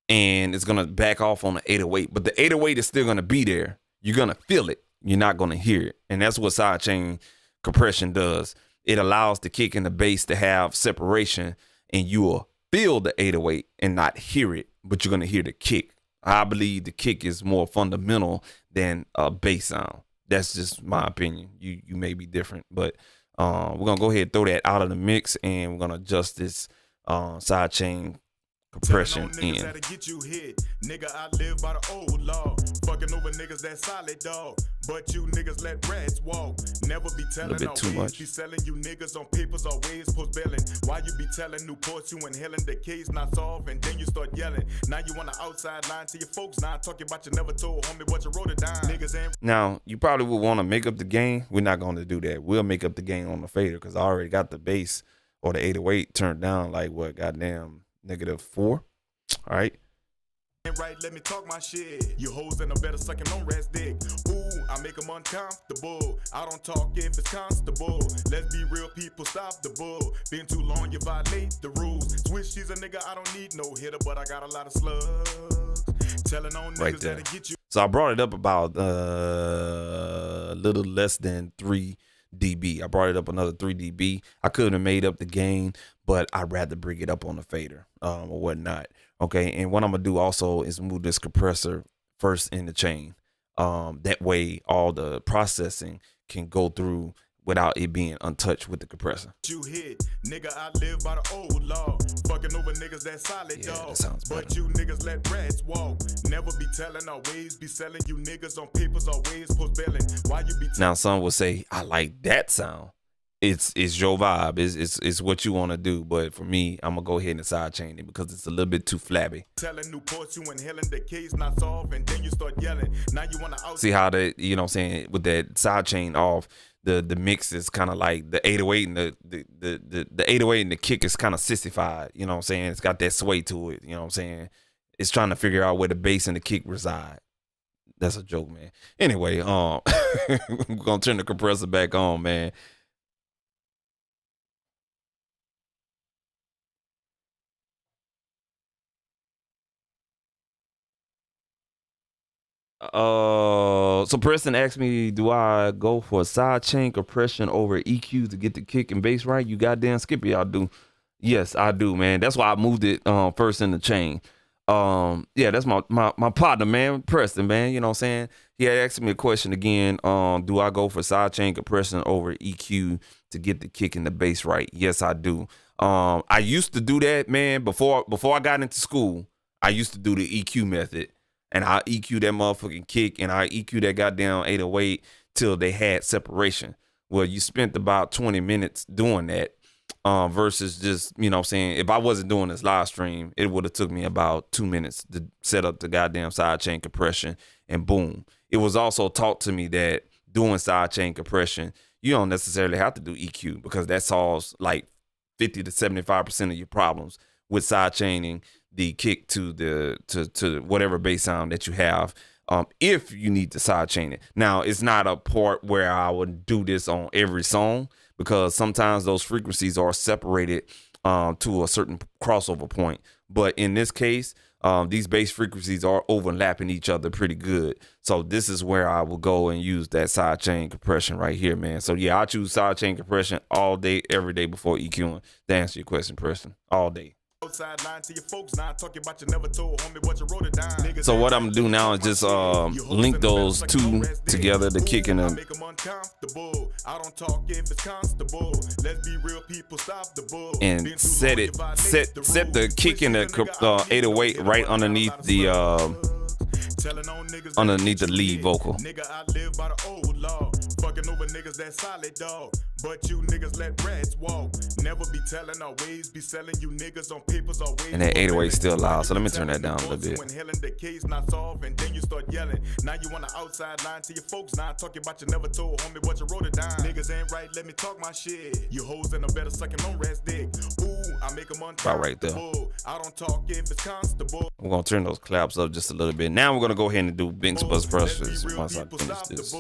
and it's going to back off on the 808. But the 808 is still going to be there. You're going to feel it. You're not going to hear it. And that's what sidechain compression does. It allows the kick and the bass to have separation, and you will feel the 808 and not hear it, but you're going to hear the kick. I believe the kick is more fundamental than a bass sound. That's just my opinion. You may be different, but we're going to go ahead and throw that out of the mix, and we're going to adjust this sidechain compression in. Get you hit. Nigga, I live by the old law. Fucking over niggas that solid dog. But you niggas let rats walk. Never be telling bit too much. Be selling you niggas on papers always post billing. Why you be telling Newports you inhaling the case not solved, and then you start yelling. Now you on the outside line to your folks. Now I'm talking about you never told homie what you wrote it down. Niggas ain't. Now you probably would want to make up the gain. We're not going to do that. We'll make up the gain on the fader because I already got the bass or the 808 turned down like what, goddamn -4. All right. Right, let me talk my shit. You hoes in a better sucking on rats dick. Ooh, I make them uncomfortable. I don't talk if it's constable. Let's be real, people, stop the bull. Been too long, you violate the rules. Switch, she's a nigga, I don't need no hitter, but I got a lot of slugs. Telling on Right niggas there. that'll get you. So I brought it up about a little less than 3 dB. I brought it up another 3 dB. I could have made up the gain, but I'd rather bring it up on the fader or whatnot. Okay, and what I'm gonna do also is move this compressor first in the chain. That way, all the processing can go through without it being untouched with the compressor. You hit, nigga, I live by the old law. Fucking over niggas that solid, Yeah, dog. that sounds better. But you niggas let rats walk. Never be telling, always be selling. You niggas on papers, always post billing. Why you be Now, some will say, I like that sound. It's your vibe. It's what you want to do. But for me, I'm gonna go ahead and sidechain it because it's a little bit too flabby. telling Newport you inhaling the case not solved, and then you start yelling. Now you wanna out. See how that, you know what I'm saying, with that sidechain off, the mix is kind of like the 808 and the 808 and the kick is kind of sissified. You know what I'm saying? It's got that sway to it. You know what I'm saying? It's trying to figure out where the bass and the kick reside. That's a joke, man. Anyway, we're gonna turn the compressor back on, man. So Preston asked me, do I go for a side chain compression over EQ to get the kick and bass right? You goddamn Skippy, I do. Yes, I do, man. That's why I moved it first in the chain. Yeah, that's my partner, man, Preston, man. You know what I'm saying? He had asked me a question again. Do I go for side chain compression over EQ to get the kick and the bass right? Yes, I do. I used to do that, man, before I got into school. I used to do the EQ method. And I EQ that motherfucking kick and I EQ that goddamn 808 till they had separation. Well, you spent about 20 minutes doing that versus just, you know what I'm saying, if I wasn't doing this live stream, it would have took me about 2 minutes to set up the goddamn sidechain compression and boom. It was also taught to me that doing sidechain compression, you don't necessarily have to do EQ because that solves like 50 to 75% of your problems with sidechaining the kick to to whatever bass sound that you have, if you need to sidechain it. Now, it's not a part where I would do this on every song because sometimes those frequencies are separated to a certain crossover point. But in this case, these bass frequencies are overlapping each other pretty good. So this is where I will go and use that sidechain compression right here, man. So yeah, I choose sidechain compression all day, every day before EQing. To answer your question, Preston, all day. Outside line to your folks, now talking about you never told homie what you wrote it down. Niggas So what I'm gonna do now is just link those two together, the kick and the. make them uncomfortable. I don't talk if it's constable. Let's be real people, stop the bull. And set it, set the kick and the 808 right underneath the lead vocal. Nigga, I live by the old law. Fucking over niggas that solid, dog. But you niggas let rats walk. Never be telling, always be selling. You niggas on papers, always. And that 808 still loud, so let me turn that down a little bit. The case not solved, and then you start yelling. Now you want the outside line to your folks. Now talking about you never told homie what you wrote it down. Niggas ain't right, let me talk my shit. You hoes ain't no better sucking on rats dick. Ooh, I make them uncomfortable. Right there. I don't talk if it's constable. We're gonna turn those claps up just a little bit. Now we're gonna go ahead and do Binks Buzz Brushes once I finish this.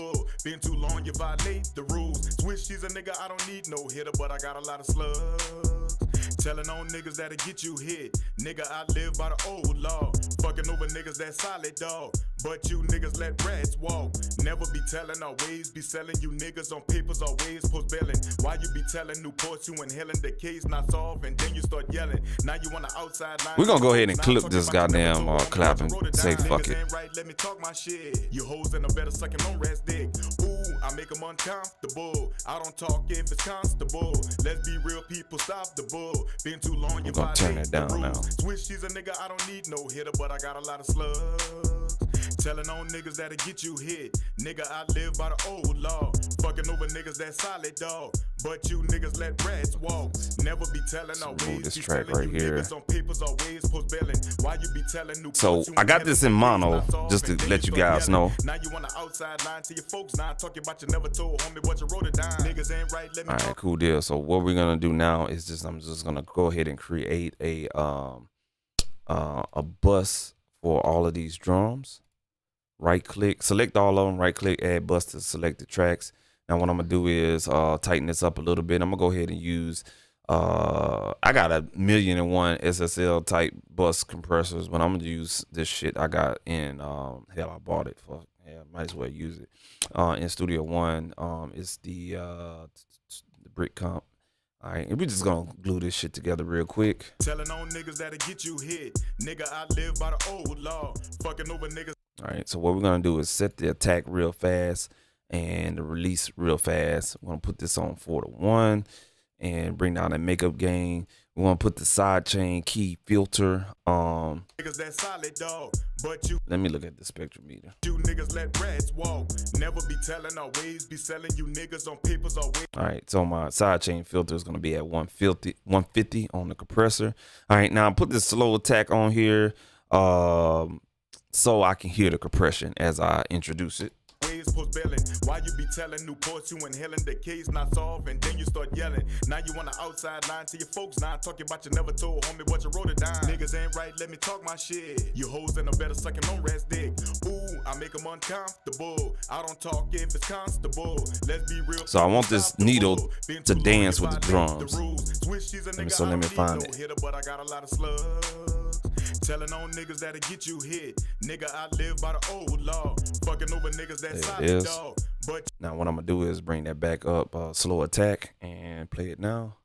Been too long, you violate the rules. Switch, she's a nigga, I don't need no hitter, but I got a lot of slugs. Telling on niggas that'll get you hit. Nigga, I live by the old law. Fucking over niggas that solid, dog. But you niggas let rats walk. Never be telling, always be selling. You niggas on papers, always post billing. Why you be telling Newport you inhaling the case not solved, and then you start yelling. Now you on the outside line. We're gonna go ahead and clip this goddamn clap and say fuck it. Right, let me talk my shit. You hoes ain't no better sucking on rats dick. Ooh, I make them uncomfortable. I don't talk if it's constable. Let's be real people, stop the bull. Been too long, you gonna turn it down now. Switch, she's a nigga, I don't need no hitter, but I got a lot of slugs. Telling on niggas that'll get you hit. Nigga, I live by the old law. Fucking over niggas that solid, dog. But you niggas let rats walk. Never be telling, always this be track telling. right You here. niggas on papers, always post billing. Why you be telling Newport So you I got this in mono just to let you guys know. Now you on the outside line to your folks. Now talking about you never told homie what you wrote it down. Niggas ain't right, let me All right, cool deal. So what we're gonna do now is I'm just gonna go ahead and create a bus for all of these drums. Right click, select all of them, right click, add bus to selected tracks. Now what I'm gonna do is tighten this up a little bit. I'm gonna go ahead and use I got 1,000,001 SSL type bus compressors, but I'm gonna use this shit I got in hell, I bought it for, yeah, might as well use it in Studio One. It's the brick comp All right, and we just gonna glue this shit together real quick. Telling on niggas that'll get you hit. Nigga, I live by the old law. Fucking over niggas. All right, so what we're gonna do is set the attack real fast and the release real fast. We're gonna put this on 4 to 1 and bring down that makeup gain. We want to put the side chain key filter. Niggas that solid dog, but you Let me look at the spectrometer. you niggas let rats walk. Never be telling our ways, be selling you niggas on papers always. All right, so my side chain filter is going to be at 150 on the compressor. All right, now put this slow attack on here so I can hear the compression as I introduce it. Ways post bailing. Why you be telling Newports you inhaling the case not solved and then you start yelling. Now you on the outside line to your folks. Now talking about you never told homie what you wrote it down. Niggas ain't right, let me talk my shit. You hoes in a better sucking on rats dick. Ooh, I make them uncomfortable. I don't talk if it's constable. Let's be real. So I want this needle to dance with the drums. So let me find it. But I got a lot of slugs. Telling on niggas that'll get you hit. Nigga, I live by the old law. Fucking over niggas that There it is. Now what I'm gonna do is bring that back up, slow attack, and play it now.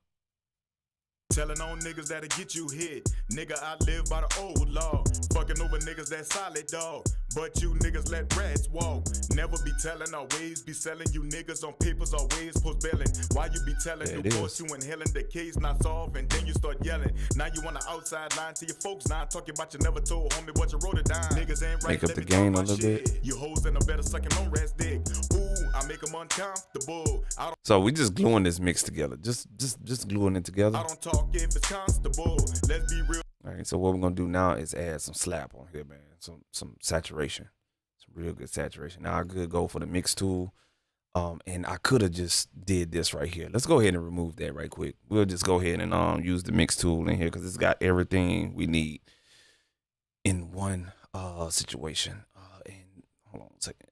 Telling on niggas that'll get you hit. Nigga, I live by the old law. Fucking over niggas that solid dog. But you niggas let rats walk. Never be telling our ways. Be selling you niggas on papers always post bailing. Why you be telling There you it boss is. you inhaling the case not solved and then you start yelling. Now you on the outside line to your folks. Now talking about you never told homie what you wrote it down. Niggas ain't right. Make up let the me gain talk a my little shit. bit. You hoes in a better sucking on rats dick. Ooh, I make them uncomfortable. So we just gluing this mix together. Just gluing it together. I don't talk if it's constable. Let's be real. All right, so what we're gonna do now is add some slap on here, man. Some saturation, some real good saturation. Now I could go for the mix tool, and I could have just did this right here. Let's go ahead and remove that right quick. We'll just go ahead and use the mix tool in here because it's got everything we need in one situation. And hold on a second,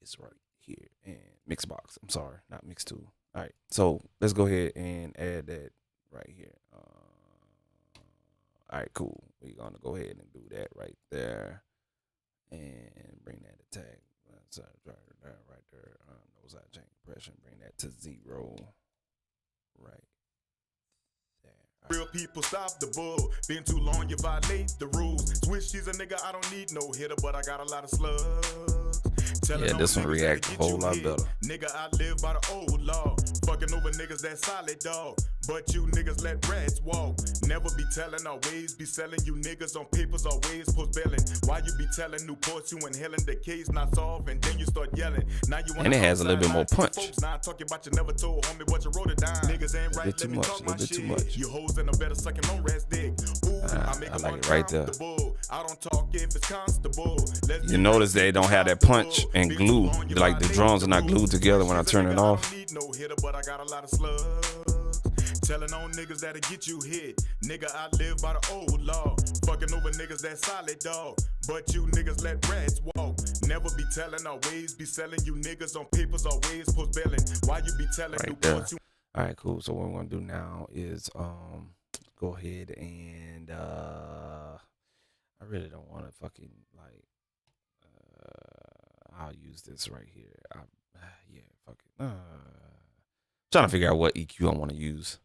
it's right here and mix box. I'm sorry, not mix tool. All right, so let's go ahead and add that right here. All right, cool. We're gonna go ahead and do that right there, and bring that attack right there. No side chain compression. Bring that to 0. Right there. All right. Real people stop the bull. Been too long, you violate the rules. Switch, she's a nigga, I don't need no hitter, but I got a lot of slugs. Telling Yeah, this on one niggas react that'll a whole get lot you better. hit. Nigga, I live by the old law. Fucking over niggas that solid dog. But you niggas let rats walk. Never be telling our ways. Be selling you niggas on papers always post bailing. Why you be telling Newports you inhaling the case not solved and then you start yelling. Now you And it has a little bit more punch. Now talking about you never told homie what you wrote it down. Niggas ain't right, let me talk my shit. You hoes in a better sucking on rats dick. Ooh, I make I them like it right there. uncomfortable. I don't talk if it's constable. Let's You be notice real, they don't have that people punch and Been glue. too long, you Like the violate drums are not glued together when I turn it off. I don't need no hitter, but I got a lot of slugs. Telling on niggas that'll get you hit. Nigga, I live by the old law. Fucking over niggas that solid dog. But you niggas let rats walk. Never be telling our ways. Be selling you niggas on papers always post bailing. Why you be telling Right Newports there. All right, cool. So what we're gonna do now is go ahead and I really don't want to fucking like I'll use this right here. Yeah, fuck it. Trying to figure out what EQ I want to use.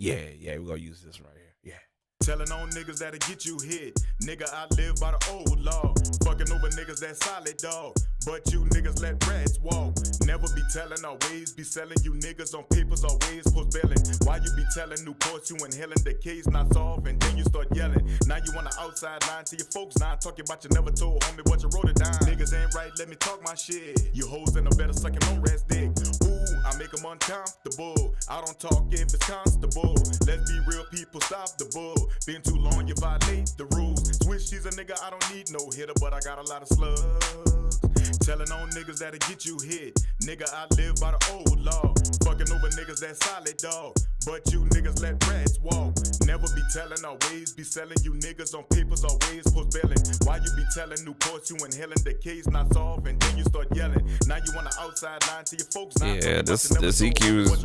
Yeah, we're gonna use this right here. Yeah. Telling on niggas that'll get you hit. Nigga, I live by the old law. Fucking over niggas that solid dog. But you niggas let rats walk. Never be telling our ways. Be selling you niggas on papers always post bailing. Why you be telling Newports you inhaling the case not solved and then you start yelling. Now you on the outside line to your folks. Now talking about you never told homie what you wrote it down. Niggas ain't right, let me talk my shit. You hoes in a better sucking on rats dick. Ooh, I make them uncomfortable. I don't talk if it's constable. Let's be real, people stop the bull. Been too long, you violate the rules. Switch, she's a nigga, I don't need no hitter, but I got a lot of slugs. Telling on niggas that'll get you hit. Nigga, I live by the old law. Fucking over niggas that solid dog. But you niggas let rats walk. Never be telling our ways. Be selling you niggas on papers always post bailing. Why you be telling Newports you inhaling the case not solved and then you start yelling. Now you on the outside line to your folks. Now Yeah, this EQ is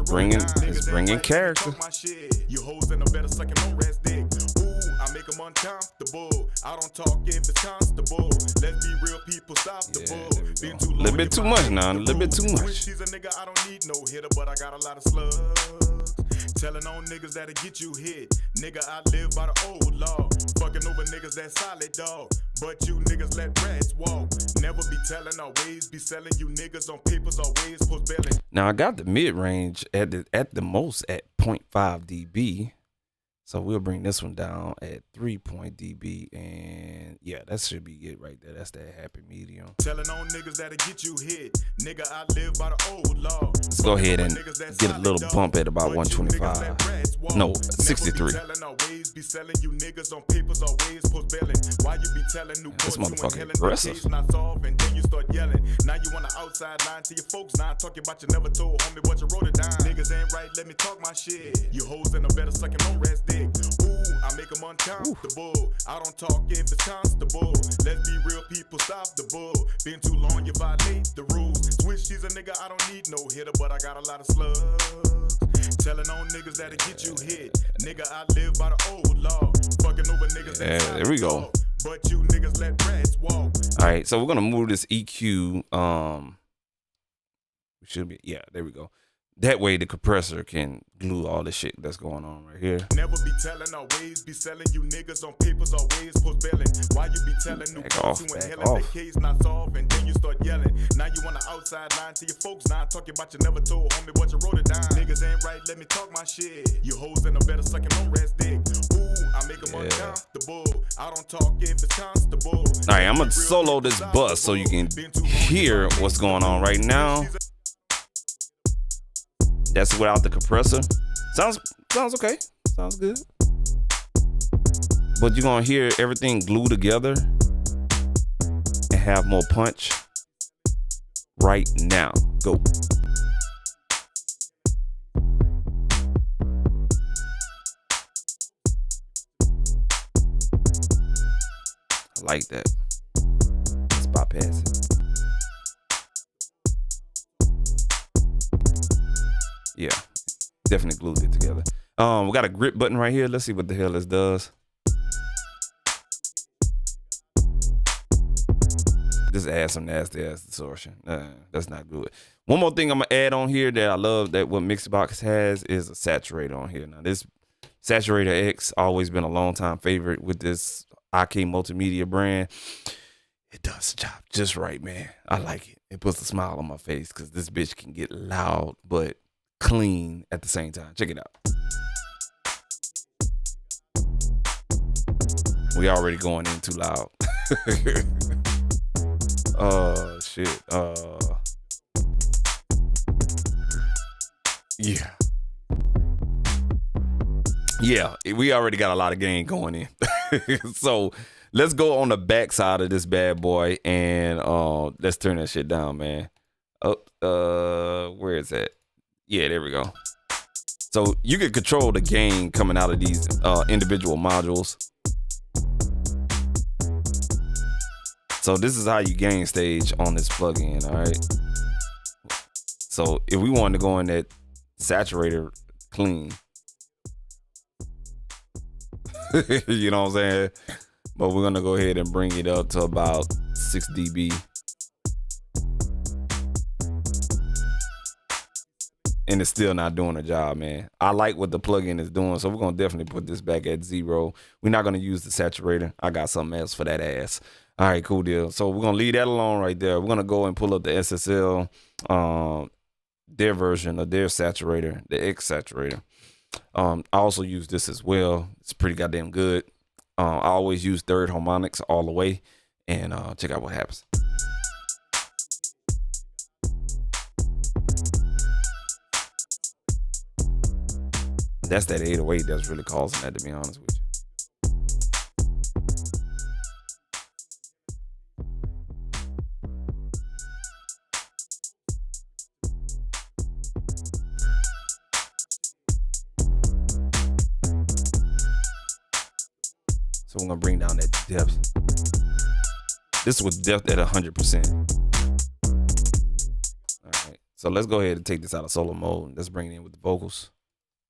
bringing character. You hoes in a better sucking on rats dick. Ooh, I make them uncomfortable. I don't talk if it's constable. Let's be real, people, stop the bull. Been too long, a little bit too much now, a little bit too much. She's a nigga, I don't need no hitter, but I got a lot of slugs. Telling on niggas that'll get you hit. Nigga, I live by the old law. Fucking over niggas that solid, dog. But you niggas let rats walk. Never be telling, always be selling. You niggas on papers, always post belly. Now I got the mid range at the most at 0.5 dB. So we'll bring this one down at 3 dB, and yeah, that should be it right there. That's that happy medium. Telling on niggas that'll get you hit. Nigga, I live by the old law. Let's go ahead and get a little bump at about 125. No, 63. Always be selling. You niggas on papers, always post belly. Why you be telling new this boys motherfucker aggressive. not solved, and then you start yelling. Now you on the outside line to your folks. Now I'm talking about you never told homie what you wrote it down. Niggas ain't right, let me talk my shit. You hoes in a better sucking on rest dick. Ooh, I make them uncomfortable. I don't talk if it's constable. Let's be real, people, stop the bull. Been too long, you violate the rules. Switch, she's a nigga, I don't need no hitter, but I got a lot of slugs. Telling on niggas that'll get you hit. Nigga, I live by the old law. Fucking over niggas that there we go. But you niggas let rats walk. All right, so we're gonna move this EQ. Should be, yeah, there we go. That way the compressor can glue all the shit that's going on right here. Never be telling, always be selling. You niggas on papers, always post belly. Why you be telling new off, who in back hell is the case not solved, and then you start yelling. Now you on the outside line to your folks. Now I'm talking about you never told homie what you wrote it down. Niggas ain't right, let me talk my shit. You hoes in a better sucking on rest dick. Ooh, I make them uncomfortable. I don't talk if it's constable. All right, I'm gonna solo this bus so you can hear what's going on right now. That's without the compressor. Sounds okay. Sounds good. But you're gonna hear everything glue together and have more punch right now. Go. I like that. Let's bypass it. Yeah, definitely glued it together. We got a grip button right here. Let's see what the hell this does. Just add some nasty ass distortion. That's not good. One more thing I'm gonna add on here that I love that what Mixbox has is a saturator on here. Now this Saturator X always been a long time favorite with this IK Multimedia brand. It does the job just right, man. I like it. It puts a smile on my face because this bitch can get loud, but clean at the same time. Check it out. We already going in too loud. Oh shit. Yeah. Yeah, we already got a lot of gain going in. So let's go on the back side of this bad boy and let's turn that shit down, man. Where is that? Yeah, there we go. So you can control the gain coming out of these individual modules. So this is how you gain stage on this plugin, all right? So if we wanted to go in that saturator clean, you know what I'm saying? But we're gonna go ahead and bring it up to about 6 dB. And it's still not doing the job, man. I like what the plugin is doing, so we're gonna definitely put this back at 0. We're not gonna use the saturator. I got something else for that ass. All right, cool deal. So we're gonna leave that alone right there. We're gonna go and pull up the SSL, their version of their saturator, the X saturator. I also use this as well. It's pretty goddamn good. I always use third harmonics all the way, and check out what happens. That's that 808 that's really causing that, to be honest with you. So we're gonna bring down that depth. This was depth at 100%. All right, so let's go ahead and take this out of solo mode. Let's bring it in with the vocals.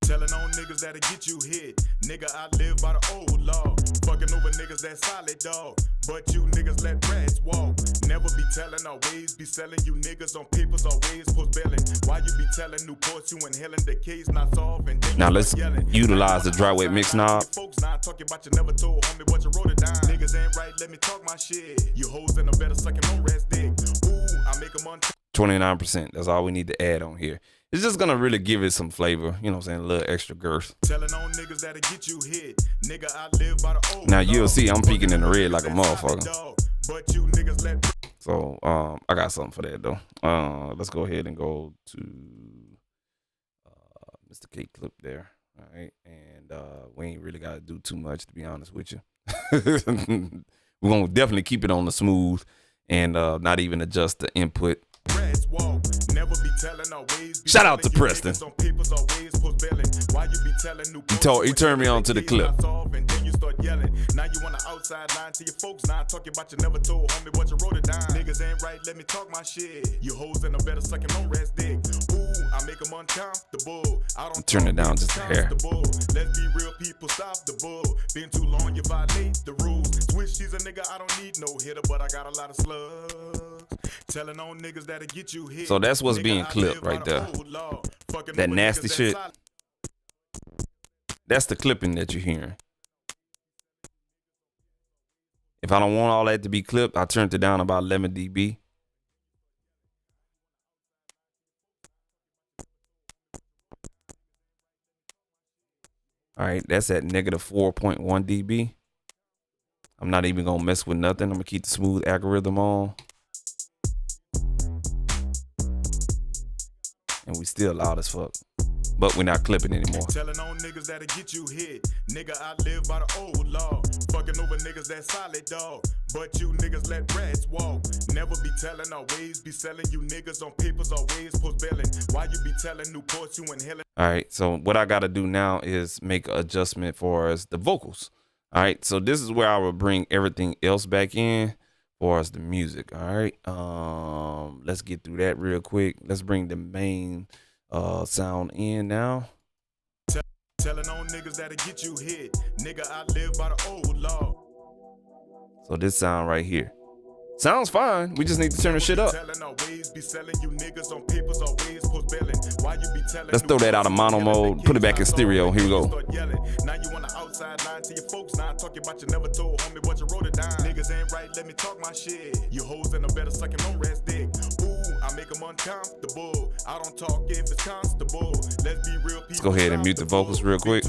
Telling on niggas that'll get you hit. Nigga, I live by the old law. Fucking over niggas that solid dog. But you niggas let rats walk. Never be telling, always be selling. You niggas on papers, always post billing. Why you be telling Newports you inhaling the case not solving? Now let's utilize the dry wet mix knob. Folks not talking about you never told homie what you wrote it down. Niggas ain't right, let me talk my shit. You hoes in a better sucking on rats dick. Ooh, I make them 29%. That's all we need to add on here. It's just gonna really give it some flavor, you know what I'm saying, a little extra girth. Telling on niggas that'll get you hit. Nigga, I live by the old now you'll see I'm peeking in the red like a motherfucker. But you niggas let So I got something for that though. Let's go ahead and go to Mr. K clip there. All right, and we ain't really gotta do too much, to be honest with you. We're gonna definitely keep it on the smooth and not even adjust the input. Shout out to Preston. He turned me on to the clip. Now you on the outside line to your folks. Now talking about you never told homie what you wrote it down. Niggas ain't right, let me talk my shit. You hoes in a better sucking on rats dick. Ooh, I make them uncomfortable. I don't turn it down just a hair. Let's be real people, stop the bull. Been too long, you violate the rules. Switch, she's a nigga, I don't need no hitter, but I got a lot of slugs. Telling on niggas that'll get you hit. So that's what's being clipped right there. That nasty shit. That's the clipping that you're hearing. If I don't want all that to be clipped, I turned it down about 11 dB. All right, that's at negative 4.1 dB. I'm not even gonna mess with nothing. I'm gonna keep the smooth algorithm on. And we still loud as fuck. But we're not clipping anymore. Telling on niggas that'll get you hit. Nigga, I live by the old law. Fucking over niggas that solid dog. But you niggas let rats walk. Never be telling, always be selling. You niggas on papers, always post billing. Why you be telling Newports you inhaling? All right, so what I gotta do now is make an adjustment for us the vocals. All right, so this is where I will bring everything else back in for us the music. All right, let's get through that real quick. Let's bring the main sound in now. Telling on niggas that'll get you hit. Nigga, I live by the old law. So this sound right here sounds fine. We just need to turn the shit up. Let's throw that out of mono mode, put it back in stereo. Here we go. Now you on the outside line to your folks. Now talking about you never told homie what you wrote it down. Niggas ain't right, let me talk my shit. You hoes in a better sucking on rats dick. Ooh, I make them uncomfortable. I don't talk if it's constable. Let's be real people. Let's go ahead and mute the vocals real quick.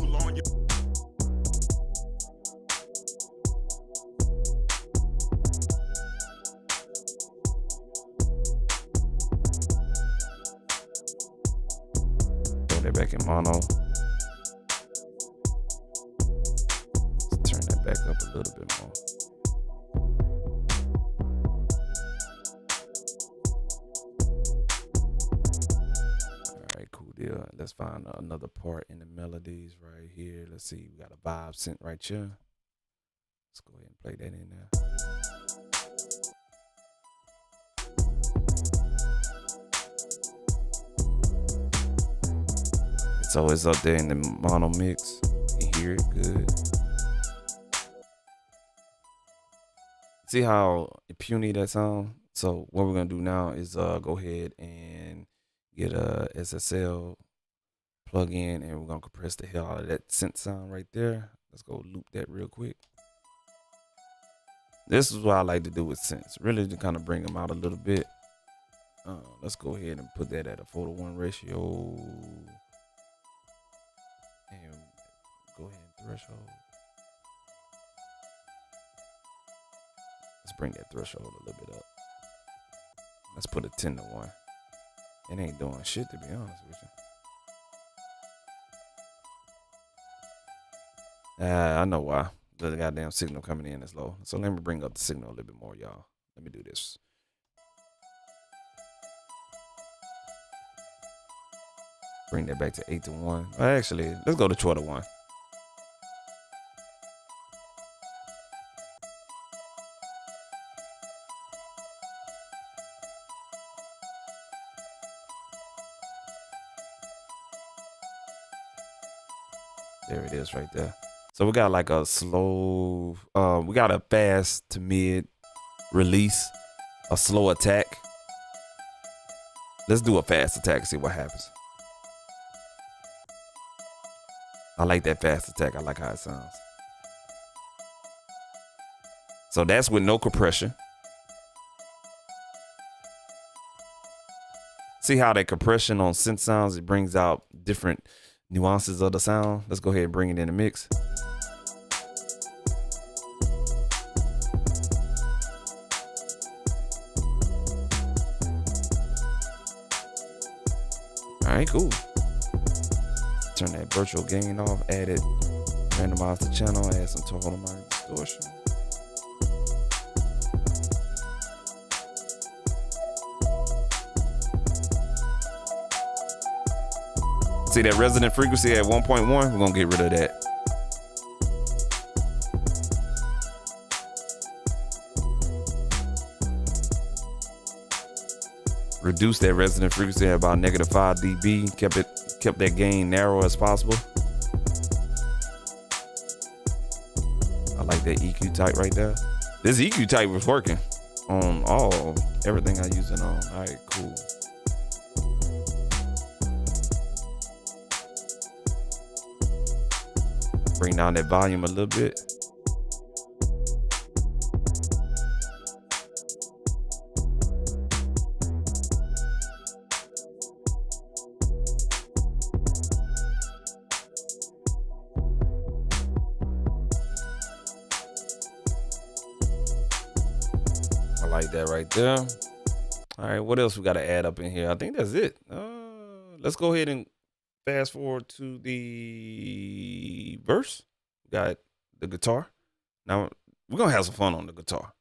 Back in mono. Let's turn that back up a little bit more. All right, cool deal. Let's find another part in the melodies right here. Let's see, we got a vibe synth right here. Let's go ahead and play that in there. So it's up there in the mono mix. You can hear it good. See how puny that sound? So what we're gonna do now is go ahead and get a SSL plug in, and we're gonna compress the hell out of that synth sound right there. Let's go loop that real quick. This is what I like to do with synths, really to kind of bring them out a little bit. Let's go ahead and put that at a 4:1 ratio. And go ahead and threshold. Let's bring that threshold a little bit up. Let's put a 10:1. It ain't doing shit, to be honest with you. I know why. The goddamn signal coming in is low. So let me bring up the signal a little bit more, y'all. Let me do this. Bring that back to 8:1. Actually, let's go to 12:1. There it is right there. So we got like a slow, we got a fast to mid release, a slow attack. Let's do a fast attack and see what happens. I like that fast attack. I like how it sounds. So that's with no compression. See how that compression on synth sounds, it brings out different nuances of the sound. Let's go ahead and bring it in the mix. All right, cool. Turn that virtual gain off, add it, randomize the channel, add some total harmonic distortion. See that resonant frequency at 1.1? We're gonna get rid of that. Reduce that resonant frequency at about -5 dB. Kept that gain narrow as possible. I like that EQ type right there. This EQ type was working on everything I use it on. All right, cool. Bring down that volume a little bit. I like that right there. All right, what else we got to add up in here? I think that's it. Let's go ahead and fast forward to the verse. We got the guitar. Now we're gonna have some fun on the guitar.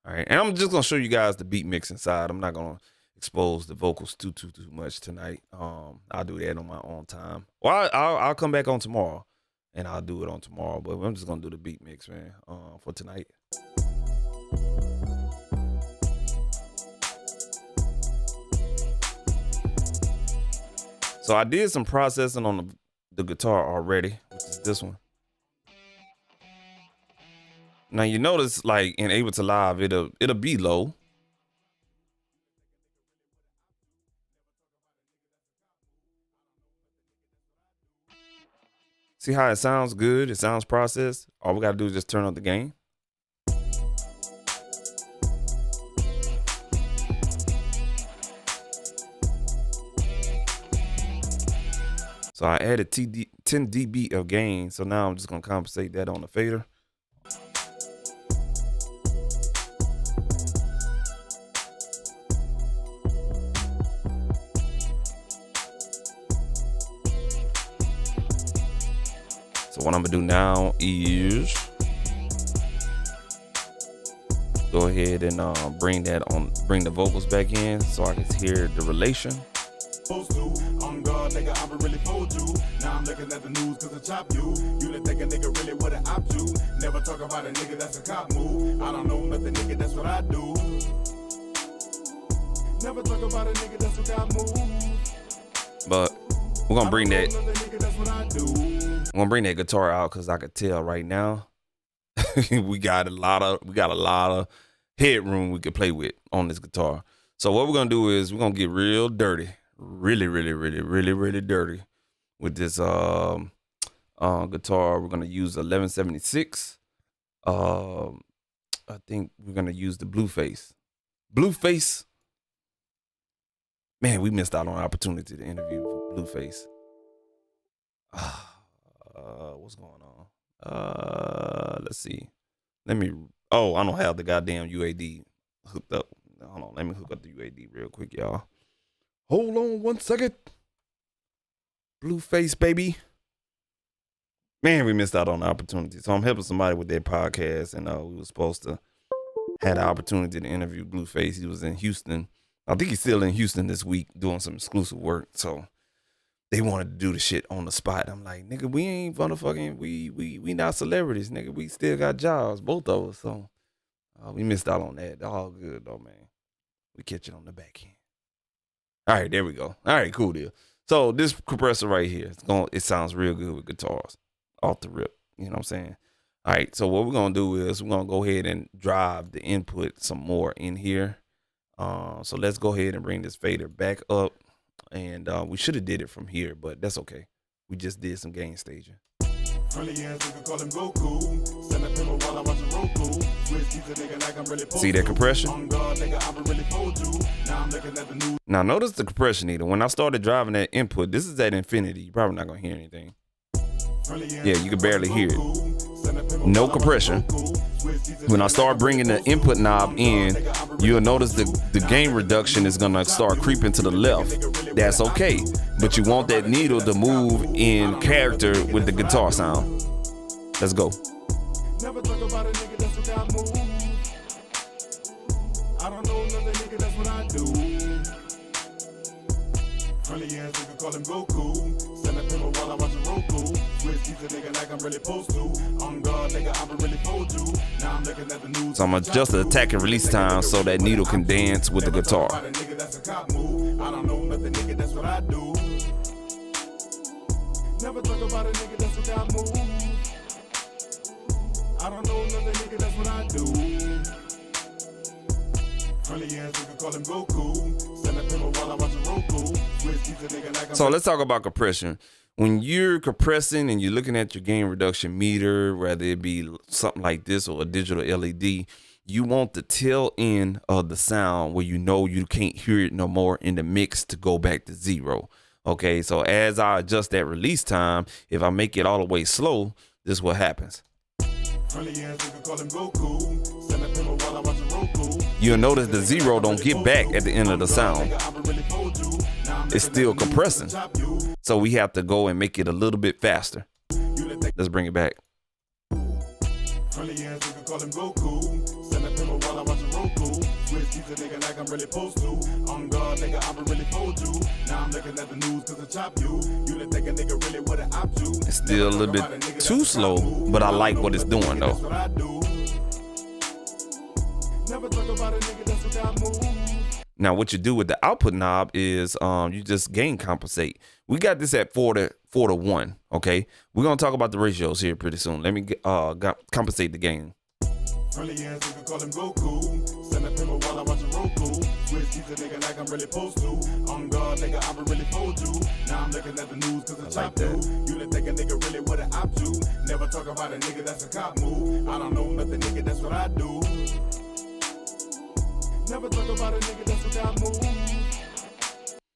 All right, and I'm just gonna show you guys the beat mix inside. I'm not gonna expose the vocals too much tonight. I'll do that on my own time. Well, I'll come back on tomorrow, and I'll do it on tomorrow. But I'm just gonna do the beat mix, man, for tonight. So I did some processing on the guitar already, which is this one. Now you notice, like in Ableton Live, it'll be low. See how it sounds good? It sounds processed. All we gotta do is just turn up the gain. So I added 10 dB of gain. So now I'm just gonna compensate that on the fader. So what I'm gonna do now is go ahead and bring the vocals back in so I can hear the relation. I'm God, nigga, I'ma really fold you. Now I'm looking at the news cause I chop you. You didn't think a nigga really would've opt you. Never talk about a nigga, that's a cop move. I don't know nothing, nigga, that's what I do. Never talk about a nigga, that's what I move. But we're gonna bring that. I'm gonna bring that guitar out because I could tell right now we got a lot of headroom we could play with on this guitar. So what we're gonna do is we're gonna get real dirty. Really dirty with this guitar. We're gonna use 1176. I think we're gonna use the Blueface. Man, we missed out on an opportunity to interview Blueface. What's going on? Let's see. I don't have the goddamn UAD hooked up. Hold on, let me hook up the UAD real quick, y'all. Hold on 1 second. Blueface, baby. Man, we missed out on the opportunity. So I'm helping somebody with their podcast, and we were supposed to had the opportunity to interview Blueface. He was in Houston. I think he's still in Houston this week doing some exclusive work. So they wanted to do the shit on the spot. I'm like, nigga, we ain't motherfucking, we not celebrities, nigga. We still got jobs, both of us. So we missed out on that. All good though, man. We catch it on the back end. All right, there we go. All right, cool deal. So this compressor right here, it sounds real good with guitars. off the rip. You know what I'm saying? All right, so what we're gonna do is we're gonna go ahead and drive the input some more in here. So let's go ahead and bring this fader back up, and we should have did it from here, but that's okay. We just did some gain staging. See that compression? Now notice the compression needle. When I started driving that input, this is at infinity. You're probably not gonna hear anything. Yeah, you can barely hear it. No compression. When I start bringing the input knob in, you'll notice the gain reduction is gonna start creeping to the left. That's okay, but you want that needle to move in character with the guitar sound. Let's go. Never talk about a nigga that's without move. I don't know another nigga, that's what I do. Friendly ass nigga call him Goku. Send a pillow while I watch a Roku. Switch these a nigga like I'm really supposed to. On God, nigga, I'ma really fold you. Now I'm looking at the news. So I'm gonna adjust the attack and release time so that needle can dance with the guitar. I don't know nothing, nigga, that's what I do. Never talk about a nigga that's without move. I don't know another nigga, that's what I do. Friendly ass nigga call him Goku. Send a pillow while I watch a Roku. So let's talk about compression. When you're compressing and you're looking at your gain reduction meter, whether it be something like this or a digital LED, you want the tail end of the sound where you know you can't hear it no more in the mix to go back to 0. Okay, so as I adjust that release time, if I make it all the way slow, this is what happens. You'll notice the 0 don't get back at the end of the sound. It's still compressing. So we have to go and make it a little bit faster. Let's bring it back. It's still a little bit too slow, but I like what it's doing though. Now what you do with the output knob is you just gain compensate. We got this at 4 to 1. Okay, we're gonna talk about the ratios here pretty soon. Let me compensate the gain.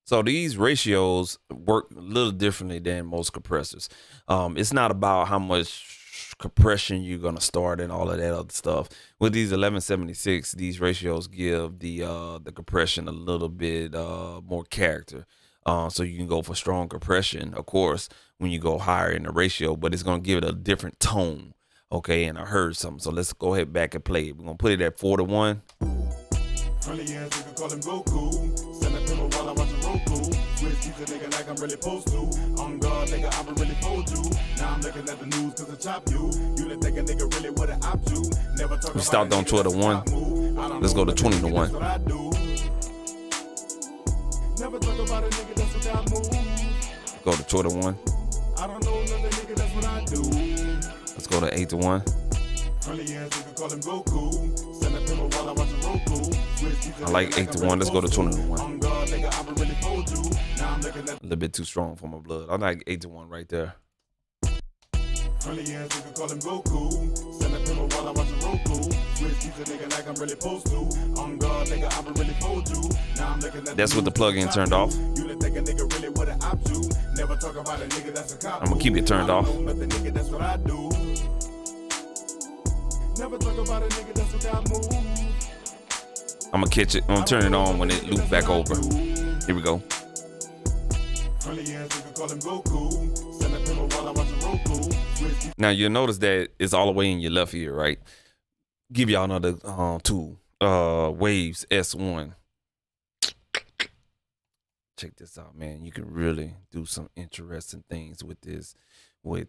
So these ratios work a little differently than most compressors. It's not about how much compression you're gonna start and all of that other stuff. With these 1176, these ratios give the compression a little bit more character. So you can go for strong compression, of course, when you go higher in the ratio, but it's gonna give it a different tone. Okay, and I heard something, so let's go ahead back and play it. We're gonna put it at 4 to 1. Friendly ass nigga call him Goku. Send a pillow while I watch a Roku. Switch these a nigga like I'm really supposed to. On God, nigga, I'ma really fold you. Now I'm looking at the news cause I chop you. You didn't think a nigga really would've opt you. Never talk. We stopped on 12 to 1. Let's go to 20 to 1. Never talk about a nigga that's without move. Go to 12 to 1. I don't know another nigga, that's what I do. Let's go to 8 to 1. I like 8 to 1. Let's go to 20 to 1. A little bit too strong for my blood. I like 8 to 1 right there. That's with the plug-in turned off. I'm gonna keep it turned off. I'm gonna catch it. I'm gonna turn it on when it loops back over. Here we go. Now you'll notice that it's all the way in your left ear, right? Give y'all another tool. Waves S1. check this out, man. You can really do some interesting things with this, with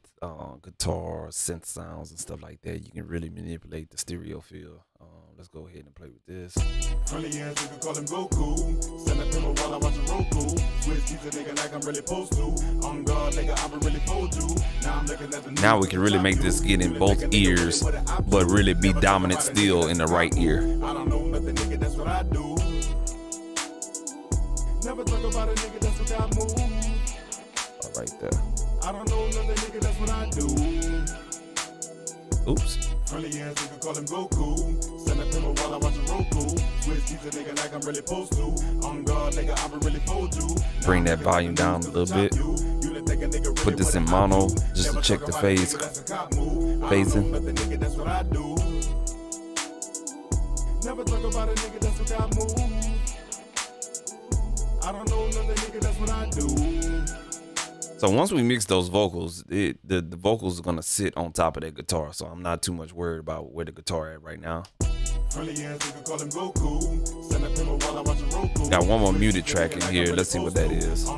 guitar, synth sounds, and stuff like that. You can really manipulate the stereo field. Let's go ahead and play with this. Friendly ass nigga call him Goku. Send a pillow while I watch a Roku. Switch keeps a nigga like I'm really supposed to. On God, nigga, I would really fold you. Now I'm looking at the Now we can really make this get in both ears, but really be dominant still in the right ear. I don't know nothing, nigga, that's what I do. Never talk about a nigga, that's what I move. All right there. I don't know nothing, nigga, that's what I do. Oops. Friendly ass nigga call him Goku. Send a pillow while I watch a Roku. Switch keeps a nigga like I'm really supposed to. On God, nigga, I would really fold you. Bring that volume down a little bit. Put this in mono just to check the phasing. That's what I do. Never talk about a nigga, that's what I move. I don't know another nigga, that's what I do. So once we mix those vocals, the vocals are gonna sit on top of that guitar. So I'm not too much worried about where the guitar at right now. Got one more muted track in here. Let's see what that is. I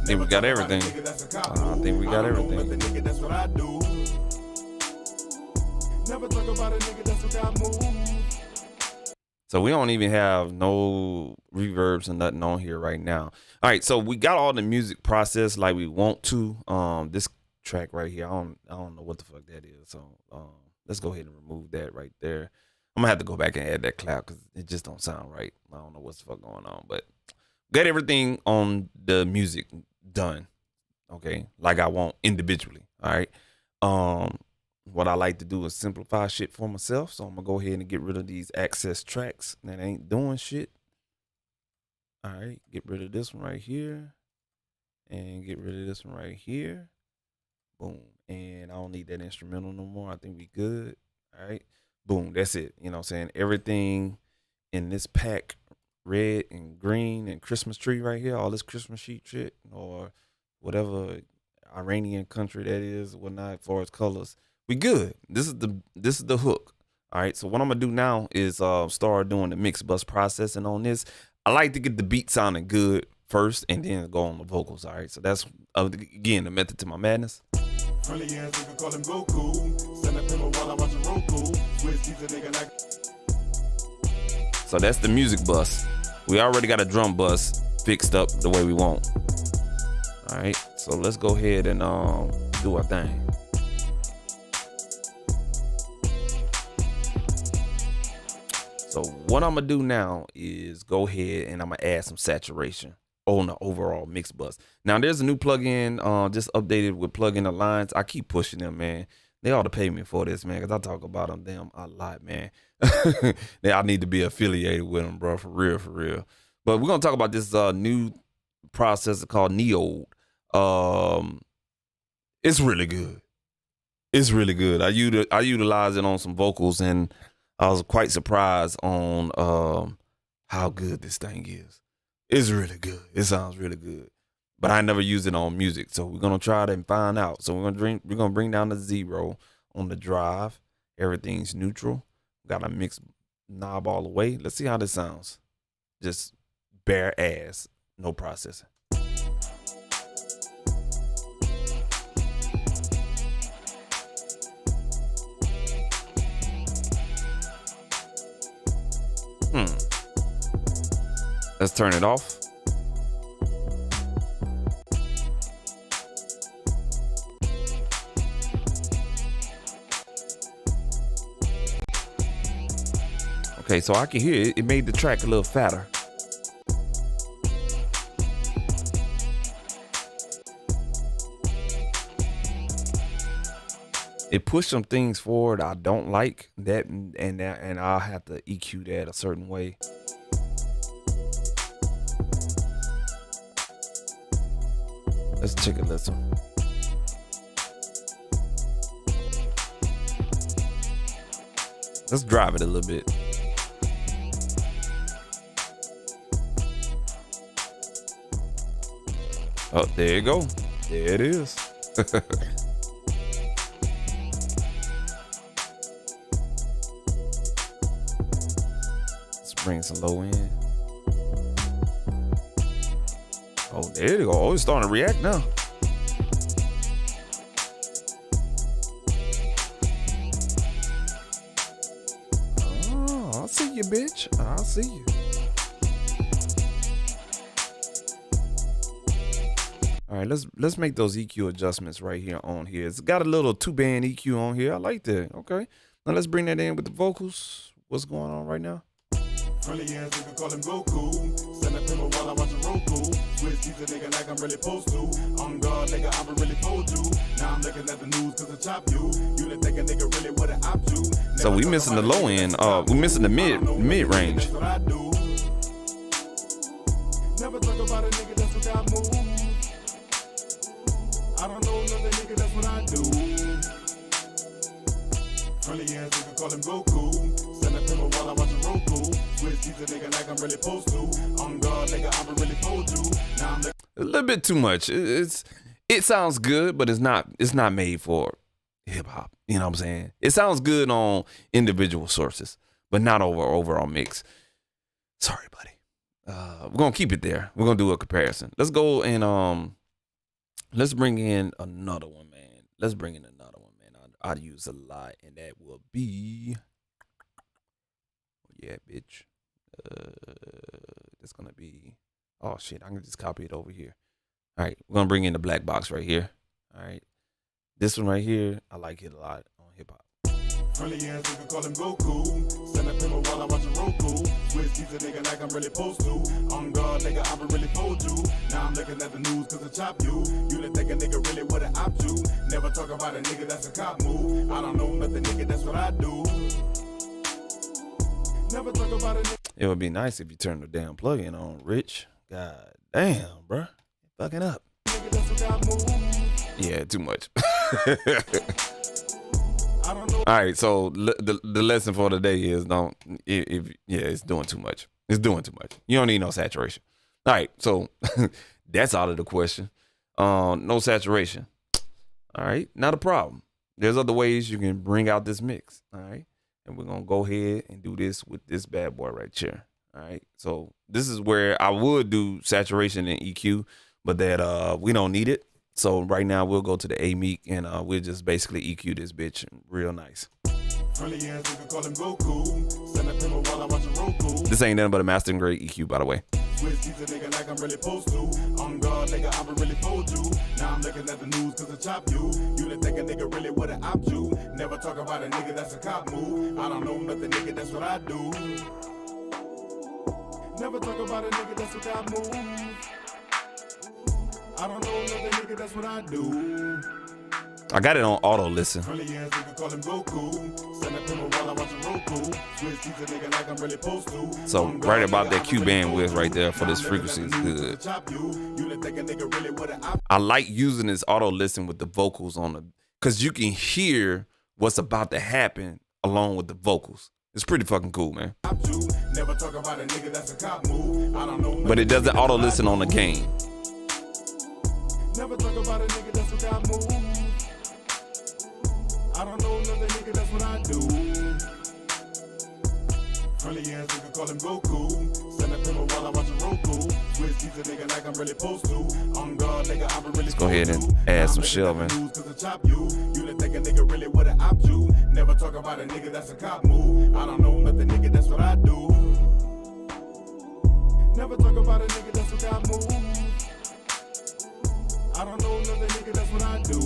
think we got everything. I think we got everything. Never talk about a nigga, that's what I move. So we don't even have no reverbs and nothing on here right now. All right, so we got all the music processed like we want to. This track right here, I don't know what the fuck that is. So let's go ahead and remove that right there. I'm gonna have to go back and add that clap because it just don't sound right. I don't know what's the fuck going on, but got everything on the music done. Okay, like I want individually. All right. What I like to do is simplify shit for myself. So I'm gonna go ahead and get rid of these access tracks that ain't doing shit. All right, get rid of this one right here. And get rid of this one right here. Boom. And I don't need that instrumental no more. I think we good. All right. Boom. That's it. You know what I'm saying? Everything in this pack, red and green and Christmas tree right here, all this Christmas sheet shit or whatever Iranian country that is, whatnot, as far as colors. We good. This is the hook. All right. So what I'm gonna do now is start doing the mix bus processing on this. I like to get the beat sounding good first and then go on the vocals. All right. So that's again the method to my madness. So that's the music bus. We already got a drum bus fixed up the way we want. All right. So let's go ahead and do our thing. So what I'm gonna do now is go ahead and I'm gonna add some saturation on the overall mix bus. Now there's a new plugin just updated with Plugin Alliance. I keep pushing them, man. They ought to pay me for this, man, because I talk about them a lot, man. I need to be affiliated with them, bro, for real, for real. But we're gonna talk about this new processor called Neode. It's really good. It's really good. I utilize it on some vocals and I was quite surprised on how good this thing is. It's really good. It sounds really good. But I never used it on music, so we're gonna try it and find out. So we're gonna bring down the 0 on the drive. Everything's neutral. Got a mix knob all the way. Let's see how this sounds. Just bare ass, no processing. Let's turn it off. Okay, so I can hear it. It made the track a little fatter. It pushed some things forward I don't like that, and I'll have to EQ that a certain way. Let's check a listen. Let's drive it a little bit. Oh, there you go. There it is. bring some low end. Oh, there you go. Oh, it's starting to react now. Oh, I'll see you, bitch. I'll see you. All right, let's make those EQ adjustments right here on here. It's got a little 2-band EQ on here. I like that. Okay. Now let's bring that in with the vocals. What's going on right now? Friendly ass nigga call him Goku. Send a pimple while I watch a Roku. Switch these a nigga like I'm really supposed to. On guard, nigga, I would really fold you. Now I'm looking at the news cause I chop you. You didn't think a nigga really would have opt you. So we missing the low end. We missing the mid range. That's what I do. Never talk about a nigga that's what I move. I don't know another nigga, that's what I do. Friendly ass nigga call him Goku. Send a pimple while I watch a Roku. Switch these a nigga like I'm really supposed to. On guard, nigga, I would really fold you. Now I'm A little bit too much. It sounds good, but it's not made for hip hop. You know what I'm saying? It sounds good on individual sources, but not overall mix. Sorry, buddy. We're gonna keep it there. We're gonna do a comparison. Let's go and let's bring in another one, man. Let's bring in another one, man. I'd use a lot, and that will be, yeah, bitch. It's gonna be, oh shit, I'm gonna just copy it over here. All right, we're gonna bring in the black box right here. All right, this one right here, I like it a lot on hip hop. friendly ass nigga call him Goku. Send a pimple while I watch a Roku. Switch these a nigga like I'm really supposed to. On guard, nigga, I would really fold you. Now I'm looking at the news cause I chop you. You didn't think a nigga really would have opt you. Never talk about a nigga that's a cop move. I don't know nothing, nigga, that's what I do. Never talk about a nigga. It would be nice if you turn the damn plug-in on, Rich. God damn, bro. Fucking up. Nigga, that's what I move. Yeah, too much. I don't know. All right, so the lesson for today is it's doing too much. It's doing too much. You don't need no saturation. All right, so that's out of the question. No saturation. All right, not a problem. There's other ways you can bring out this mix. All right, and we're gonna go ahead and do this with this bad boy right here. All right, so this is where I would do saturation and EQ, but that we don't need it. So right now we'll go to the A-Meek and we'll just basically EQ this bitch real nice. Friendly ass nigga call him Goku. Send a pimple while I watch a Roku. This ain't nothing but a mastering grade EQ, by the way. Switch these a nigga like I'm really supposed to. On guard, nigga, I would really fold you. Now I'm looking at the news cause I chop you. You didn't think a nigga really would have opt you. Never talk about a nigga that's a cop move. I don't know nothing, nigga, that's what I do. Never talk about a nigga that's a cop move. I don't know nothing, nigga, that's what I do. I got it on auto listen. Friendly ass nigga call him Goku. Send a pimple while I watch a Roku. Switch these a nigga like I'm really supposed to. So right about that Q bandwidth right there for this frequency is good. I like using this auto listen with the vocals on the, because you can hear what's about to happen along with the vocals. It's pretty fucking cool, man. But it doesn't auto listen on the gain. Never talk about a nigga that's what I move. I don't know another nigga, that's what I do. Friendly ass nigga call him Goku. Send a pimple while I watch a Roku. Switch these a nigga like I'm really supposed to. On guard, nigga, I would really. Let's go ahead and add some shelving. You didn't think a nigga really would have opt you. Never talk about a nigga that's a cop move. I don't know nothing, nigga, that's what I do. Never talk about a nigga that's what I move. I don't know another nigga, that's what I do.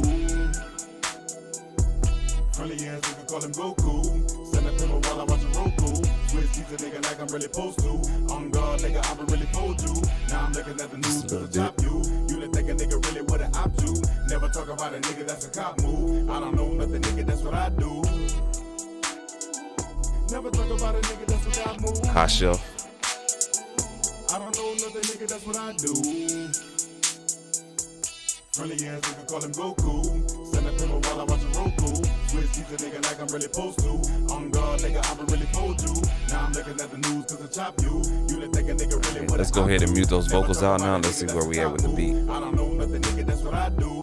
Friendly ass nigga call him Goku. Send a pimple while I watch a Roku. Switch these a nigga like I'm really supposed to. On guard, nigga, I would really fold you. Now I'm looking at the news cause I chop you. You didn't think a nigga really would have opt you. Never talk about a nigga that's a cop move. I don't know nothing, nigga, that's what I do. Never talk about a nigga that's what I move. High shelf. I don't know nothing, nigga, that's what I do. Friendly ass nigga call him Goku. Send a pimple while I watch a Roku. Switch these a nigga like I'm really supposed to. On guard, nigga, I would really fold you. Now I'm looking at the news cause I chop you. You didn't think a nigga really would. Let's go ahead and mute those vocals out now. Let's see where we at with the beat. I don't know nothing, nigga, that's what I do.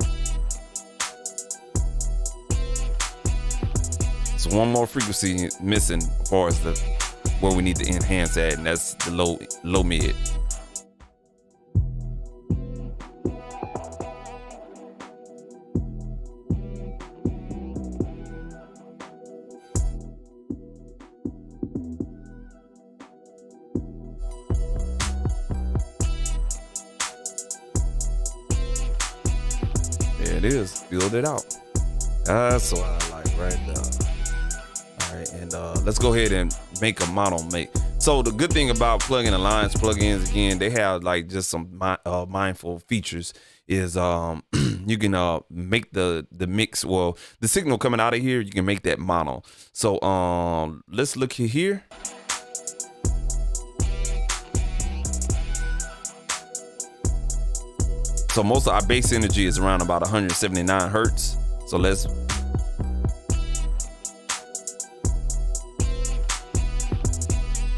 So one more frequency missing as far as where we need to enhance at, and that's the low mid. There it is. Build it out. That's what I like right there. All right, and let's go ahead and make a mono make. So the good thing about plugin alliance plugins, again, they have like just some mindful features. Is you can make the mix, well, the signal coming out of here, you can make that mono. So let's look here. So most of our bass energy is around about 179 hertz. So let's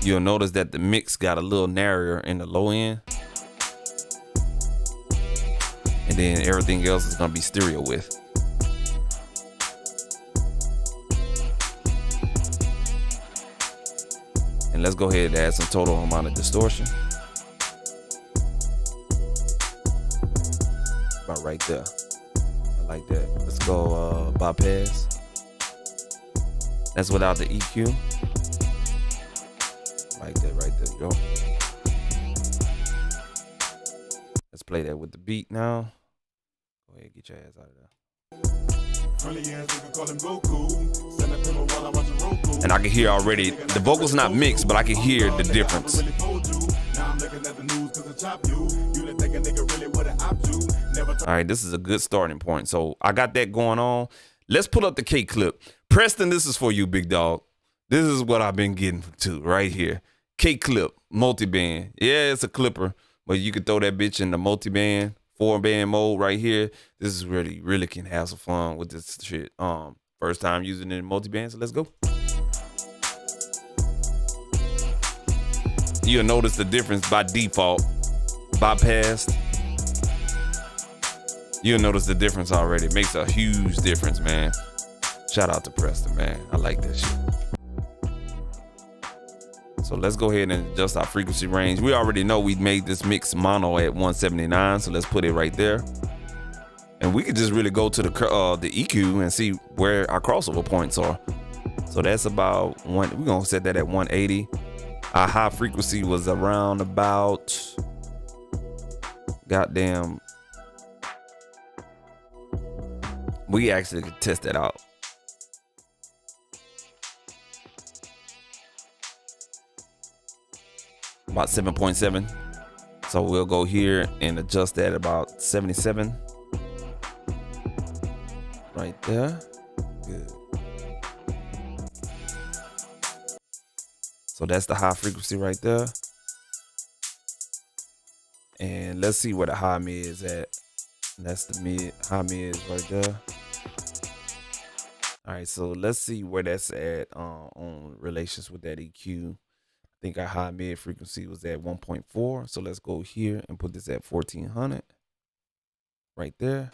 you'll notice that the mix got a little narrower in the low end. And then everything else is gonna be stereo width. And let's go ahead and add some total amount of distortion. About right there. I like that. Let's go bypass. That's without the EQ. Like that right there, yo. Let's play that with the beat now. Go ahead, get your ass out of there. And I can hear already, the vocal's not mixed, but I can hear the difference. All right, this is a good starting point. So I got that going on. Let's pull up the K clip. Preston, this is for you, big dog. This is what I've been getting to right here. K clip, multi-band. Yeah, it's a clipper, but you can throw that bitch in the multi-band, 4-band mode right here. This is really can have some fun with this shit. First time using it in multi-band, so let's go. You'll notice the difference by default. Bypassed. You'll notice the difference already. It makes a huge difference, man. Shout out to Preston, man. I like that shit. So let's go ahead and adjust our frequency range. We already know we made this mix mono at 179, so let's put it right there. And we could just really go to the EQ and see where our crossover points are. So that's about one. We're gonna set that at 180. Our high frequency was around about goddamn. We actually could test that out. About 7.7. So we'll go here and adjust that about 77. Right there. Good. So that's the high frequency right there. And let's see where the high mid is at. That's the high mid is right there. All right, so let's see where that's at on relations with that EQ. I think our high mid frequency was at 1.4. So let's go here and put this at 1400. Right there.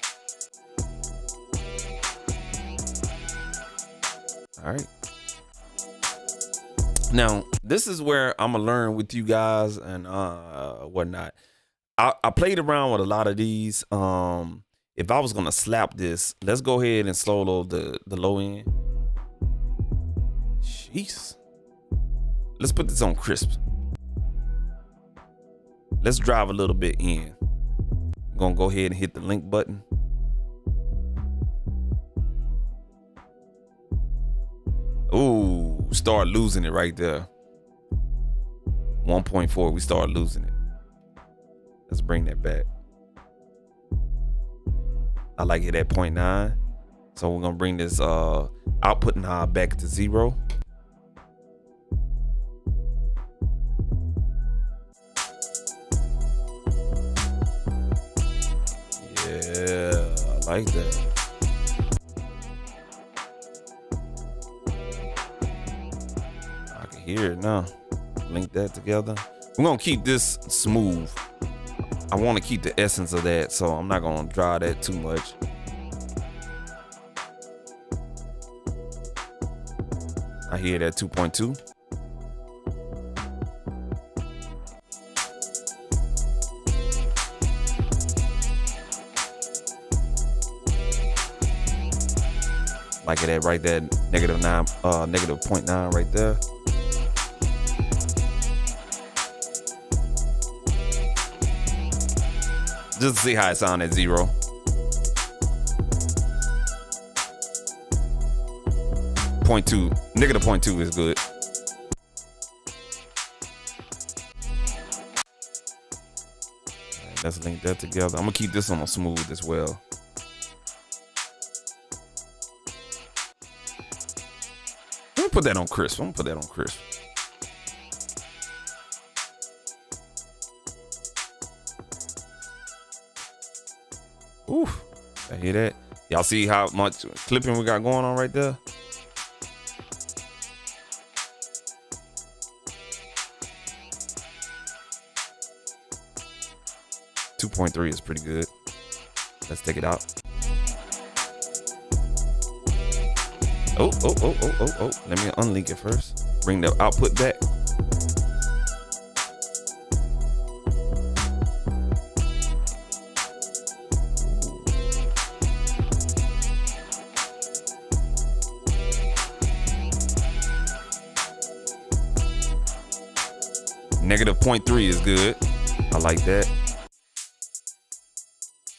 All right. Now, this is where I'm gonna learn with you guys and whatnot. I played around with a lot of these. If I was gonna slap this, let's go ahead and slow load the low end. Jeez. Let's put this on crisp. Let's drive a little bit in. I'm gonna go ahead and hit the link button. Ooh, start losing it right there. 1.4, we start losing it. Let's bring that back. I like it at 0.9. So we're gonna bring this output knob back to 0. Yeah, I like that. I can hear it now. Link that together. We're gonna keep this smooth. I want to keep the essence of that, so I'm not gonna dry that too much. I hear that 2.2. Like it at right there, negative 0.9 right there. Just to see how it sounds at 0. Negative 0.2 is good. Right, let's link that together. I'm gonna keep this on smooth as well. Let me put that on crisp. Ooh, I hear that. Y'all see how much clipping we got going on right there? .3 is pretty good. Let's take it out. Oh. Let me unlink it first. Bring the output back. Negative 0.3 is good. I like that.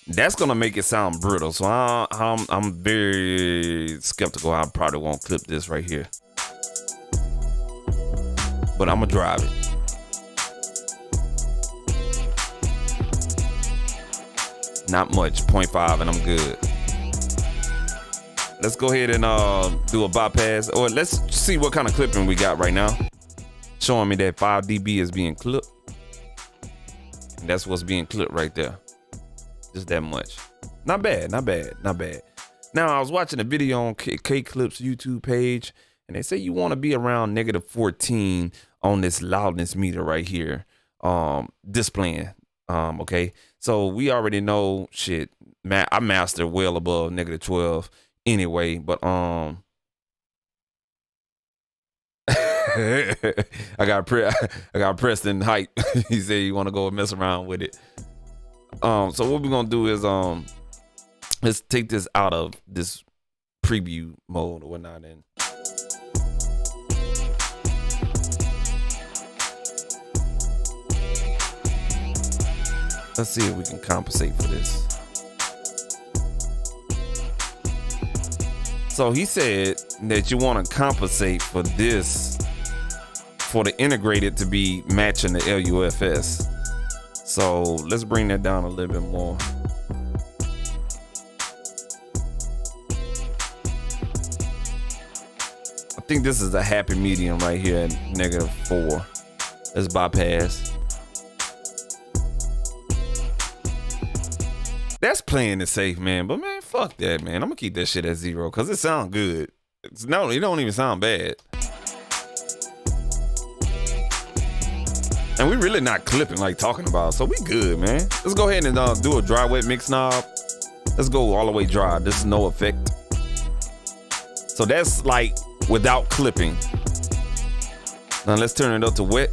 That's gonna make it sound brittle, so I'm very skeptical. I probably won't clip this right here, but I'm gonna drive it. Not much, 0.5, and I'm good. Let's go ahead and do a bypass, or let's see what kind of clipping we got right now. Showing me that 5 dB is being clipped. And that's what's being clipped right there. Just that much. Not bad. Now, I was watching a video on K-Clip's YouTube page, and they say you want to be around negative 14 on this loudness meter right here, displaying. Okay, so we already know shit. I mastered well above negative 12 anyway, but I got Preston hype. He said you want to go and mess around with it. So what we're gonna do is let's take this out of this preview mode or whatnot, and let's see if we can compensate for this. So he said that you want to compensate for this, for the integrated to be matching the LUFS. So let's bring that down a little bit more. I think this is a happy medium right here at negative 4. Let's bypass. That's playing it safe, man. But man, fuck that, man. I'm gonna keep that shit at 0 because it sounds good. It don't even sound bad. And we really not clipping like talking about, so we good, man. Let's go ahead and do a dry wet mix knob. Let's go all the way dry. This is no effect. So that's like without clipping. Now let's turn it up to wet.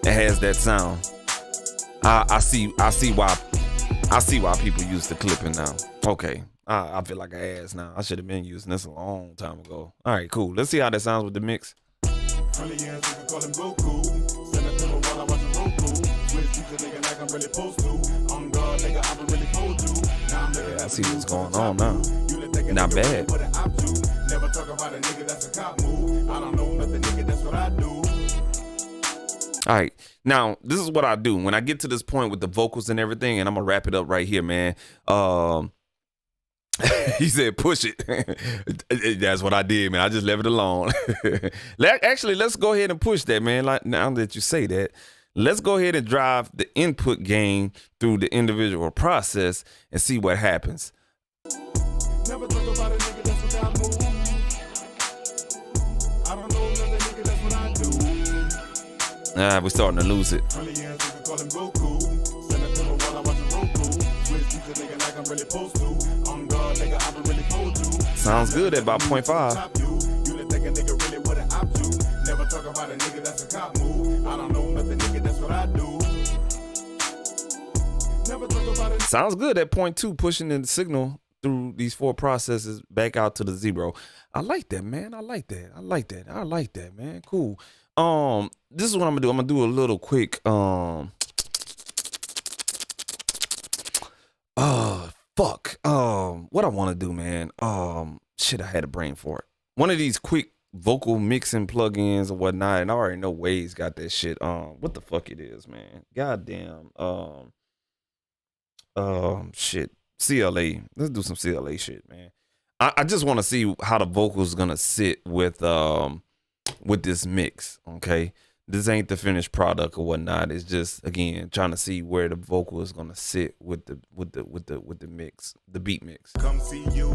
It has that sound. I see why people use the clipping now. Okay. I feel like an ass now. I should have been using this a long time ago. All right, cool. Let's see how that sounds with the mix. Yeah, I see what's going on now. Not bad. Never talk about a nigga that's a cop move. I don't know nothing, nigga, that's what I do. All right, now this is what I do when I get to this point with the vocals and everything, and I'm gonna wrap it up right here, man. He said push it. That's what I did, man. I just left it alone. Actually, let's go ahead and push that, man. Like, now that you say that, let's go ahead and drive the input gain through the individual process and see what happens. Never talk about a nigga, that's what I move. I don't know another nigga, that's what I do. We're starting to lose it. Sounds good at about 0.5. Never talk about a nigga, that's a cop move. I don't know nothing, nigga, that's what I do. Never talk about it. Sounds good at 0.2, pushing in the signal through these 4 processes back out to the 0. I like that, man. I like that, man. Cool. This is what I'm gonna do. I'm gonna do a little quick fuck. What I want to do, man. Shit, I had a brain for it. One of these quick vocal mixing plugins or whatnot, and I already know Wade's got that shit. What the fuck it is, man? Goddamn. Shit. CLA. Let's do some CLA shit, man. I just want to see how the vocals gonna sit with this mix. Okay. This ain't the finished product or whatnot. It's just, again, trying to see where the vocal is gonna sit with the mix, the beat mix. Come see you.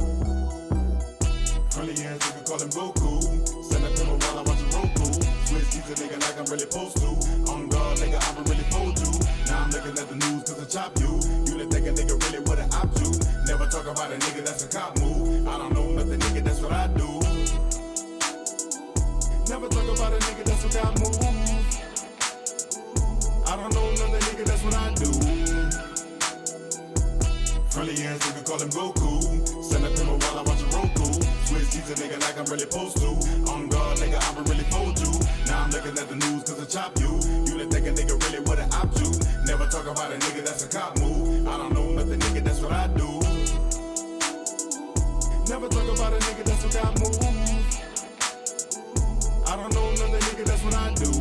Friendly ass nigga call him Goku. Send a pillow while I watch a Roku. Switch these a nigga like I'm really supposed to. On guard, nigga, I'ma really fold you. Now I'm looking at the news cause I chop you. You didn't think a nigga really would've opt you. Never talk about a nigga, that's a cop move. I don't know nothing, nigga, that's what I do. Never talk about a nigga, that's what I move. I don't know nothing, nigga, that's what I do. Friendly ass nigga call him Goku. Send a pillow while I watch a Roku. Switch these a nigga like I'm really supposed to. On guard, nigga, I'ma really fold you. Now I'm looking at the news cause I chop you. You didn't think a nigga really would've opt you. Never talk about a nigga, that's a cop move. I don't know nothing, nigga, that's what I do. Never talk about a nigga, that's what I move. I don't know nothing, nigga, that's what I do.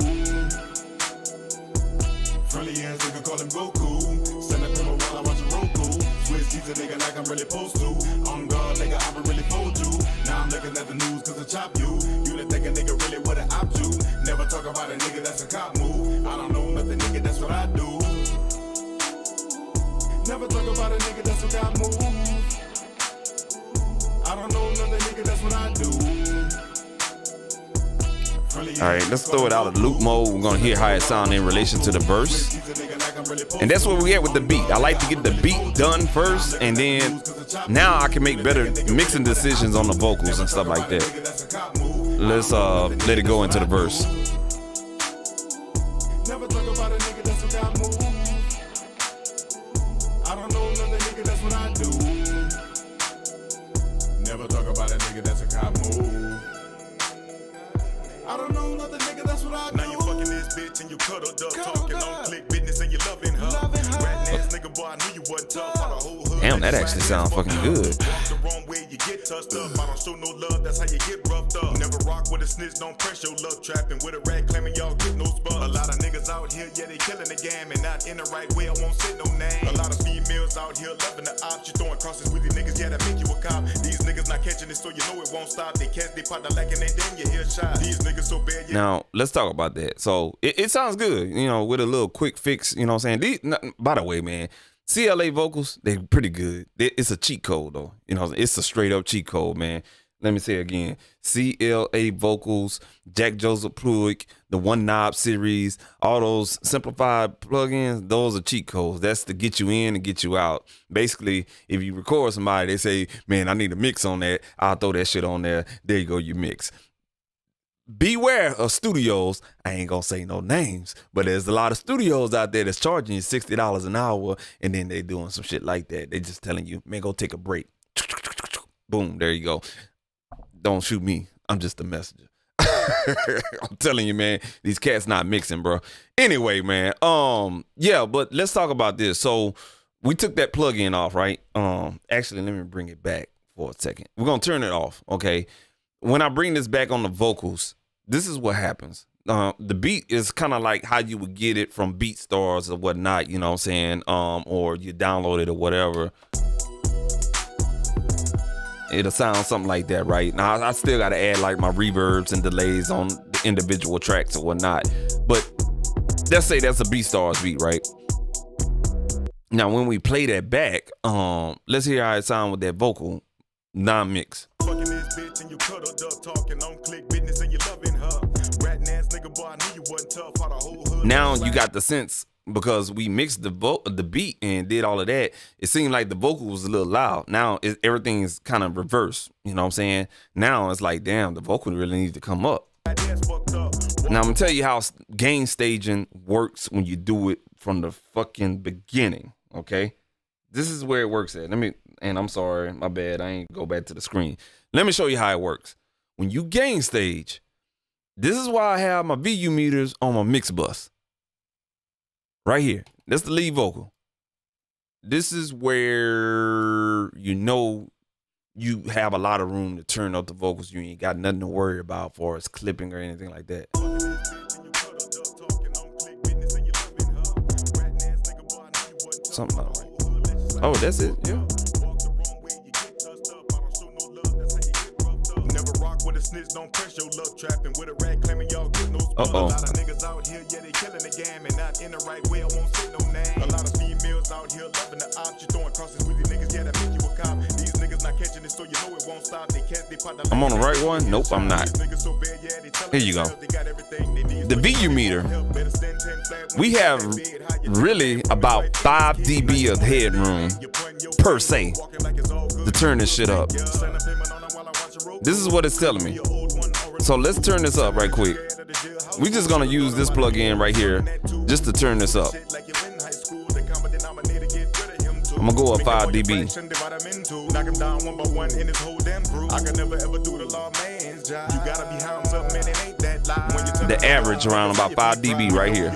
Friendly ass nigga call him Goku. Send a pillow while I watch a Roku. Switch these a nigga like I'm really supposed to. On guard, nigga, I'ma really fold you. Now I'm looking at the news cause I chop you. You didn't think a nigga really would've opt you. Never talk about a nigga, that's a cop move. I don't know nothing, nigga, that's what I do. Never talk about a nigga, that's what I move. I don't know nothing, nigga, that's what I do. All right, let's throw it out of loop mode. We're gonna hear how it sounds in relation to the verse, and that's where we at with the beat. I like to get the beat done first, and then now I can make better mixing decisions on the vocals and stuff like that. Let's let it go into the verse. Never talk about a nigga, that's what I move. I don't know nothing, nigga, that's what I do. Never talk about a nigga, that's a cop move. I don't know nothing, nigga, that's what I do. Now you fucking this bitch and you cuddled up, talking on click business and you loving her. Rat ass nigga, boy, I knew you wasn't tough. Damn, that actually sounds fucking good. The wrong way, you get touched up. I don't show no love, that's how you get roughed up. Never rock with a snitch, don't press your love trapping with a rat claiming y'all get no spot. A lot of niggas out here, yeah, they killing the game and not in the right way. I won't say no name. A lot of females out here loving the ops. You throwing crosses with these niggas, yeah, that make you a cop. These niggas not catching it, so you know it won't stop. They catch, they partner lacking, and then you hear shot. These niggas so bad. Now let's talk about that. So it sounds good, you know, with a little quick fix. You know what I'm saying? By the way, man, CLA vocals, they pretty good. It's a cheat code though. You know, it's a straight up cheat code, man. Let me say it again. CLA vocals, Jack Joseph Pluick, the One Knob series, all those simplified plugins, those are cheat codes. That's to get you in and get you out. Basically, if you record somebody, they say, man, I need a mix on that. I'll throw that shit on there. There you go, you mix. Beware of studios. I ain't gonna say no names, but there's a lot of studios out there that's charging you $60 an hour, and then they doing some shit like that. They just telling you, man, go take a break. Boom, there you go. Don't shoot me. I'm just a messenger. I'm telling you, man, these cats not mixing, bro. Anyway, man, yeah, but let's talk about this. So we took that plug-in off, right? Actually, let me bring it back for a second. We're gonna turn it off, okay? When I bring this back on the vocals, this is what happens. The beat is kind of like how you would get it from BeatStars or whatnot, you know what I'm saying? Or you download it or whatever. It'll sound something like that, right? Now, I still got to add like my reverbs and delays on the individual tracks or whatnot. But let's say that's a BeatStars beat, right? Now, when we play that back, let's hear how it sounds with that vocal non-mix. Bitch and you cuddled up talking on click business and you loving her. Rat ass nigga, boy, I knew you wasn't tough. How the whole hood. Now you got the sense, because we mixed the beat and did all of that. It seemed like the vocal was a little loud. Now everything is kind of reversed. You know what I'm saying? Now it's like, damn, the vocal really needs to come up. Now I'm gonna tell you how gain staging works when you do it from the fucking beginning. Okay, This is where it works at. And I'm sorry, my bad. I ain't go back to the screen. Let me show you how it works. When you gain stage, this is why I have my VU meters on my mix bus. Right here. That's the lead vocal. This is where you know you have a lot of room to turn up the vocals. You ain't got nothing to worry about for as clipping or anything like that. Something like that. Oh, that's it. Yeah. Don't press your love trapping with a rat claiming y'all get no spoon. A lot of niggas out here, yeah, they killing the game and not in the right way. I won't say no name. A lot of females out here loving the ops. You throwing crosses with these niggas, yeah, that make you a cop. These niggas not catching it, so you know it won't stop. They catch, they pop the I'm on the right one? Nope, I'm not. Here you go. The VU meter. We have really about 5 dB of headroom per se to turn this shit up. This is what it's telling me. So let's turn this up right quick. We're just gonna use this plug-in right here just to turn this up. I'm gonna go up 5 dB. The average around about 5 dB right here.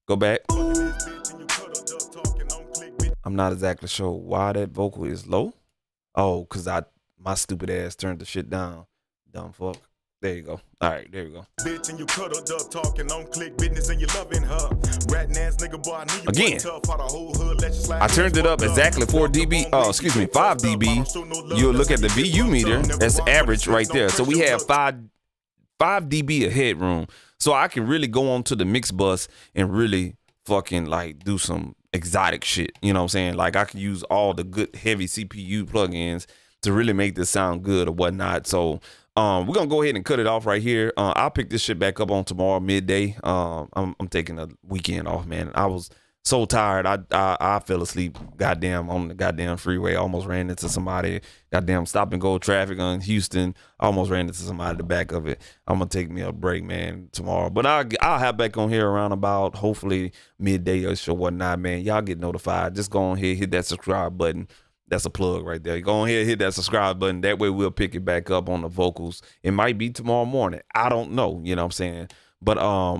Go back. I'm not exactly sure why that vocal is low. Oh, cause my stupid ass turned the shit down. Dumb fuck. There you go. All right, there you go. Bitch, and you cuddled up talking on click business and you loving her. Ratting ass nigga, boy, I knew you again. Tough, how the whole hood let you slide. I turned it up exactly 4 dB. Oh, excuse me, 5 dB. You'll look at the VU meter. That's average right there. So we have 5 dB of headroom. So I can really go onto the mix bus and really fucking like do some exotic shit. You know what I'm saying? Like I can use all the good heavy CPU plugins to really make this sound good or whatnot. So we're gonna go ahead and cut it off right here. I'll pick this shit back up on tomorrow midday. I'm taking a weekend off, man. I was so tired. I fell asleep goddamn on the goddamn freeway. Almost ran into somebody. Goddamn stop and go traffic on Houston. Almost ran into somebody at the back of it. I'm gonna take me a break, man, tomorrow. But I'll have back on here around about hopefully midday-ish or whatnot, man. Y'all get notified. Just go on here, hit that subscribe button. That's a plug right there. Go on here, hit that subscribe button. That way we'll pick it back up on the vocals. It might be tomorrow morning. I don't know. You know what I'm saying? But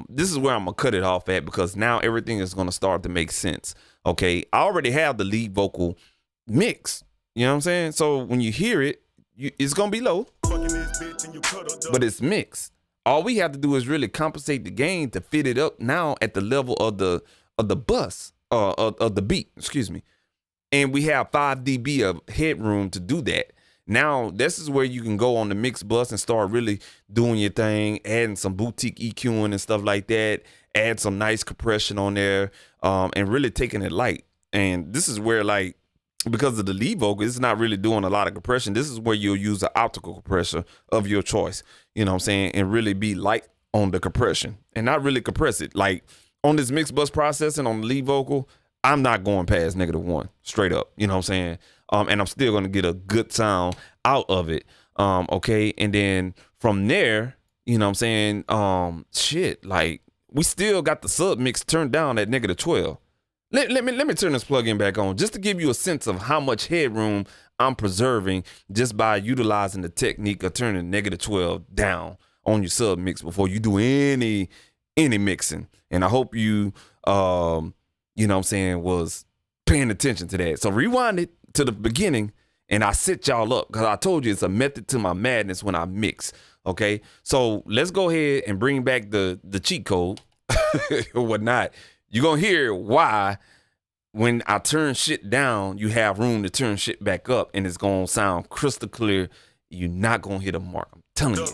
this is where I'm gonna cut it off at because now everything is gonna start to make sense. Okay, I already have the lead vocal mix. You know what I'm saying? So when you hear it, it's gonna be low, but it's mixed. All we have to do is really compensate the gain to fit it up now at the level of the bus of the beat. Excuse me. And we have 5 dB of headroom to do that. Now, this is where you can go on the mix bus and start really doing your thing, adding some boutique EQing and stuff like that, add some nice compression on there, and really taking it light. And this is where, like, because of the lead vocal, it's not really doing a lot of compression. This is where you'll use an optical compressor of your choice, you know what I'm saying, and really be light on the compression and not really compress it. Like, on this mix bus processing on the lead vocal, I'm not going past -1 straight up, you know what I'm saying? And I'm still going to get a good sound out of it. Okay. And then from there, you know what I'm saying? Shit, like we still got the sub mix turned down at -12. Let me turn this plug-in back on just to give you a sense of how much headroom I'm preserving just by utilizing the technique of turning -12 down on your sub mix before you do any mixing. And I hope you, you know what I'm saying, was paying attention to that. So rewind it to the beginning and I set y'all up because I told you it's a method to my madness when I mix. Okay, so let's go ahead and bring back the cheat code or whatnot. You're going to hear why when I turn shit down, you have room to turn shit back up and it's going to sound crystal clear. You're not going to hit a mark. I'm telling you.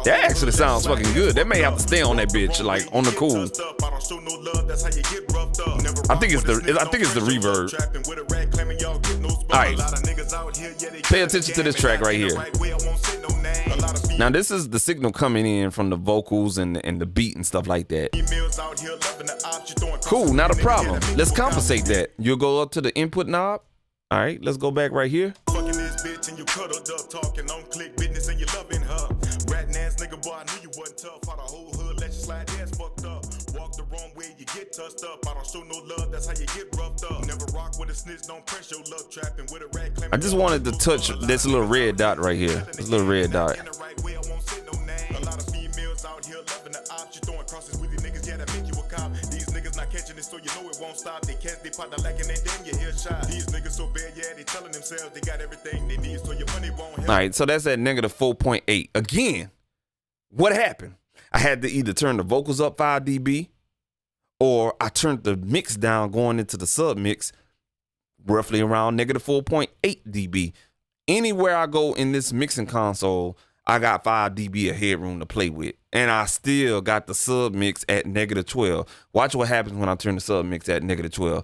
That actually sounds fucking good. That may have to stay on that bitch, like on the cool. I think it's the reverb. All right, pay attention to this track right here. Now this is the signal coming in from the vocals and the beat and stuff like that. Cool, not a problem. Let's compensate that. You'll go up to the input knob. All right, let's go back right here. nigga, boy, I knew you wasn't tough. How the whole hood let you slide, ass fucked up. Walk the wrong way, you get touched up. I don't show no love, that's how you get roughed up. Never rock with a snitch, don't press your luck. Trapping with a rat claiming. I just wanted to touch this little red dot right here. This little red dot. A lot of females out here loving the ops. You throwing crosses with these niggas, yeah, that make you a cop. These niggas not catching it, so you know it won't stop. They catch, they pot, they lacking, and then you hear shot. These niggas so bad, yeah, they telling themselves they got everything they need, so your money won't help. All right, so that's at negative 4.8. Again, what happened? I had to either turn the vocals up 5 dB or I turned the mix down going into the sub mix roughly around negative 4.8 dB. Anywhere I go in this mixing console, I got 5 dB of headroom to play with. And I still got the sub mix at negative 12. Watch what happens when I turn the sub mix at negative 12.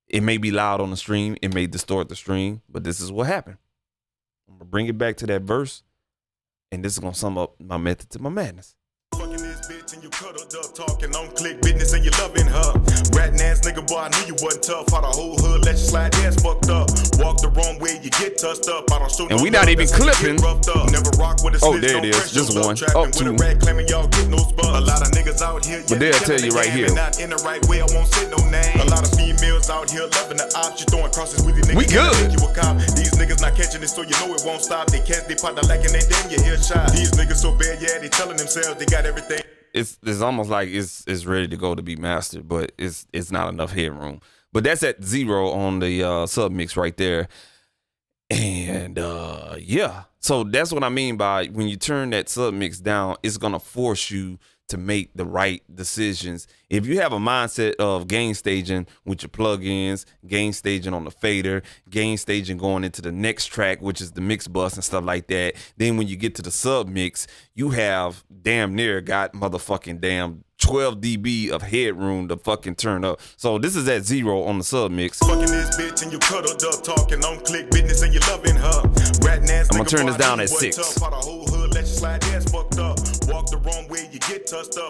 It may be loud on the stream. It may distort the stream. But this is what happened. I'm going to bring it back to that verse. And this is going to sum up my method to my madness. Fucking this bitch and you cuddled up, talking on click business and you loving her. Ratting ass nigga, boy, I knew you wasn't tough. How the whole hood let you slide, ass fucked up. Walk the wrong way, you get touched up. I don't show and no we not even clipping. Never rock with a Oh, snitch, there it don't is. press Just your one. luck. Trapping Two. with a rat claiming y'all get no spud. A lot of niggas out here, But they'll tell you right here. Not in the right way, I won't say no name. A lot of females out here loving the ops. You throwing crosses with these niggas. We good. Think you a cop. These niggas not catching it, so you know it won't stop. They catch, they pot, they lacking, and then you hear shot. These niggas so bad, yeah, they telling themselves they got everything. It's almost like it's ready to go to be mastered, but it's not enough headroom. But that's at 0 on the sub mix right there. And yeah. So that's what I mean by when you turn that sub mix down, it's gonna force you to make the right decisions. If you have a mindset of gain staging with your plugins, gain staging on the fader, gain staging going into the next track, which is the mix bus and stuff like that, then when you get to the sub mix, you have damn near got motherfucking damn 12 dB of headroom to fucking turn up. So this is at 0 on the sub mix. Fucking this bitch and you cuddled up, talking on click business and you loving her. I'm gonna turn this down at 6.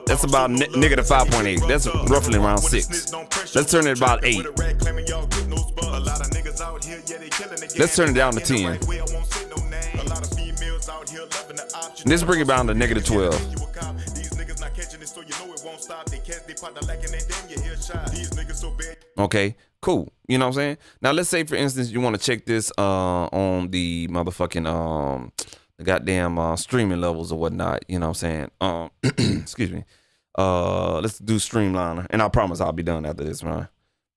That's about negative 5.8. That's roughly around 6. Let's turn it about 8. Let's turn it down to 10. Let's bring it down to negative 12. Okay, cool. You know what I'm saying? Now let's say for instance you want to check this on the motherfucking the goddamn streaming levels or whatnot. You know what I'm saying? Excuse me. Let's do Streamliner, and I promise I'll be done after this, man.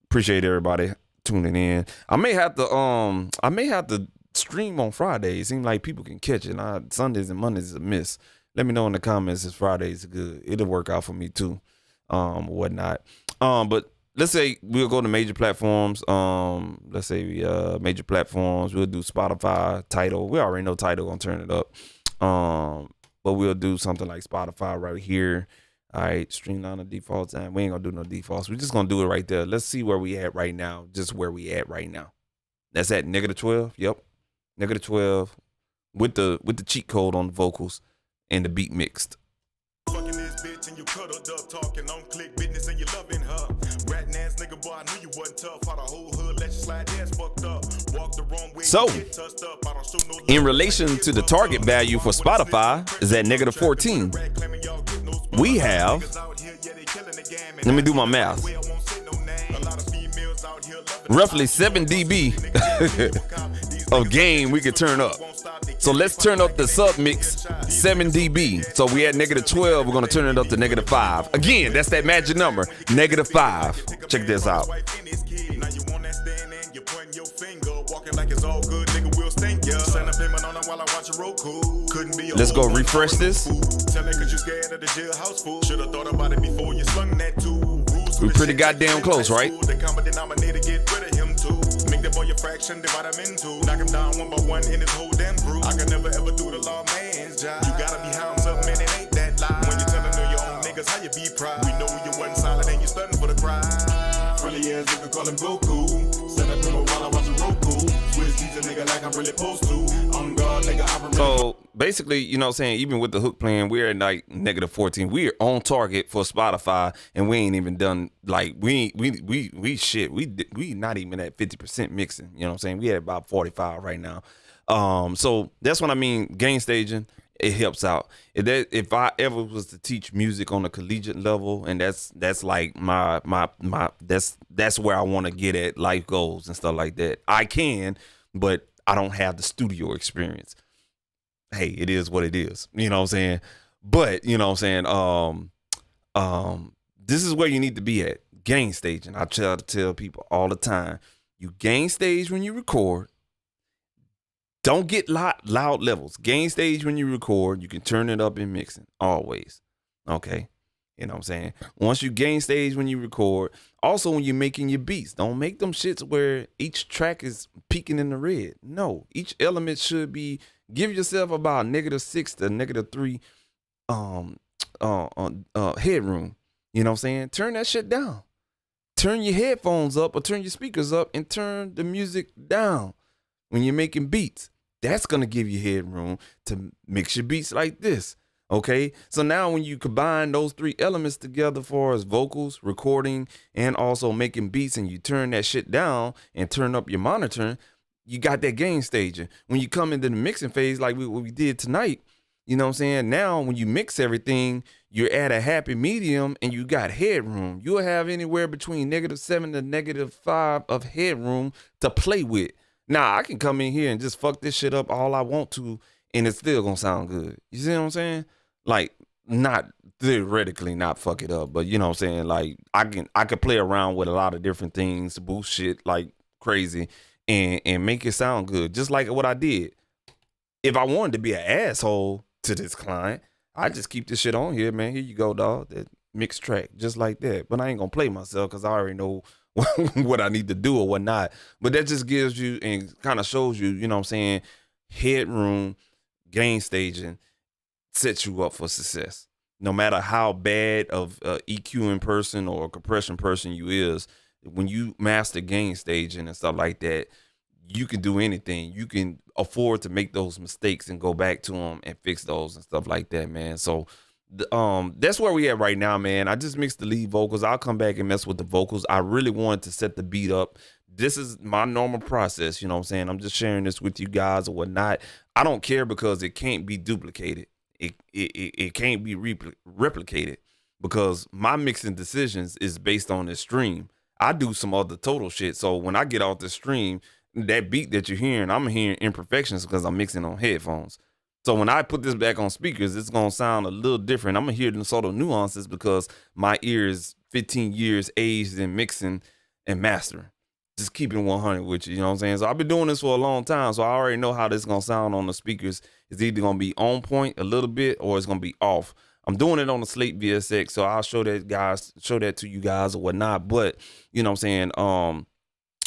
Appreciate everybody tuning in. I may have to stream on Fridays. Seems like people can catch it. Sundays and Mondays is a miss. Let me know in the comments if Fridays are good. It'll work out for me too, whatnot. But let's say we'll go to major platforms. Let's say major platforms. We'll do Spotify, Tidal. We already know Tidal gonna turn it up. But we'll do something like Spotify right here. All right, Streamliner default time. We ain't gonna do no defaults. We're just gonna do it right there. Let's see where we at right now. Just where we at right now. That's at negative 12. Yep, negative 12 with the cheat code on the vocals and the beat mixed. Fucking this bitch and you cuddled up, talking on click business and you loving her. Ratting ass nigga, boy, I knew you wasn't tough. How the whole hood let you slide, ass fucked up. Walk the wrong way. So, in relation to the target value for Spotify is at negative 14. We have, let me do my math, roughly 7 dB of gain we could turn up. So let's turn up the sub mix 7 dB. So we at negative 12, we're gonna turn it up to negative 5. Again, that's that magic number, negative 5. Check this out. Let's go refresh this. We pretty goddamn close, right? Fraction, divide them in two. Knock him down one by one in his whole damn group. I can never ever do the law man's job. You gotta be hounds up, man, it ain't that lie. When you telling your own niggas how you be proud. We know you wasn't solid and you stunting for the crowd. Friendly ass nigga call him Goku. Set up him while I watch a Roku. Switch these a nigga like I'm really supposed to. On guard, nigga, I'm really. So basically, you know what I'm saying, even with the hook playing, we're at like negative 14. We're on target for Spotify, and we ain't even done, like, we not even at 50% mixing. You know what I'm saying? We at about 45 right now. So that's what I mean, gain staging. it helps out. If I ever was to teach music on a collegiate level, and that's like my that's where I want to get at life goals and stuff like that. I can, but I don't have the studio experience. Hey, it is what it is. You know what I'm saying? But you know what I'm saying? This is where you need to be at. Gain staging. I try to tell people all the time. You gain stage when you record. Don't get loud levels. Gain stage when you record. You can turn it up in mixing. Always. Okay? You know what I'm saying? Once you gain stage when you record, also when you're making your beats, don't make them shits where each track is peaking in the red. No. Each element should be, give yourself about -6 to -3 headroom. You know what I'm saying? Turn that shit down. Turn your headphones up or turn your speakers up and turn the music down when you're making beats. That's going to give you headroom to mix your beats like this. Okay? So now when you combine those 3 elements together for as vocals, recording, and also making beats, and you turn that shit down and turn up your monitoring, you got that gain staging. When you come into the mixing phase like what we did tonight, you know what I'm saying? Now, when you mix everything, you're at a happy medium and you got headroom. You'll have anywhere between -7 to -5 of headroom to play with. Now, I can come in here and just fuck this shit up all I want to, and it's still gonna sound good. You see what I'm saying? Like, not theoretically not fuck it up, but you know what I'm saying? Like, I can play around with a lot of different things, boost shit like crazy, and make it sound good, just like what I did. If I wanted to be an asshole to this client, I just keep this shit on here, man. Here you go, dog. That mixed track, just like that. But I ain't gonna play myself because I already know what I need to do or what not. But that just gives you and kind of shows you, you know what I'm saying, headroom, gain staging sets you up for success. No matter how bad of EQing person or compression person you is, when you master gain staging and stuff like that, you can do anything. You can afford to make those mistakes and go back to them and fix those and stuff like that, man. So that's where we at right now, man. I just mixed the lead vocals. I'll come back and mess with the vocals. I really wanted to set the beat up. This is my normal process, you know what I'm saying? I'm just sharing this with you guys or whatnot. I don't care because it can't be duplicated. It can't be replicated because my mixing decisions is based on this stream. I do some other total shit. So when I get off the stream, that beat that you're hearing, I'm hearing imperfections because I'm mixing on headphones. So when I put this back on speakers, it's going to sound a little different. I'm going to hear the sort of nuances because my ear is 15 years aged in mixing and mastering. Just keeping 100 with you, you know what I'm saying? So I've been doing this for a long time, so I already know how this is going to sound on the speakers. It's either going to be on point a little bit or it's going to be off. I'm doing it on the Slate VSX, so I'll show that to you guys or whatnot. But, you know what I'm saying,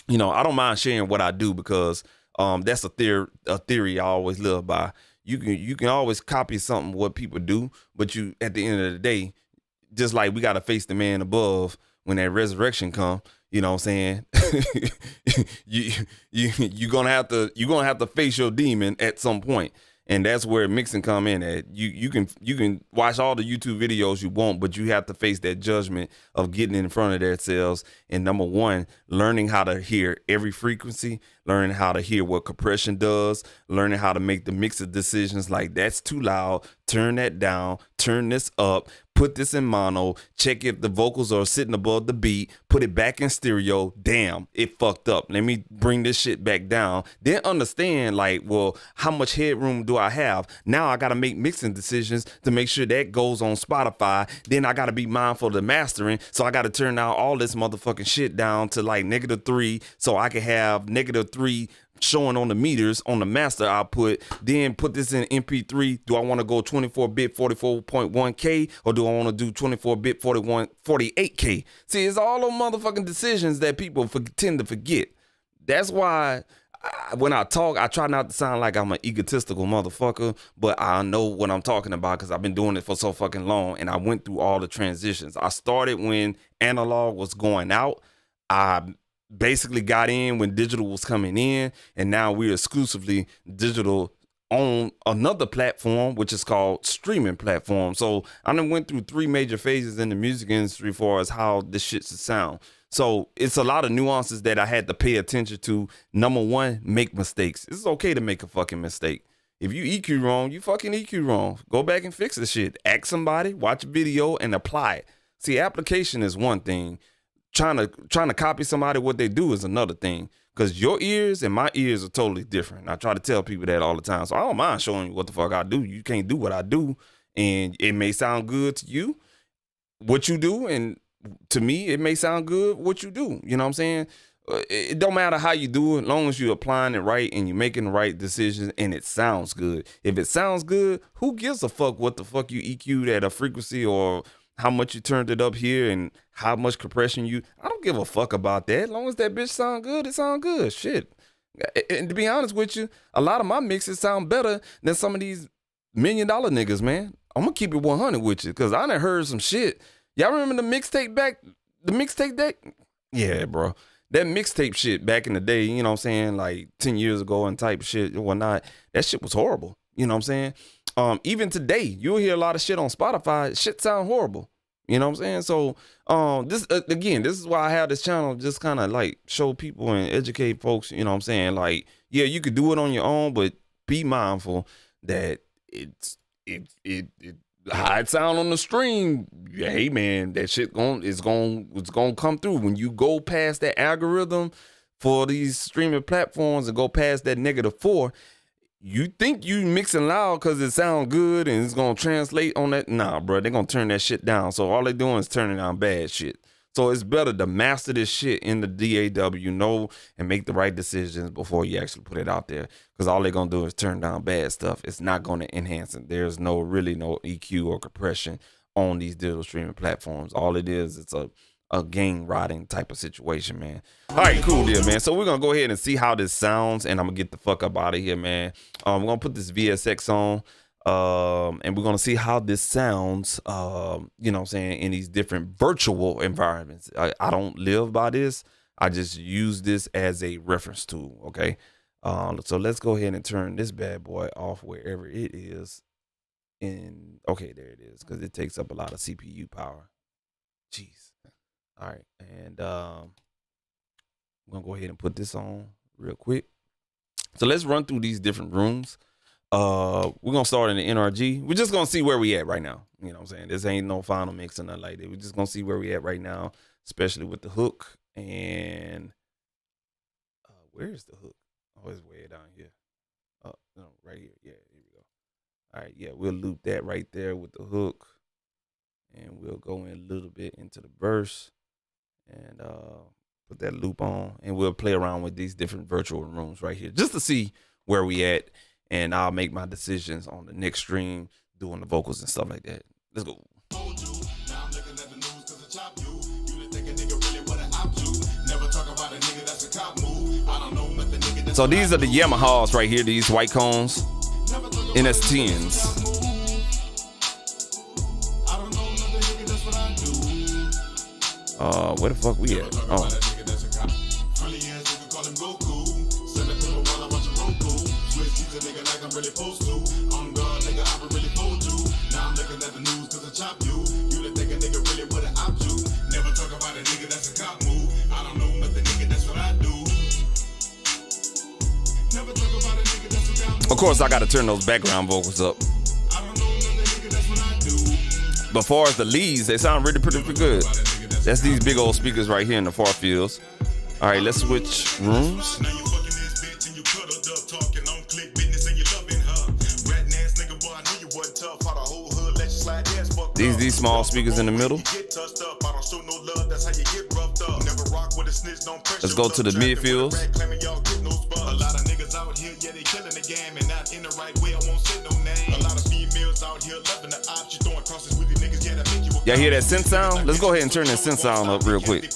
you know, I don't mind sharing what I do because that's a theory I always live by. You can always copy something what people do, but you at the end of the day, just like we gotta face the man above when that resurrection come. You know what I'm saying? you're gonna have to face your demon at some point. And that's where mixing come in at. You can watch all the YouTube videos you want, but you have to face that judgment of getting in front of themselves. And number one, learning how to hear every frequency, learning how to hear what compression does, learning how to make the mixer decisions like that's too loud, turn that down, turn this up, put this in mono, check if the vocals are sitting above the beat, put it back in stereo. Damn, it fucked up. Let me bring this shit back down. Then understand, like, well, how much headroom do I have? Now I got to make mixing decisions to make sure that goes on Spotify. Then I got to be mindful of the mastering. So I got to turn out all this motherfucking shit down to like -3 so I can have -3 showing on the meters on the master output. Then put this in MP3. Do I want to go 24-bit 44.1K or do I want to do 24-bit 48K? See, it's all those motherfucking decisions that people tend to forget. That's why when I talk, I try not to sound like I'm an egotistical motherfucker, but I know what I'm talking about because I've been doing it for so fucking long and I went through all the transitions. I started when analog was going out. I basically got in when digital was coming in, and now we're exclusively digital on another platform, which is called streaming platform. So I done went through 3 major phases in the music industry as far as how this shit should sound. So it's a lot of nuances that I had to pay attention to. Number one, make mistakes. It's okay to make a fucking mistake. If you EQ wrong, you fucking EQ wrong. Go back and fix the shit. Ask somebody, watch a video, and apply it. See, application is one thing. Trying to copy somebody what they do is another thing. Because your ears and my ears are totally different. I try to tell people that all the time. So I don't mind showing you what the fuck I do. You can't do what I do. And it may sound good to you, what you do. And to me, it may sound good what you do. You know what I'm saying? It don't matter how you do it, as long as you're applying it right and you're making the right decisions and it sounds good. If it sounds good, who gives a fuck what the fuck you EQ'd at a frequency or how much you turned it up here and how much compression you... I don't give a fuck about that. As long as that bitch sound good, it sound good. Shit. And to be honest with you, a lot of my mixes sound better than some of these $1 million niggas, man. I'm gonna keep it 100 with you because I done heard some shit. Y'all remember the mixtape back? The mixtape deck? Yeah, bro. That mixtape shit back in the day, you know what I'm saying, like 10 years ago and type shit and whatnot, that shit was horrible. You know what I'm saying? Even today, you'll hear a lot of shit on Spotify. Shit sound horrible. You know what I'm saying? So this again, this is why I have this channel, just kind of like show people and educate folks, you know what I'm saying? Like, yeah, you could do it on your own, but be mindful that it's how it sound on the stream. Hey man, that shit it's gonna come through when you go past that algorithm for these streaming platforms and go past that -4. You think you mixing loud because it sound good and it's gonna translate on that? Nah, bro, they're gonna turn that shit down. So all they doing is turning down bad shit. So it's better to master this shit in the DAW, know, and make the right decisions before you actually put it out there. Because all they're going to do is turn down bad stuff. It's not going to enhance it. There's really no EQ or compression on these digital streaming platforms. All it is, it's a gang riding type of situation, man. All right, cool deal, man. So we're going to go ahead and see how this sounds, and I'm going to get the fuck up out of here, man. We're going to put this VSX on. And we're going to see how this sounds, you know what I'm saying, in these different virtual environments. I don't live by this. I just use this as a reference tool, okay? So let's go ahead and turn this bad boy off wherever it is. Okay, there it is, because it takes up a lot of CPU power. Jeez. All right, and I'm going to go ahead and put this on real quick. So let's run through these different rooms. We're gonna start in the NRG. We're just gonna see where we at right now. You know what I'm saying? This ain't no final mix or nothing like that. We're just gonna see where we at right now, especially with the hook. And where's the hook? Oh, it's way down here. Oh, no, right here. Yeah, here we go. All right, yeah, we'll loop that right there with the hook. And we'll go in a little bit into the verse and put that loop on. And we'll play around with these different virtual rooms right here just to see where we at. And I'll make my decisions on the next stream, doing the vocals and stuff like that. Let's go. So these are the Yamahas right here, these white cones, NS10s. Where the fuck we at? Oh. Of course, I got to turn those background vocals up. But far as the leads, they sound really pretty good. That's these big old speakers right here in the far fields. All right, let's switch rooms. These small speakers in the middle. Let's go to the midfields. Y'all hear that synth sound? Let's go ahead and turn that synth sound up real quick.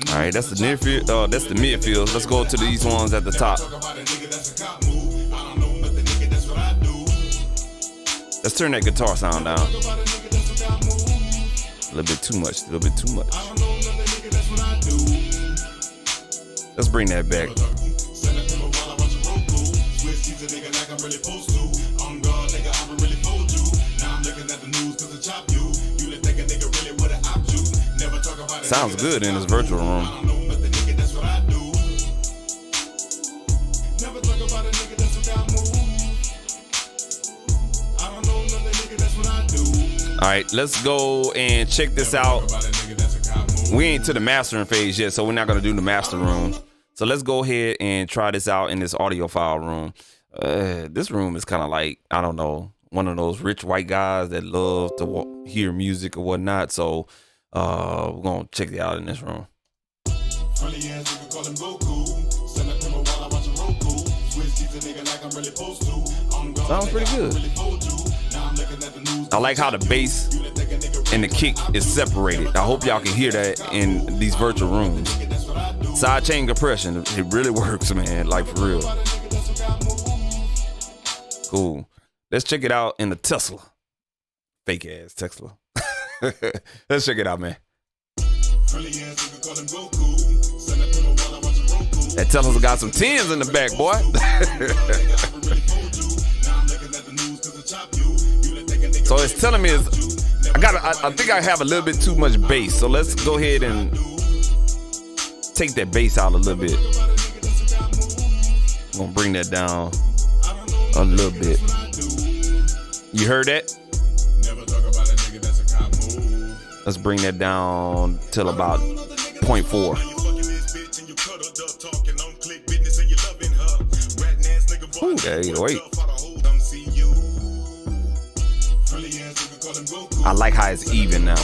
All right, that's the near field. That's the midfield. Let's go to these ones at the top. Let's turn that guitar sound down. A little bit too much. A little bit too much. Let's bring that back. Sounds good in this virtual room. All right, let's go and check this out. We ain't to the mastering phase yet, so we're not going to do the master room. So let's go ahead and try this out in this audio file room. This room is kind of like, I don't know, one of those rich white guys that love to hear music or whatnot. So we're going to check it out in this room. Sounds pretty good. I like how the bass and the kick is separated. I hope y'all can hear that in these virtual rooms. Sidechain compression, it really works, man. Like, for real. Cool. Let's check it out in the Tesla. Fake ass Tesla. Let's check it out, man. That Tesla's got some 10s in the back, boy. So it's telling me I think I have a little bit too much bass. So let's go ahead and take that bass out a little bit. I'm gonna bring that down a little bit. You heard that? Let's bring that down till about 0.4. Ooh, that 808. I like how it's even now.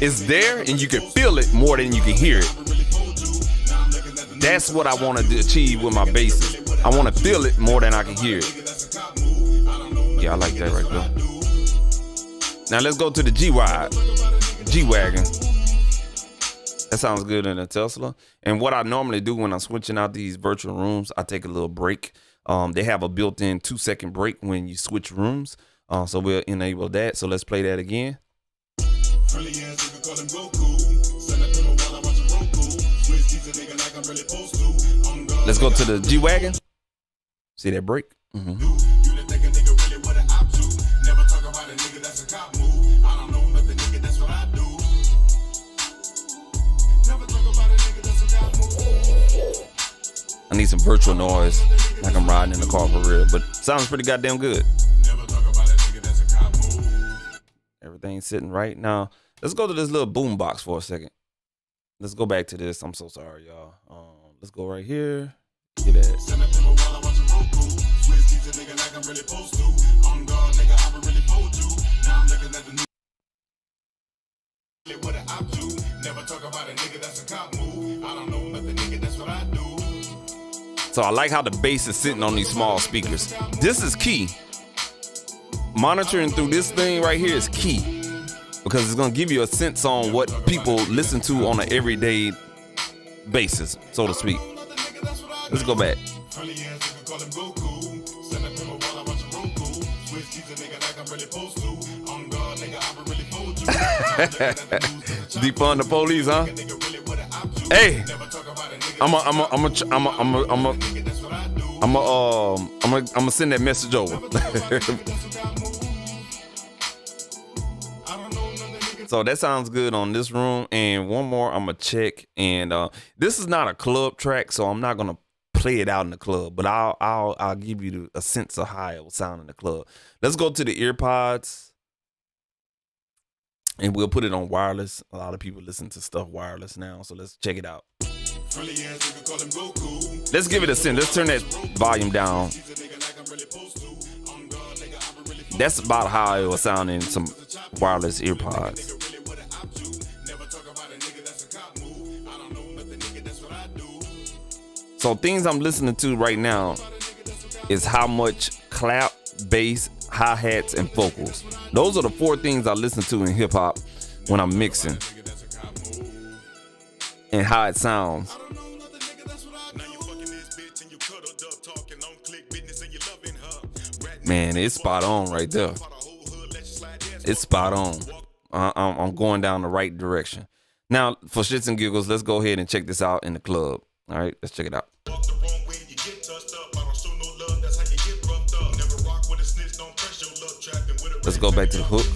It's there and you can feel it more than you can hear it. That's what I want to achieve with my basses. I want to feel it more than I can hear it. Yeah, I like that right there. Now let's go to the G-Wagon. That sounds good in a Tesla. And what I normally do when I'm switching out these virtual rooms, I take a little break. They have a built-in 2-second break when you switch rooms. So we'll enable that. So let's play that again. Let's go to the G-Wagon. See that break? Mm-hmm. I need some virtual noise, like I'm riding in the car for real, but sounds pretty goddamn good. Everything's sitting right now. Let's go to this little boom box for a second. Let's go back to this. I'm so sorry, y'all. Let's go right here. Get that. So I like how the bass is sitting on these small speakers. This is key. Monitoring through this thing right here is key, because it's gonna give you a sense on what people listen to on an everyday basis, so to speak. Let's go back. Defund the police, huh? Hey, I'm gonna send that message over. So that sounds good on this room. And one more I'm gonna check. And this is not a club track, so I'm not gonna play it out in the club, but I'll give you a sense of how it will sound in the club. Let's go to the earpods, and we'll put it on wireless. A lot of people listen to stuff wireless now, so let's check it out. Let's give it a sense. Let's turn that volume down. That's about how it will sound in some wireless earpods. So things I'm listening to right now is how much clap, bass, hi-hats, and vocals. Those are the 4 things I listen to in hip-hop when I'm mixing, and how it sounds. Man, it's spot on right there. It's spot on. I'm going down the right direction. Now, for shits and giggles, let's go ahead and check this out in the club. All right, let's check it out. Let's go back to the hook.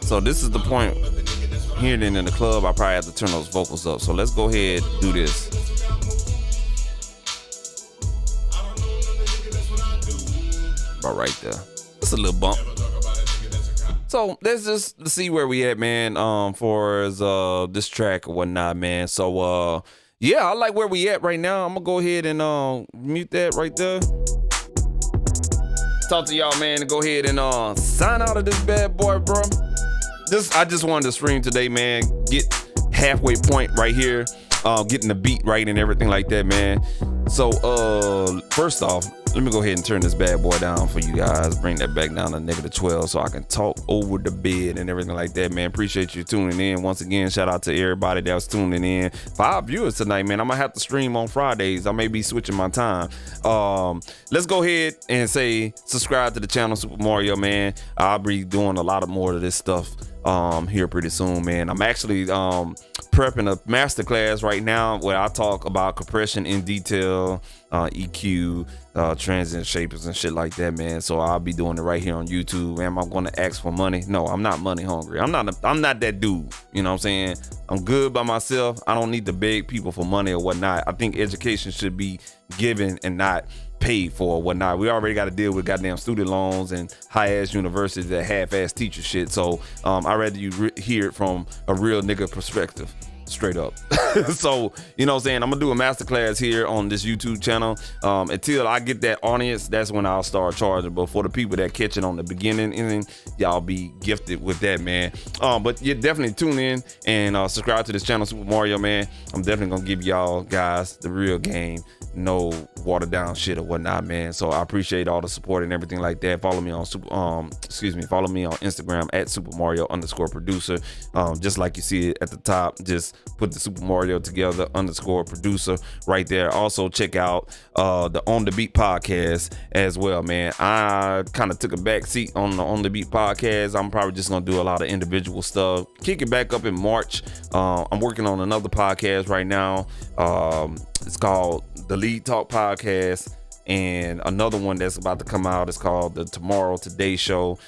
So this is the point. Hearing it in the club, I probably have to turn those vocals up. So let's go ahead and do this. About right there. Just a little bump. So let's just see where we at, man. For as this track or whatnot, man. So yeah, I like where we at right now. I'm gonna go ahead and mute that right there. Talk to y'all, man, and go ahead and sign out of this bad boy, bro. I just wanted to stream today, man. Get halfway point right here. Getting the beat right and everything like that, man. So first off, let me go ahead and turn this bad boy down for you guys. Bring that back down to -12 so I can talk over the bed and everything like that, man. Appreciate you tuning in. Once again, shout out to everybody that was tuning in. 5 viewers tonight, man. I'm gonna have to stream on Fridays. I may be switching my time. Let's go ahead and say subscribe to the channel, Super Mario, man. I'll be doing a lot of more of this stuff here pretty soon, man. I'm actually prepping a masterclass right now where I talk about compression in detail, EQ, transient shapers and shit like that, man. So I'll be doing it right here on YouTube. Am I gonna ask for money? No, I'm not money hungry. I'm not that dude. You know what I'm saying? I'm good by myself. I don't need to beg people for money or whatnot. I think education should be given and not paid for or whatnot. We already got to deal with goddamn student loans and high-ass universities that half-ass teacher shit. So I'd rather you hear it from a real nigga perspective. Straight up. So, you know what I'm saying? I'm gonna do a masterclass here on this YouTube channel. Until I get that audience, that's when I'll start charging. But for the people that catch it on the beginning, and y'all be gifted with that, man. But you definitely tune in and subscribe to this channel, Super Mario, man. I'm definitely gonna give y'all guys the real game, no watered down shit or whatnot, man. So I appreciate all the support and everything like that. Follow me on follow me on Instagram at @supermario_producer. Just like you see it at the top, just put the Super Mario together _producer right there. Also check out the On the Beat podcast as well, man. I kind of took a back seat on the On the Beat podcast. I'm probably just gonna do a lot of individual stuff, kick it back up in March. I'm working on another podcast right now. It's called the Lead Talk Podcast, and another one that's about to come out is called the Tomorrow Today Show.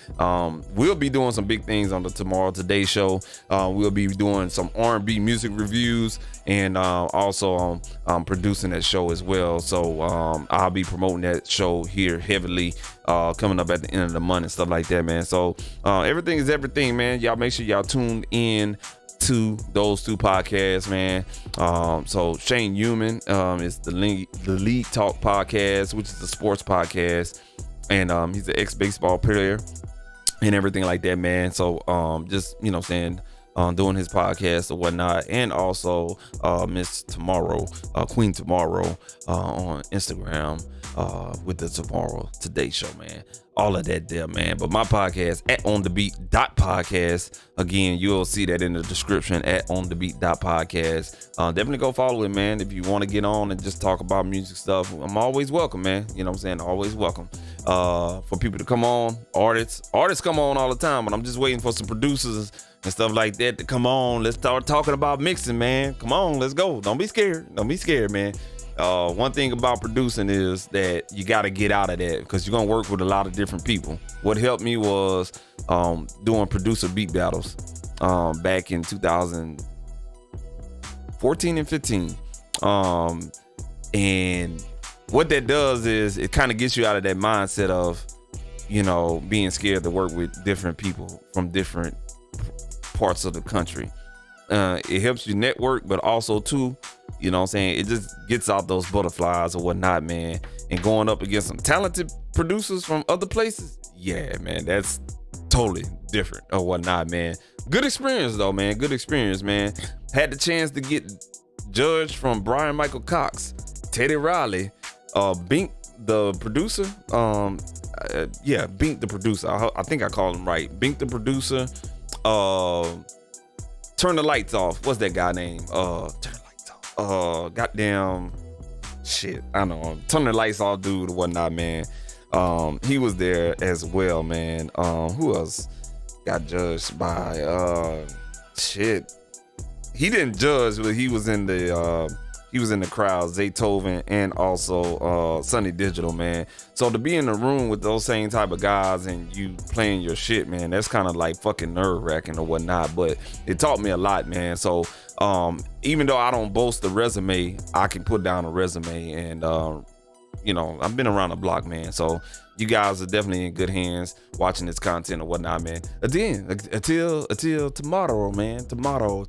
We'll be doing some big things on the Tomorrow Today Show. We'll be doing some R&B music reviews, and also producing that show as well. So I'll be promoting that show here heavily coming up at the end of the month and stuff like that, man. So everything is everything, man. Y'all make sure y'all tune in to those two podcasts, man. So Shane Human is the League Talk podcast, which is the sports podcast, and he's an ex-baseball player and everything like that, man. So just, you know what I'm saying, doing his podcast or whatnot, and also Miss Tomorrow, Queen Tomorrow, on Instagram with the Tomorrow Today Show, man. All of that there, man. But my podcast at onthebeat.podcast. Again, you'll see that in the description at onthebeat.podcast. Definitely go follow it, man. If you want to get on and just talk about music stuff, I'm always welcome, man. You know what I'm saying? Always welcome. For people to come on, artists come on all the time, but I'm just waiting for some producers and stuff like that to come on. Let's start talking about mixing, man. Come on, let's go. Don't be scared. Don't be scared, man. One thing about producing is that you got to get out of that, because you're going to work with a lot of different people. What helped me was doing producer beat battles back in 2014 and 15. And what that does is it kind of gets you out of that mindset of, you know, being scared to work with different people from different parts of the country. It helps you network, but also too, you know what I'm saying, it just gets out those butterflies or whatnot, man. And going up against some talented producers from other places, yeah, man, that's totally different or whatnot, man. Good experience though, man. Good experience, man. Had the chance to get judged from Brian Michael Cox, Teddy Riley, Bink the producer. Yeah, Bink the producer. I think I called him right. Bink the producer. Turn the Lights Off. What's that guy name? Turn the Lights Off. Goddamn shit. I know. Turn the Lights Off dude or whatnot, man. He was there as well, man. Who else? got judged by shit. He didn't judge, but he was in the crowd, Zaytoven and also Sunny Digital, man. So to be in the room with those same type of guys and you playing your shit, man, that's kind of like fucking nerve-wracking or whatnot. But it taught me a lot, man. So even though I don't boast the resume, I can put down a resume, and you know, I've been around the block, man. So you guys are definitely in good hands watching this content or whatnot, man. Again, until tomorrow, man. Tomorrow,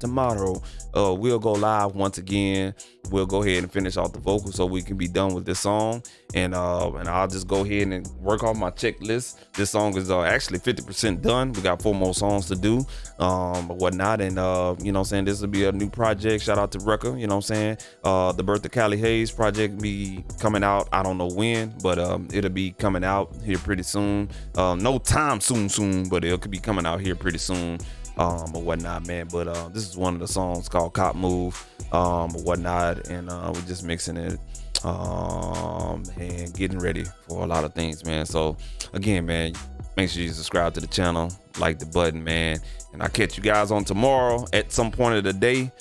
we'll go live once again. We'll go ahead and finish off the vocals so we can be done with this song. And I'll just go ahead and work off my checklist. This song is actually 50% done. We got 4 more songs to do, whatnot. And you know what I'm saying, this will be a new project. Shout out to Rucker, you know what I'm saying. The Birth of Callie Hayes project be coming out. I don't know when, but it'll be coming out here pretty soon. No time soon, but it could be coming out here pretty soon, or whatnot, man. But this is one of the songs called Cop Move, or whatnot, and we're just mixing it and getting ready for a lot of things, man. So again, man, make sure you subscribe to the channel, like the button, man, and I'll catch you guys on tomorrow at some point of the day.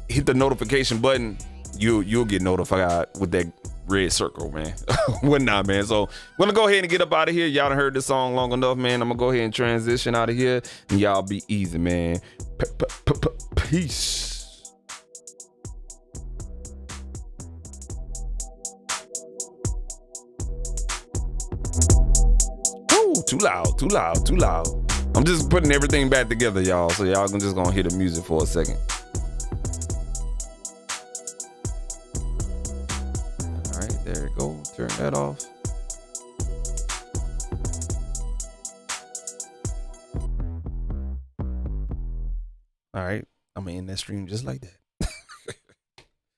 Hit the notification button. You'll get notified with that red circle, man. Whatnot, man. So we're gonna go ahead and get up out of here. Y'all done heard this song long enough, man. I'm gonna go ahead and transition out of here, and y'all be easy, man. Peace. Ooh, too loud. I'm just putting everything back together, y'all. So y'all can just gonna hear the music for a second. There you go. Turn that off. All right. I'm going to end that stream just like that.